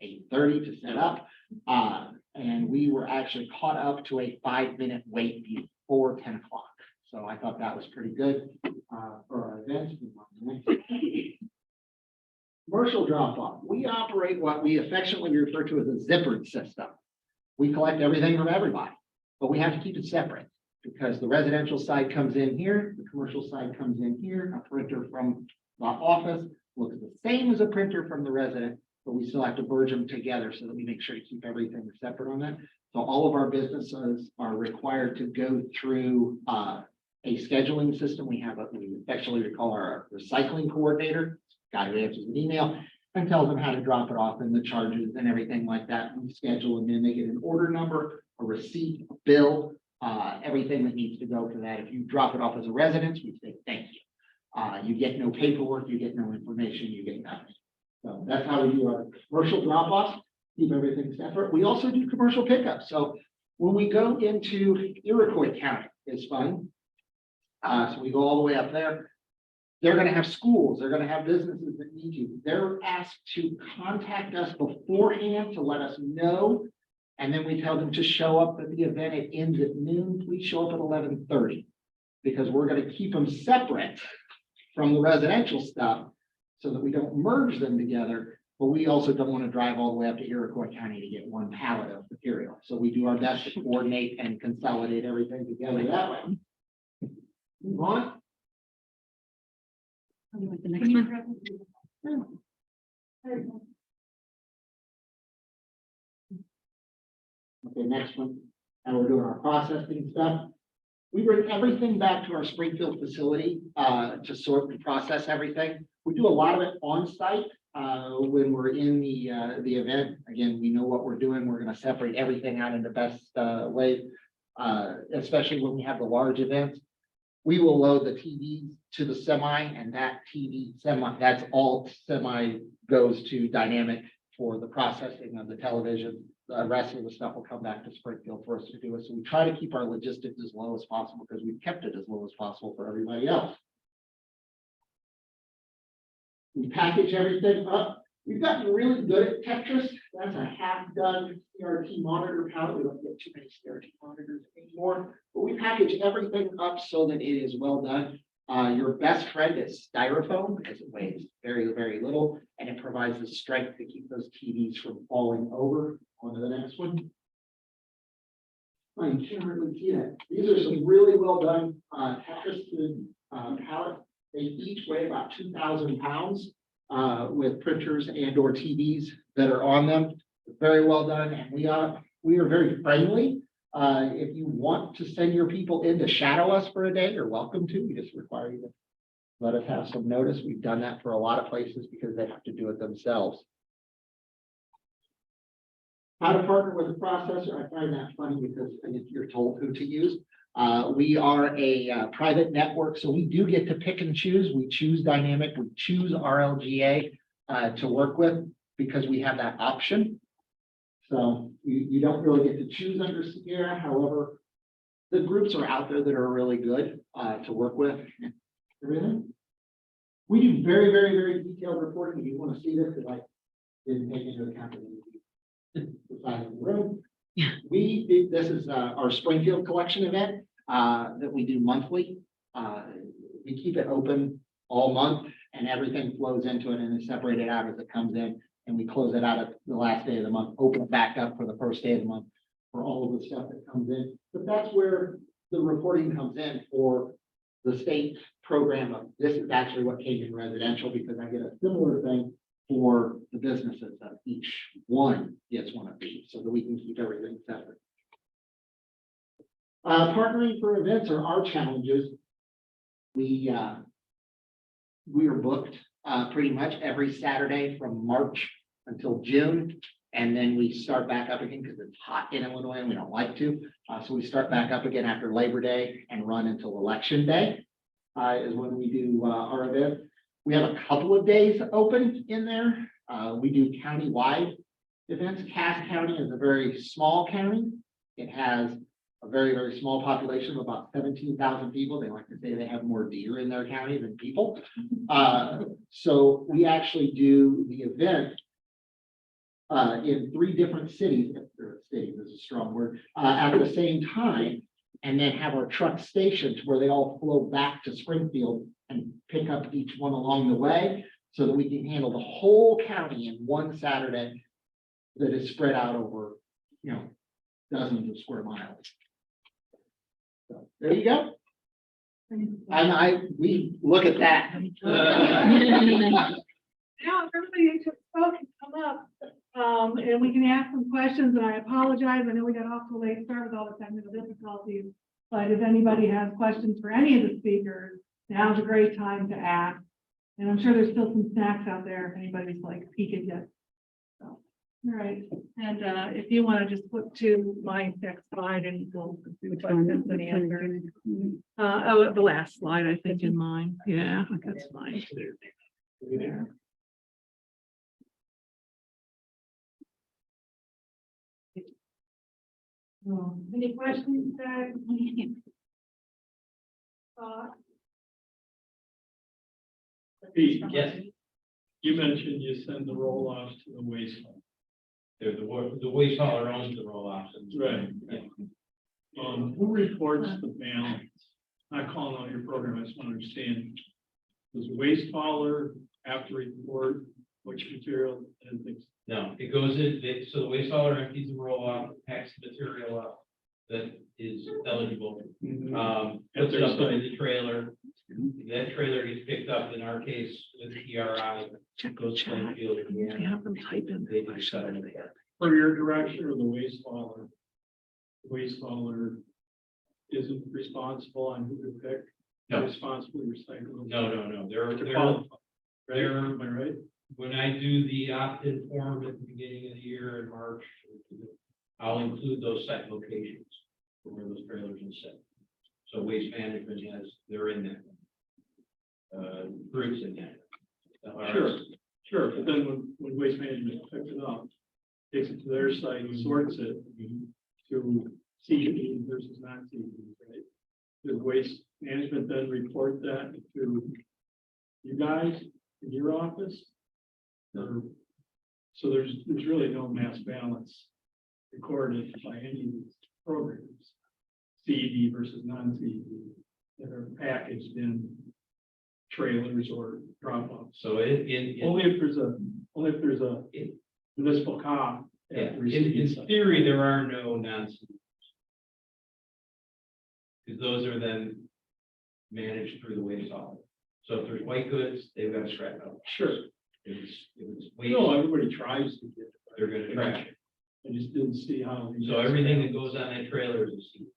8:30 to set up. And we were actually caught up to a 5-minute wait before 10 o'clock. So I thought that was pretty good for our events. Commercial drop-off. We operate what we affectionately refer to as a zippered system. We collect everything from everybody, but we have to keep it separate because the residential side comes in here, the commercial side comes in here. A printer from the office looks the same as a printer from the resident, but we still have to merge them together so that we make sure to keep everything separate on that. So all of our businesses are required to go through a scheduling system. We have what we affectionately call our recycling coordinator, guy who answers an email and tells them how to drop it off and the charges and everything like that. We schedule and then they get an order number, a receipt, a bill, everything that needs to go for that. If you drop it off as a resident, we say thank you. You get no paperwork, you get no information, you get nothing. So that's how we do our commercial drop-offs, keep everything separate. We also do commercial pickups. So when we go into Iroquois County, it's fun. So we go all the way up there. They're going to have schools, they're going to have businesses that need you. They're asked to contact us beforehand to let us know. And then we tell them to show up at the event. It ends at noon. Please show up at 11:30 because we're going to keep them separate from the residential stuff so that we don't merge them together. But we also don't want to drive all the way up to Iroquois County to get one pallet of material. So we do our best to coordinate and consolidate everything together that way. Move on. The next one. Okay, next one. And we're doing our processing stuff. We bring everything back to our Springfield facility to sort and process everything. We do a lot of it on site when we're in the event. Again, we know what we're doing. We're going to separate everything out in the best way, especially when we have the large events. We will load the TV to the semi, and that TV semi, that's all semi goes to dynamic for the processing of the television. The rest of the stuff will come back to Springfield for us to do it. So we try to keep our logistics as low as possible because we've kept it as low as possible for everybody else. We package everything up. We've gotten really good at Tetris. That's a half-done CRT monitor palette. We don't get too many CRT monitors anymore, but we package everything up so that it is well done. Your best friend is styrofoam because it weighs very, very little, and it provides the strength to keep those TVs from falling over. On to the next one. Oh, you can't really see that. These are some really well done, tapestry, pallets. They each weigh about 2,000 pounds, with printers and or TVs that are on them. Very well done, and we are very friendly. If you want to send your people in to shadow us for a day, you're welcome to. We just require you to let us have some notice. We've done that for a lot of places because they have to do it themselves. How to partner with a processor, I find that funny because you're told who to use. We are a private network, so we do get to pick and choose. We choose Dynamic, we choose RLGA to work with because we have that option. So you don't really get to choose under CERA. However, the groups are out there that are really good to work with. Everything. We do very, very, very detailed reporting. If you want to see this, because I didn't take into account the side of the room. This is our Springfield collection event that we do monthly. We keep it open all month and everything flows into it and is separated out as it comes in. And we close it out at the last day of the month, open it back up for the first day of the month for all of the stuff that comes in. But that's where the reporting comes in for the state program of this is actually what came in residential, because I get a similar thing for the businesses that each one gets one of these so that we can keep everything separate. Partnering for events are our challenges. We are booked pretty much every Saturday from March until June. And then we start back up again because it's hot in Illinois and we don't like to. So we start back up again after Labor Day and run until Election Day is when we do our event. We have a couple of days open in there. We do county-wide events. Cass County is a very small county. It has a very, very small population of about 17,000 people. They like to say they have more deer in their county than people. So we actually do the event in 3 different cities, cities is a strong word, at the same time, and then have our truck stationed where they all flow back to Springfield and pick up each one along the way so that we can handle the whole county in one Saturday that is spread out over, dozens of square miles. So there you go. And we look at that. Now, if everybody who spoke can come up, and we can ask some questions, and I apologize, I know we got off to a late start with all the technical difficulties, but if anybody has questions for any of the speakers, now's a great time to ask. And I'm sure there's still some snacks out there if anybody's like peeking yet. So, all right, and if you want to just flip to my next slide and we'll do questions and answers. Oh, the last slide, I think, in mine. Yeah, that's fine. There. Any questions? Pete, Yes. you mentioned you send the roll-offs to the waste hauler. The waste hauler owns the roll-offs. Right. Who reports the balance? Not calling out your program, I just want to understand. Does the waste hauler have to report which material and things? No, it goes in, so the waste hauler empties the roll-off, packs the material up that is eligible. Puts it up in the trailer. That trailer gets picked up, in our case, with ERI. Goes to Springfield. You have them type in. They do shut it there. For your direction or the waste hauler? The waste hauler isn't responsible on who to pick. No. Responsibly recycle. No, To qualify, right? they're, Am I right? when I do the opt-in form at the beginning of the year in March, I'll include those site locations for where those trailers are set. So waste management they're in there. Groups in there. Sure, but then when waste management picks it up, takes it to their site, sorts it to CED versus non-CED, right? Does waste management then report that to you guys in your office? Or, so there's really no mass balance recorded by any of these programs, CED versus non-CED, that are packaged in trailers or drop-offs. So Only if there's a municipal cop. in theory, there are no non-CED. because those are then managed through the waste hauler. So if there's white goods, they've got to scrap out. Sure. If it's No, waste, everybody tries to get it. they're gonna trash it. I just didn't see how. So everything that goes on that trailer is a seat.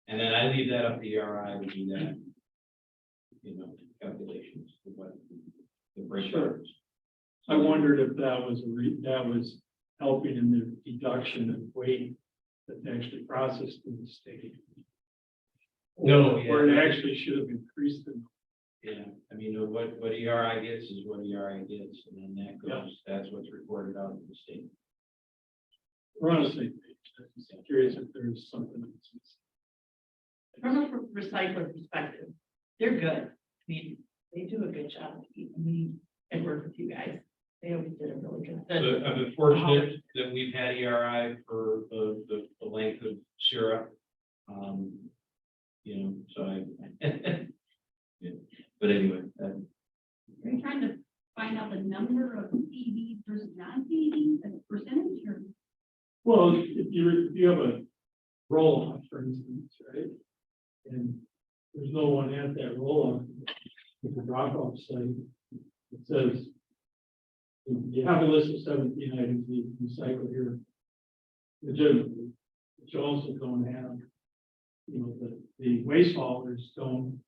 And then I leave that up to ERI to do that. You know, calculations of what the breakdown is. I wondered if that was that was helping in the deduction of weight that's actually processed in the state. No, Or it yeah. actually should have increased the. Yeah, I mean, what ERI gets is what ERI gets, and then that goes, that's what's reported out in the state. We're on the same page. I'm curious if there's something. From a recycler perspective, they're good. I mean, they do a good job. I work with you guys. They always did a really good. So I've been fortunate that we've had ERI for the length of CERA. You know, so I, yeah, but anyway, Are you trying to find out the number of CEDs versus non-CEDs as a percentage or? Well, if you have a roll off, for instance, right? And there's no one at that roll off, with the drop off site. It says, you have a list of 17 items that you can recycle here legitimately, but you also don't have, you know, the waste haulers don't.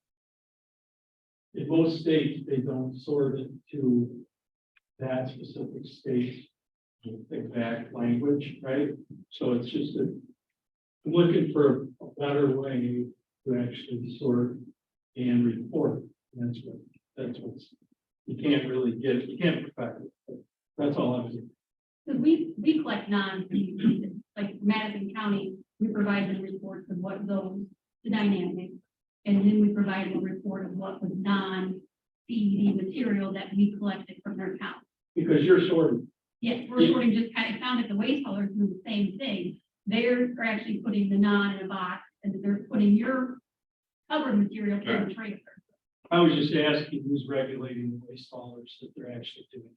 In most states, they don't sort it to that specific state exact language, right? So it's just I'm looking for a better way to actually sort and report. And that's what's, you can't perfect it. But that's all I'm saying. Because we collect non-CEDs, like Madison County, we provide them reports of what goes to dynamic. And then we provide a report of what was non-CED material that we collected from their account. Because you're sorting. Yes, we're sorting just kind of found that the waste haulers do the same thing. They're actually putting the non in a box and they're putting your covered material in the trailer. I was just asking who's regulating the waste haulers that they're actually doing.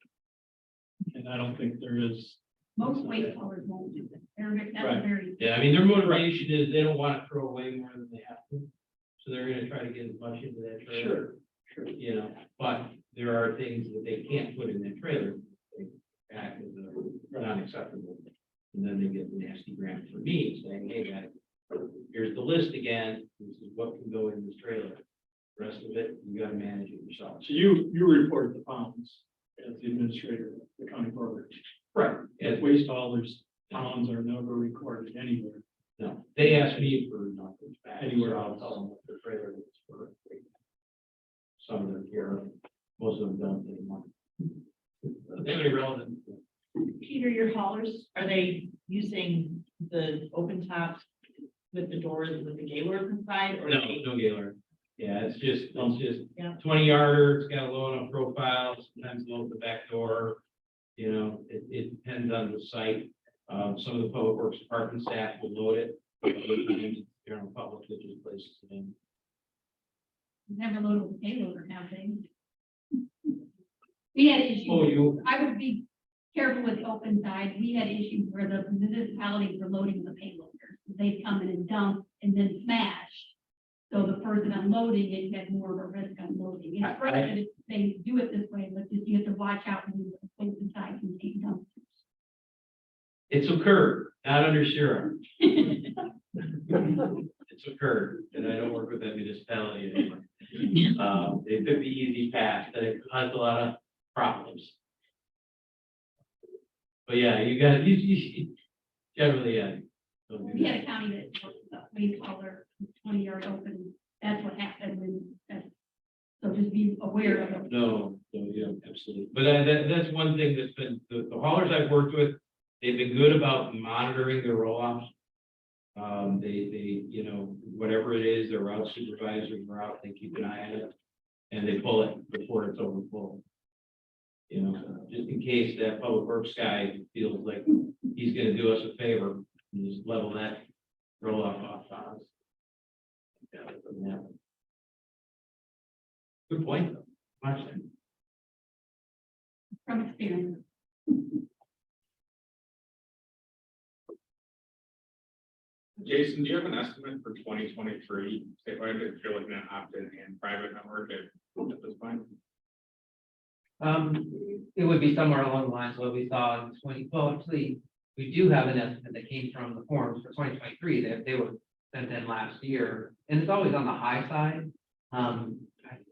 And I don't think there is. Most waste haulers won't do that. That's Right. a very. yeah, I mean, their motivation is they don't want to throw away more than they have to. So they're gonna try to get as much into that trailer. Sure. You know, but there are things that they can't put in that trailer. They act as not acceptable. And then they get the nasty grant from me saying, hey, guys, here's the list again. This is what can go in this trailer. The rest of it, you gotta manage it yourself. So you report the pounds as the administrator of the county board. Right. As waste haulers, pounds are never recorded anywhere. No, they ask me for numbers back. Anywhere so I'll else. tell them what their trailer is for. Some of them care, most of them don't anymore. They're irrelevant. Peter, your haulers, are they using the open tops with the doors with the gaylord inside? Or No, are they- no Gaylord. Yeah, it's just Yeah. 20 yarder, it's got a load on profile, sometimes load the back door. You know, it depends on the site. Some of the public works department staff will load it. Other times, general public that just places it in. Never loaded the payloader now, they. We had issues. Oh, you, I would be careful with the open side. We had issues where the municipalities were loading the payloaders. They'd come in and dump and then smash. So the person unloading it had more of a risk unloading. It's great that they do it this way, but just you have to watch out when you open side can take dumpsters. it's occurred, not under CERA. It's occurred, and I don't work with that municipality anymore. They took the easy path, and it caused a lot of problems. But yeah, you generally, yeah. don't do We that. had a county that worked with a waste hauler, 20-yard open. That's what happened when that's, so just be aware of it. No, yeah, absolutely. But that's one thing that's been, the haulers I've worked with, they've been good about monitoring their roll-offs. They, you know, whatever it is, their route supervisors are out, they keep an eye on it. And they pull it before it's overfull. You know, just in case that public works guy feels like he's gonna do us a favor, and just level that roll-off off on us. Yeah, that doesn't happen. Good point, though. Watch that. From experience. Jason, do you have an estimate for 2023? If you're looking at opt-in and private network at this point? It would be somewhere along the lines of what we saw in actually, we do have an estimate that came from the forms for 2023, that they were sent in last year, and it's always on the high side.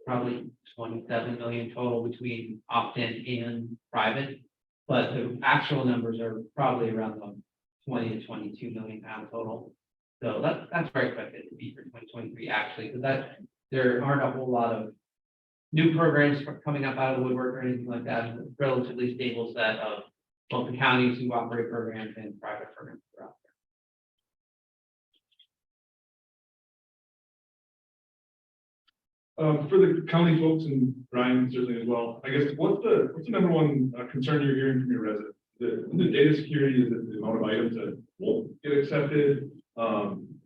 Probably 27 million total between opt-in and private, but the actual numbers are probably around the 20 to 22 million pound total. So that's where I expect it to be for 2023, actually, because there aren't a whole lot of new programs coming up out of the woodwork or anything like that. It's a relatively stable set of both the counties who operate programs and private programs throughout. For the county folks and Brian certainly as well, I guess, what's the number one concern you're hearing from your residents? The data security, is it the amount of items that won't get accepted?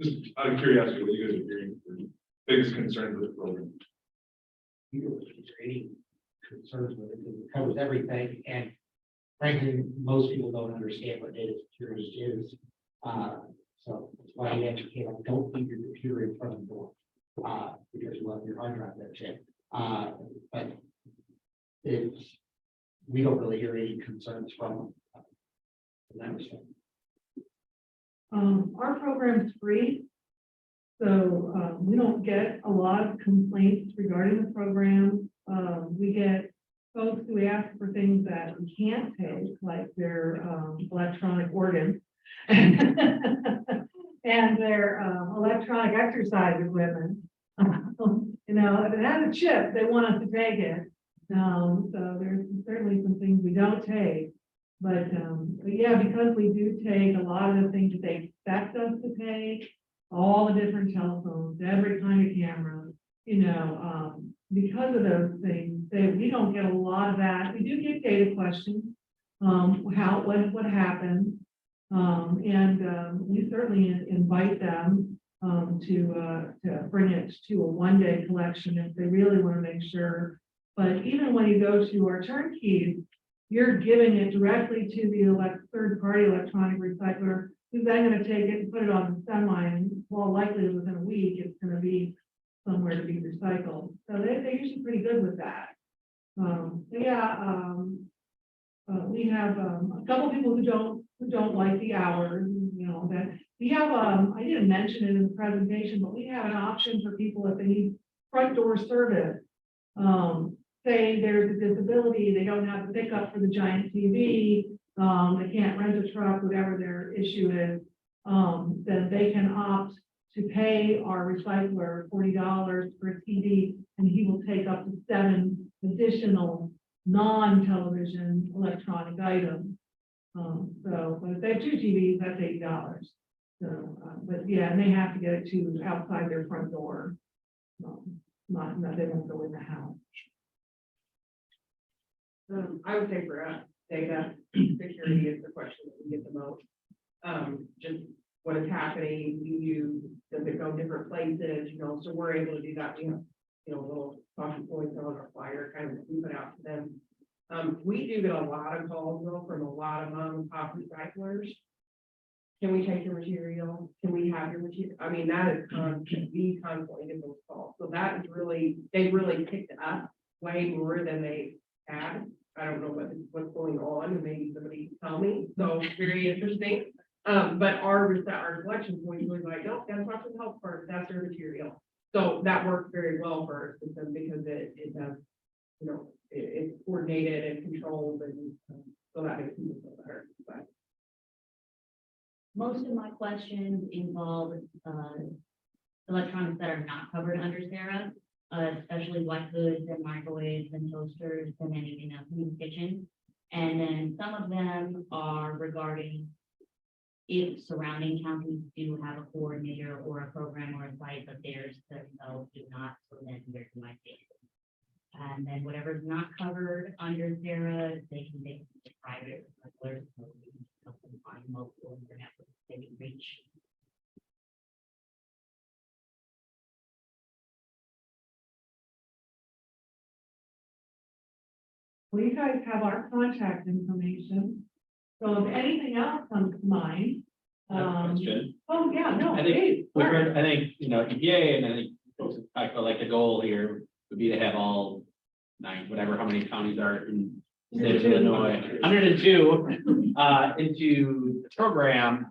Just out of curiosity, what you guys are hearing for biggest concerns with the program? Any concerns with it, because it covers everything, and frankly, most people don't understand what data security is. So that's why I educate them, don't leave your computer in front of the door, because you love your hard drive there, shit. But we don't really hear any concerns from that respect. Our program's free. So we don't get a lot of complaints regarding the program. We get folks who ask for things that we can't take, like their electronic organs and their electronic exercise equipment. You know, if it has a chip, they want us to take it. So there's certainly some things we don't take. But yeah, because we do take a lot of the things that they expect us to take, all the different telephones, every kind of camera, you know, because of those things, we don't get a lot of that. We do get data questions, what happened, and we certainly invite them to bring it to a one-day collection if they really want to make sure. But even when you go to our turnkeys, you're giving it directly to the third-party electronic recycler, who's then going to take it and put it on the semi, and well, likely within a week, it's going to be somewhere to be recycled. So they're usually pretty good with that. We have a couple people who don't like the hours, you know, that we have, I didn't mention it in the presentation, but we have an option for people if they need front door service. Say there's a disability, they don't have the pickup for the giant TV, they can't rent a truck, whatever their issue is, then they can opt to pay our recycler $40 for a TV, and he will take up to 7 additional non-television electronic items. But if they have 2 TVs, that's $80. So, but yeah, and they have to get it to outside their front door. Not they won't go in the house. I would say for us, data security is the question that we get the most. Just what is happening, does it go different places, you know, so we're able to do that. We have, you know, little talking points on our flyer kind of that we put out to them. We do get a lot of calls though from a lot of mom and pop recyclers. Can we take your material? Can we have your material? I mean, that is constant. We constantly get those calls. So that is really, they really picked up way more than they had. I don't know what's going on, and maybe somebody can tell me. So very interesting. But our collection point was like, no, that's not the health part, that's their material. So that works very well for our system because it does, you know, it's coordinated and controlled, and so that makes people feel better. But Most of my questions involve electronics that are not covered under CERA, especially white goods and microwaves and toasters and anything else in the kitchen. And then some of them are regarding if surrounding counties do have a coordinator or a program or a site, but theirs themselves do not, so then there's my case. And then whatever's not covered under CERA, they can take it to private recyclers, so we can help them find multiple internet they can reach. Well, you guys have our contact information. So if anything else comes to mind, That's good. Oh, yeah, no, I think hey, we've Mark. heard, I think, EPA, and I think folks have talked about like the goal here would be to have all 9, whatever, how many counties are in the state of 102. Illinois, 102, into the program,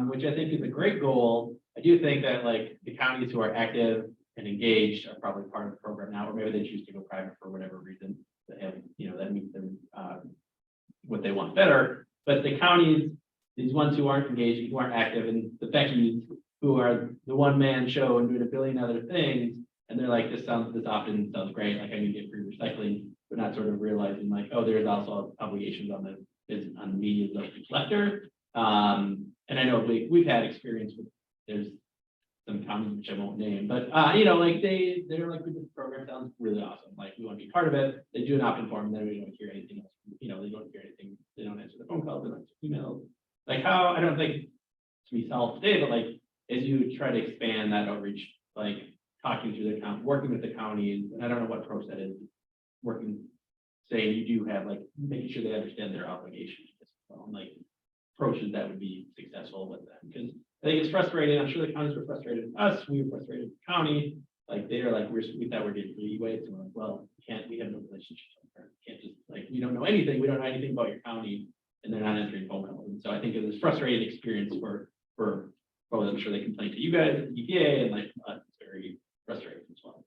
which I think is a great goal. I do think that like the counties who are active and engaged are probably part of the program now, or maybe they choose to go private for whatever reason that have, that meets them, what they want better. But the counties, these ones who aren't engaged, who aren't active, and the Beckys who are the one-man show and doing a billion other things, and they're like, this often sounds great, like I can get free recycling, but not sort of realizing like, oh, there's also obligations on the media as a collector. And I know we've had experience with, there's some counties which I won't name, but like they're like, this program sounds really awesome. Like we want to be part of it. They do an opt-in form, and then we don't hear anything else. They don't hear anything. They don't answer the phone calls. They don't answer emails. Like how, I don't think to be solved today, but like as you try to expand that outreach, like talking to the county, working with the counties, and I don't know what approach that is, working, saying you do have like making sure they understand their obligations as well, like approaches that would be successful with them. Because I think it's frustrating. I'm sure the counties were frustrated with us. We were frustrated with the county. Like they're like, we thought we're getting leeway. So we're like, well, we have no relationship. Can't just like, we don't know anything. We don't know anything about your county, and they're not answering phone calls. And so I think it was a frustrating experience for both. I'm sure they complained to you guys at the EPA, and like us, it's very frustrating as well.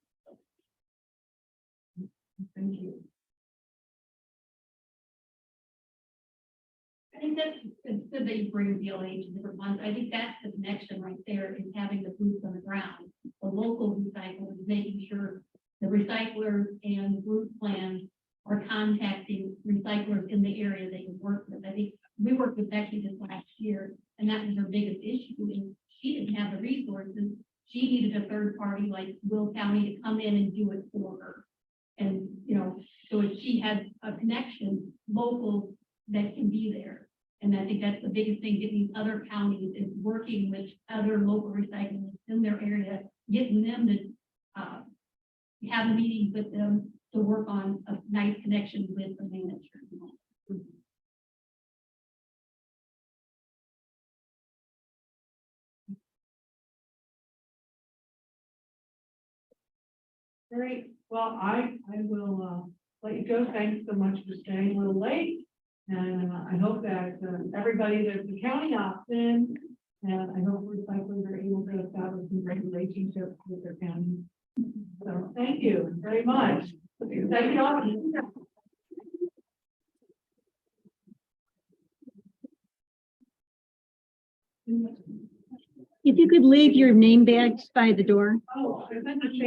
Thank you. I think that's, it's good that you bring DLA to different ones. I think that's the connection right there, is having the boots on the ground. The local recyclers, making sure the recyclers and group plans are contacting recyclers in the area they can work with. I think we worked with Becky this last year, and that was her biggest issue, is she didn't have the resources. She needed a third party like Will County to come in and do it for her. And, so if she had a connection local that can be there. And I think that's the biggest thing, getting these other counties is working with other local recycling in their area, getting them to have meetings with them to work on a nice connection with the manager. Great. Well, I will let you go. Thanks so much for staying a little late. And I hope that everybody that's the county opts in, and I hope recyclers are able to establish some great relationships with their county. So thank you very much. Thank you all. If you could leave your name badge by the door. Oh, I sent a